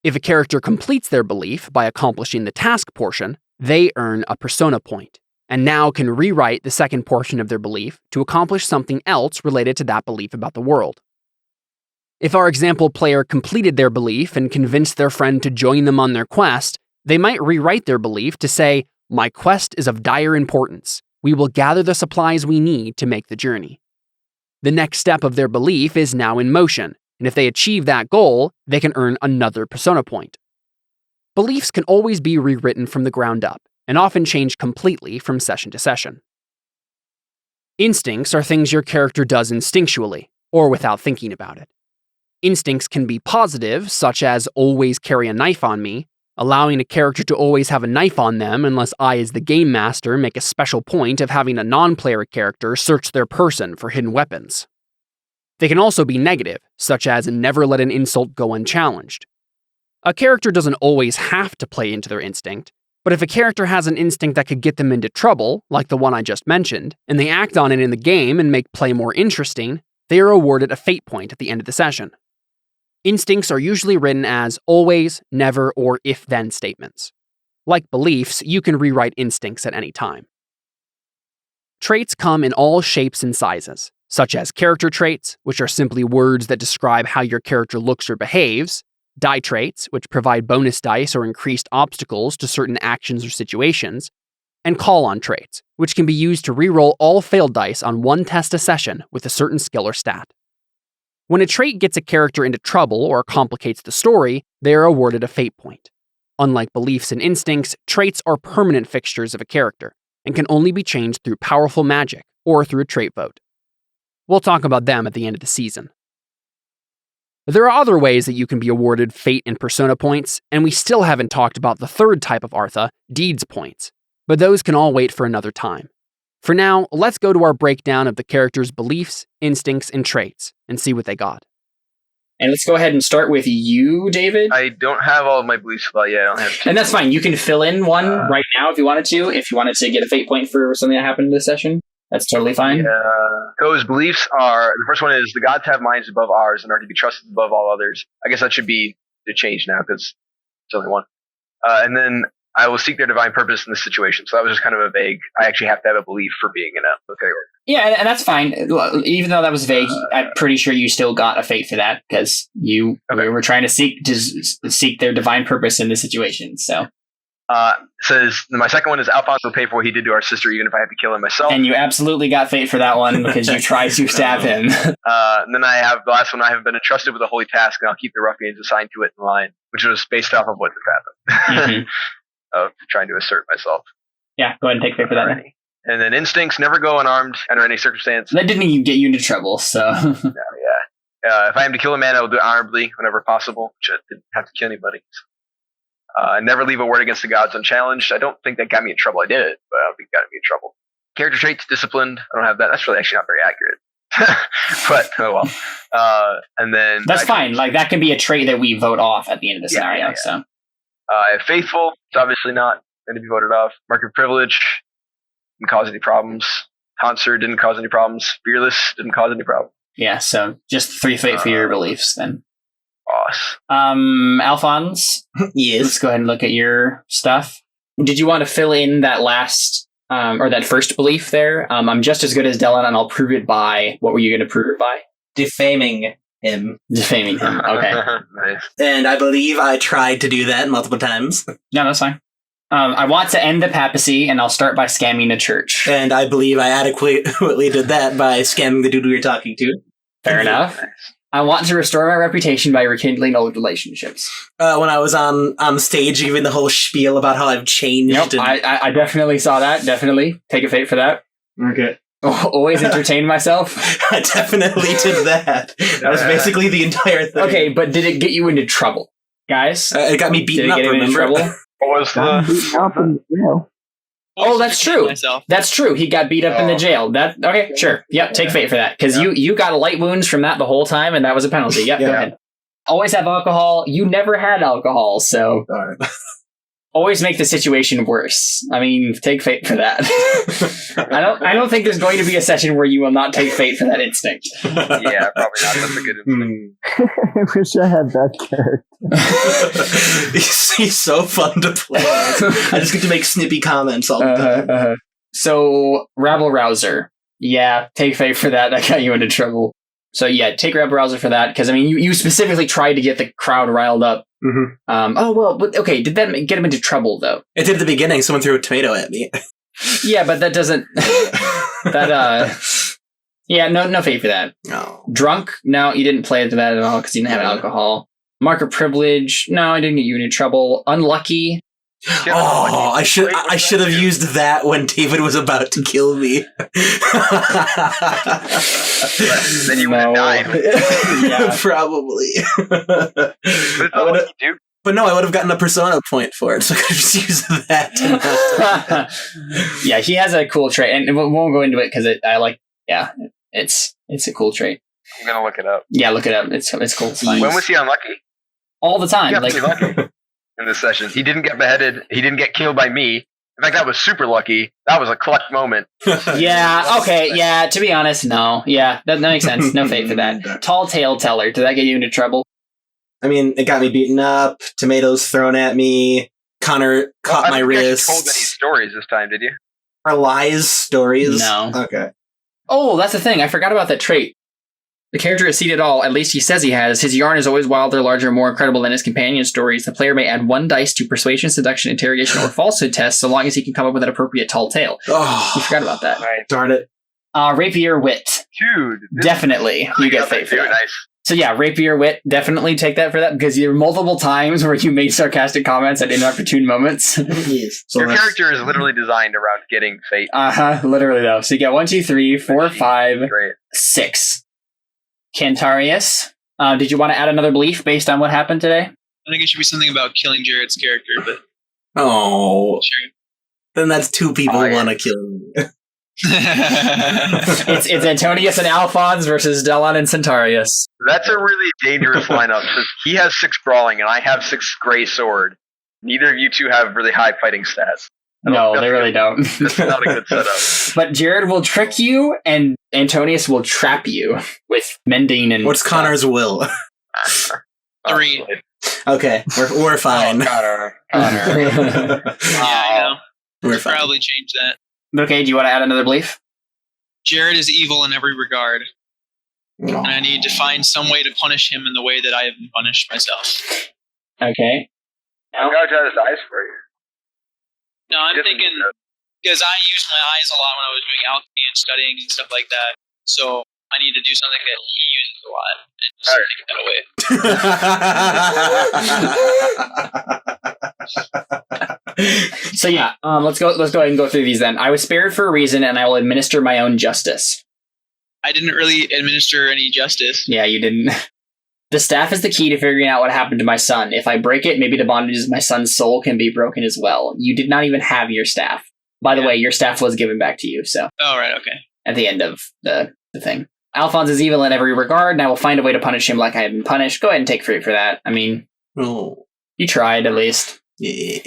If a character completes their belief by accomplishing the task portion, they earn a persona point, and now can rewrite the second portion of their belief to accomplish something else related to that belief about the world. If our example player completed their belief and convinced their friend to join them on their quest, they might rewrite their belief to say, "My quest is of dire importance. We will gather the supplies we need to make the journey." The next step of their belief is now in motion, and if they achieve that goal, they can earn another persona point. Beliefs can always be rewritten from the ground up, and often change completely from session to session. Instincts are things your character does instinctually, or without thinking about it. Instincts can be positive, such as always carry a knife on me, allowing a character to always have a knife on them unless I, as the game master, make a special point of having a non-player character search their person for hidden weapons. They can also be negative, such as never let an insult go unchallenged. A character doesn't always have to play into their instinct, but if a character has an instinct that could get them into trouble, like the one I just mentioned, and they act on it in the game and make play more interesting, they are awarded a fate point at the end of the session. Instincts are usually written as always, never, or if-then statements. Like beliefs, you can rewrite instincts at any time. Traits come in all shapes and sizes, such as character traits, which are simply words that describe how your character looks or behaves, die traits, which provide bonus dice or increased obstacles to certain actions or situations, and call-on traits, which can be used to reroll all failed dice on one test a session with a certain skill or stat. When a trait gets a character into trouble or complicates the story, they are awarded a fate point. Unlike beliefs and instincts, traits are permanent fixtures of a character, and can only be changed through powerful magic or through a trait vote. We'll talk about them at the end of the season. There are other ways that you can be awarded fate and persona points, and we still haven't talked about the third type of Artha, deeds points, but those can all wait for another time. For now, let's go to our breakdown of the character's beliefs, instincts, and traits, and see what they got. And let's go ahead and start with you, David. I don't have all of my beliefs, but yeah, I don't have to. And that's fine. You can fill in one right now if you wanted to. If you wanted to get a fate point for something that happened in this session, that's totally fine. Co's beliefs are, the first one is the gods have minds above ours and are to be trusted above all others. I guess that should be the change now because it's only one. And then I will seek their divine purpose in this situation. So that was just kind of a vague, I actually have to have a belief for being in a okay order. Yeah, and that's fine. Even though that was vague, I'm pretty sure you still got a fate for that because you were trying to seek their divine purpose in this situation. So, says my second one is Alphonse will pay for what he did to our sister, even if I have to kill him myself. And you absolutely got fate for that one because you tried to stab him. And then I have the last one. I have been entrusted with a holy task, and I'll keep the ruffians assigned to it in line, which was based off of what just happened. Of trying to assert myself. Yeah, go ahead and take fate for that. And then instincts never go unarmed under any circumstance. That didn't even get you into trouble, so. If I am to kill a man, I will do it honorably whenever possible, which I didn't have to kill anybody. Never leave a word against the gods unchallenged. I don't think that got me in trouble. I did it, but I don't think it got me in trouble. Character traits, disciplined. I don't have that. That's really actually not very accurate. But, oh well. And then... That's fine. Like, that can be a trait that we vote off at the end of the scenario, so... Faithful, it's obviously not going to be voted off. Mark of privilege, didn't cause any problems. Concert didn't cause any problems. Fearless didn't cause any problems. Yeah, so just 3 fate for your beliefs then. Boss. Alphonse? Yes. Let's go ahead and look at your stuff. Did you want to fill in that last, or that first belief there? I'm just as good as Dylan and I'll prove it by, what were you going to prove it by? Defaming him. Defaming him, okay. Nice. And I believe I tried to do that multiple times. No, that's fine. I want to end the papacy, and I'll start by scamming the church. And I believe I adequately did that by scamming the dude we were talking to. Fair enough. Nice. I want to restore my reputation by rekindling old relationships. When I was on stage giving the whole spiel about how I've changed. Yep, I definitely saw that. Definitely. Take a fate for that. Okay. Always entertain myself. I definitely did that. That was basically the entire thing. Okay, but did it get you into trouble? Guys? It got me beaten up, Did it get him into remember? trouble? What was the... Oh, that's true. Myself. That's true. He got beat up in the jail. Okay, sure. Yep, take fate for that. Because you got light wounds from that the whole time, and that was a penalty. Yep, go ahead. Always have alcohol. You never had alcohol, so... All right. Always make the situation worse. I mean, take fate for that. I don't think there's going to be a session where you will not take fate for that instinct. Yeah, probably not. That's a good instinct. I wish I had that character. He's so fun to play. I just get to make snippy comments all the time. So, Rabble Rouser. Yeah, take fate for that. That got you into trouble. So yeah, take Rabble Rouser for that, because I mean, you specifically tried to get the crowd riled up. Mm-hmm. Okay, did that get him into trouble, though? It did at the beginning. Someone threw a tomato at me. Yeah, but that doesn't... Yeah, no fate for that. No. Drunk? No, you didn't play to that at all, because you didn't have alcohol. Mark of privilege? No, I didn't get you into trouble. Unlucky? Oh, I should have used that when David was about to kill me. Then you would have died. Yeah. Probably. But it's not lucky, dude. But no, I would have gotten a persona point for it, so I could just use that. Yeah, he has a cool trait, and we won't go into it because it's a cool trait. I'm gonna look it up. Yeah, look it up. It's cool. It's fine. When was he unlucky? All the time. He got Like, pretty lucky in this session. He didn't get beheaded. He didn't get killed by me. In fact, that was super lucky. That was a clutch moment. yeah, okay, yeah, to be honest, no. Yeah, that makes sense. No fate for that. Tall tale teller, did that get you into trouble? I mean, it got me beaten up, tomatoes thrown at me, Connor caught my I don't think wrist. you told any stories this time, did you? Are lies stories? No. Okay. Oh, that's the thing. I forgot about that trait. The character has seen it all, at least he says he has. His yarn is always wilder, larger, more incredible than his companion stories. The player may add 1 dice to persuasion, seduction, interrogation, or falsehood tests, so long as he can come up with an appropriate tall tale. Oh, You forgot about that. Right. darn it. Rapier wit. Dude. Definitely. You get fate for that. Nice. So yeah, rapier wit, definitely take that for that, because there were multiple times where you made sarcastic comments at inopportune moments. Yes. So Your that's- character is literally designed around getting fate. Literally though. So you get 1, 2, 3, 4, 5, Great. 6. Cantarius, did you want to add another belief based on what happened today? I think it should be something about killing Jared's character, but Oh, sure. then that's 2 people Oh, who yeah. want to kill me. It's Antonius and Alphonse versus Delon and Centaurius. That's a really dangerous lineup. 'Cause he has 6 brawling and I have 6 gray sword. Neither of you two have really high fighting stats. No, they really don't. That's not a good setup. But Jared will trick you, and Antonius will trap you with mending and. What's Connor's will? 3. Okay, we're fine. Connor. Yeah, I know. We're Should fine. probably change that. Okay, do you want to add another belief? Jared is evil in every regard, and I need to find some way to punish him in the way that I have been punished myself. Okay. I'm gonna try this ice for you. No, I'm thinking because I used my eyes a lot when I was doing alchemy and studying and stuff like that. So I need to do something that he uses a lot and just take that away. So yeah, let's go ahead and go through these then. I was spared for a reason, and I will administer my own justice. I didn't really administer any justice. Yeah, you didn't. The staff is the key to figuring out what happened to my son. If I break it, maybe the bondages of my son's soul can be broken as well. You did not even have your staff. By the way, your staff was given back to you, so Oh, right, okay. at the end of the thing. Alphonse is evil in every regard, and I will find a way to punish him like I have been punished. Go ahead and take fruit for that. I mean, Oh, you tried, at least. yeah.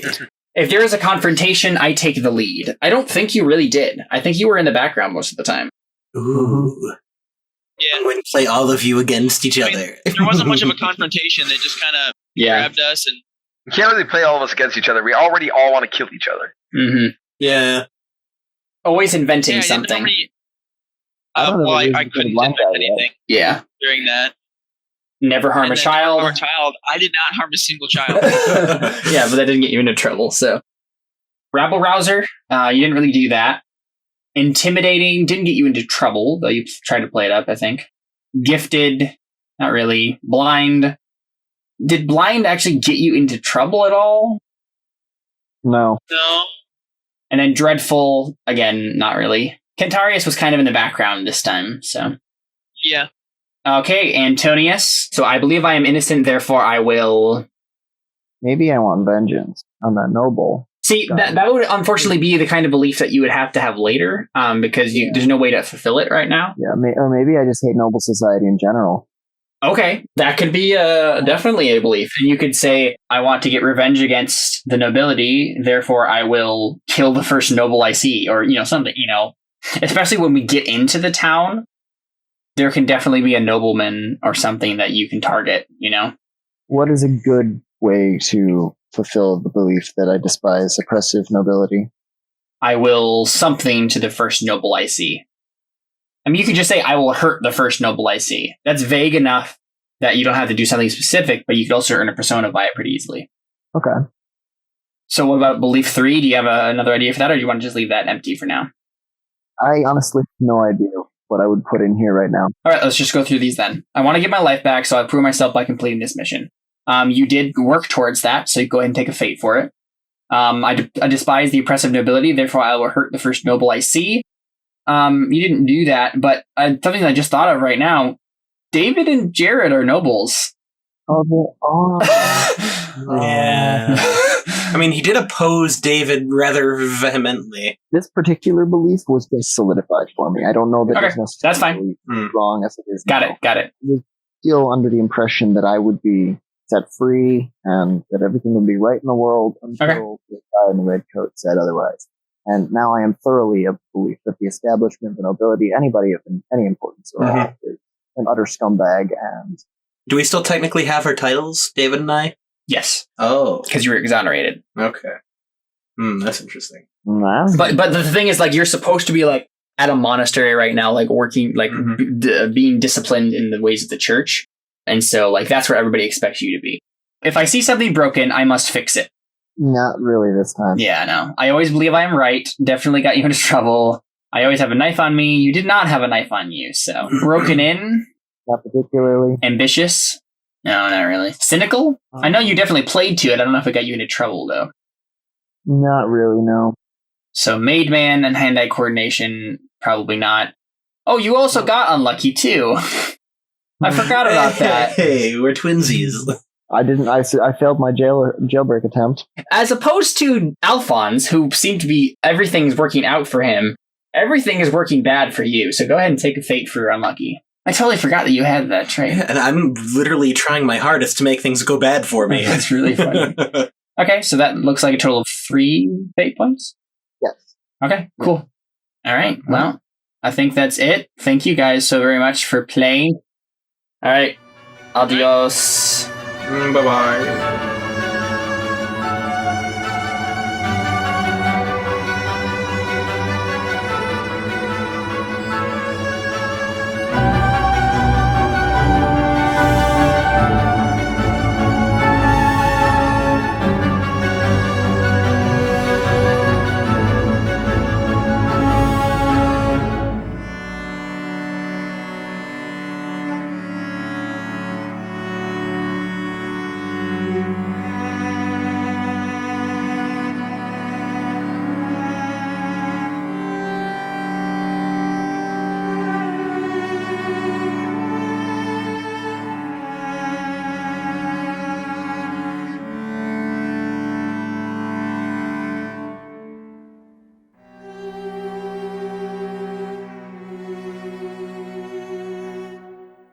If there is a confrontation, I take the lead. I don't think you really did. I think you were in the background most of the time. Ooh. Yeah, I'm going to play all of you against each I mean, other. there wasn't much of a confrontation. They just kind of Yeah. grabbed us and You can't really play all of us against each other. We already all want to kill each other. Mm-hmm. Yeah. Always inventing I didn't something. really- I don't know well, if I it was couldn't a blind invent guy yet. anything Yeah. during that. Never harm And a then child. Harm a child. I did not harm a single child. Yeah, but that didn't get you into trouble, so. Rabble rouser, you didn't really do that. Intimidating didn't get you into trouble, though you tried to play it up, I think. Gifted, not really. Blind. Did blind actually get you into trouble at all? No. No. And then dreadful, again, not really. Cantarius was kind of in the background this time, so. Yeah. Okay, Antonius. So I believe I am innocent, therefore I will. Maybe I want vengeance on that noble. See, that would unfortunately be the kind of belief that you would have to have later, because there's no way to fulfill it right now. Yeah, or maybe I just hate noble society in general. Okay, that could be definitely a belief. And you could say, I want to get revenge against the nobility, therefore I will kill the first noble I see, or, something, Especially when we get into the town, there can definitely be a nobleman or something that you can target, What is a good way to fulfill the belief that I despise oppressive nobility? I will something to the first noble I see. I mean, you could just say, I will hurt the first noble I see. That's vague enough that you don't have to do something specific, but you could also earn a persona by it pretty easily. Okay. So what about belief 3? Do you have another idea for that, or do you want to just leave that empty for now? I honestly have no idea what I would put in here right now. All right, let's just go through these then. I want to get my life back, so I prove myself by completing this mission. You did work towards that, so you go ahead and take a fate for it. I despise the oppressive nobility, therefore I will hurt the first noble I see. You didn't do that, but something I just thought of right now. David and Jared are nobles. Oh, they are. Yeah. I mean, he did oppose David rather vehemently. This particular belief was just solidified for me. I don't know that Okay, it's necessarily that's fine. wrong as it is Got now. it. I was still under the impression that I would be set free and that everything would be right in the world until the guy in the red coat said otherwise. And now I am thoroughly of belief that the establishment, the nobility, anybody of any importance is an utter scumbag. And Do we still technically have our titles, David and I? Yes, Oh, because you were exonerated. okay. That's interesting. But the thing is, like, you're supposed to be like at a monastery right now, like working, like being disciplined in the ways of the church, and so like that's where everybody expects you to be. If I see something broken, I must fix it. Not really this time. Yeah, no. I always believe I am right. Definitely got you into trouble. I always have a knife on me. You did not have a knife on you, so broken in. Not particularly. Ambitious. No, not really. Cynical? I know you definitely played to it. I don't know if it got you into trouble, though. Not really, no. So Maid Man and hand-eye coordination, probably not. Oh, you also got unlucky, too. I forgot about that. Hey, we're twinsies. I didn't. I failed my jailbreak attempt. As opposed to Alphonse, who seemed to be everything's working out for him, everything is working bad for you. So go ahead and take a fate for unlucky. I totally forgot that you had that trait. And I'm literally trying my hardest to make things go bad for me. That's really funny. Okay, so that looks like a total of 3 fate points? Yes. Okay, cool. All right, well, I think that's it. Thank you guys so very much for playing. All right, adios. Bye-bye.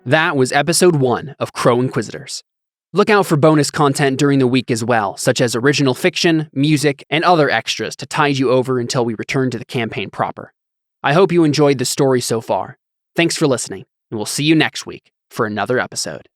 That was episode 1 of Crow Inquisitors. Look out for bonus content during the week as well, such as original fiction, music, and other extras to tide you over until we return to the campaign proper. I hope you enjoyed the story so far. Thanks for listening, and we'll see you next week for another episode.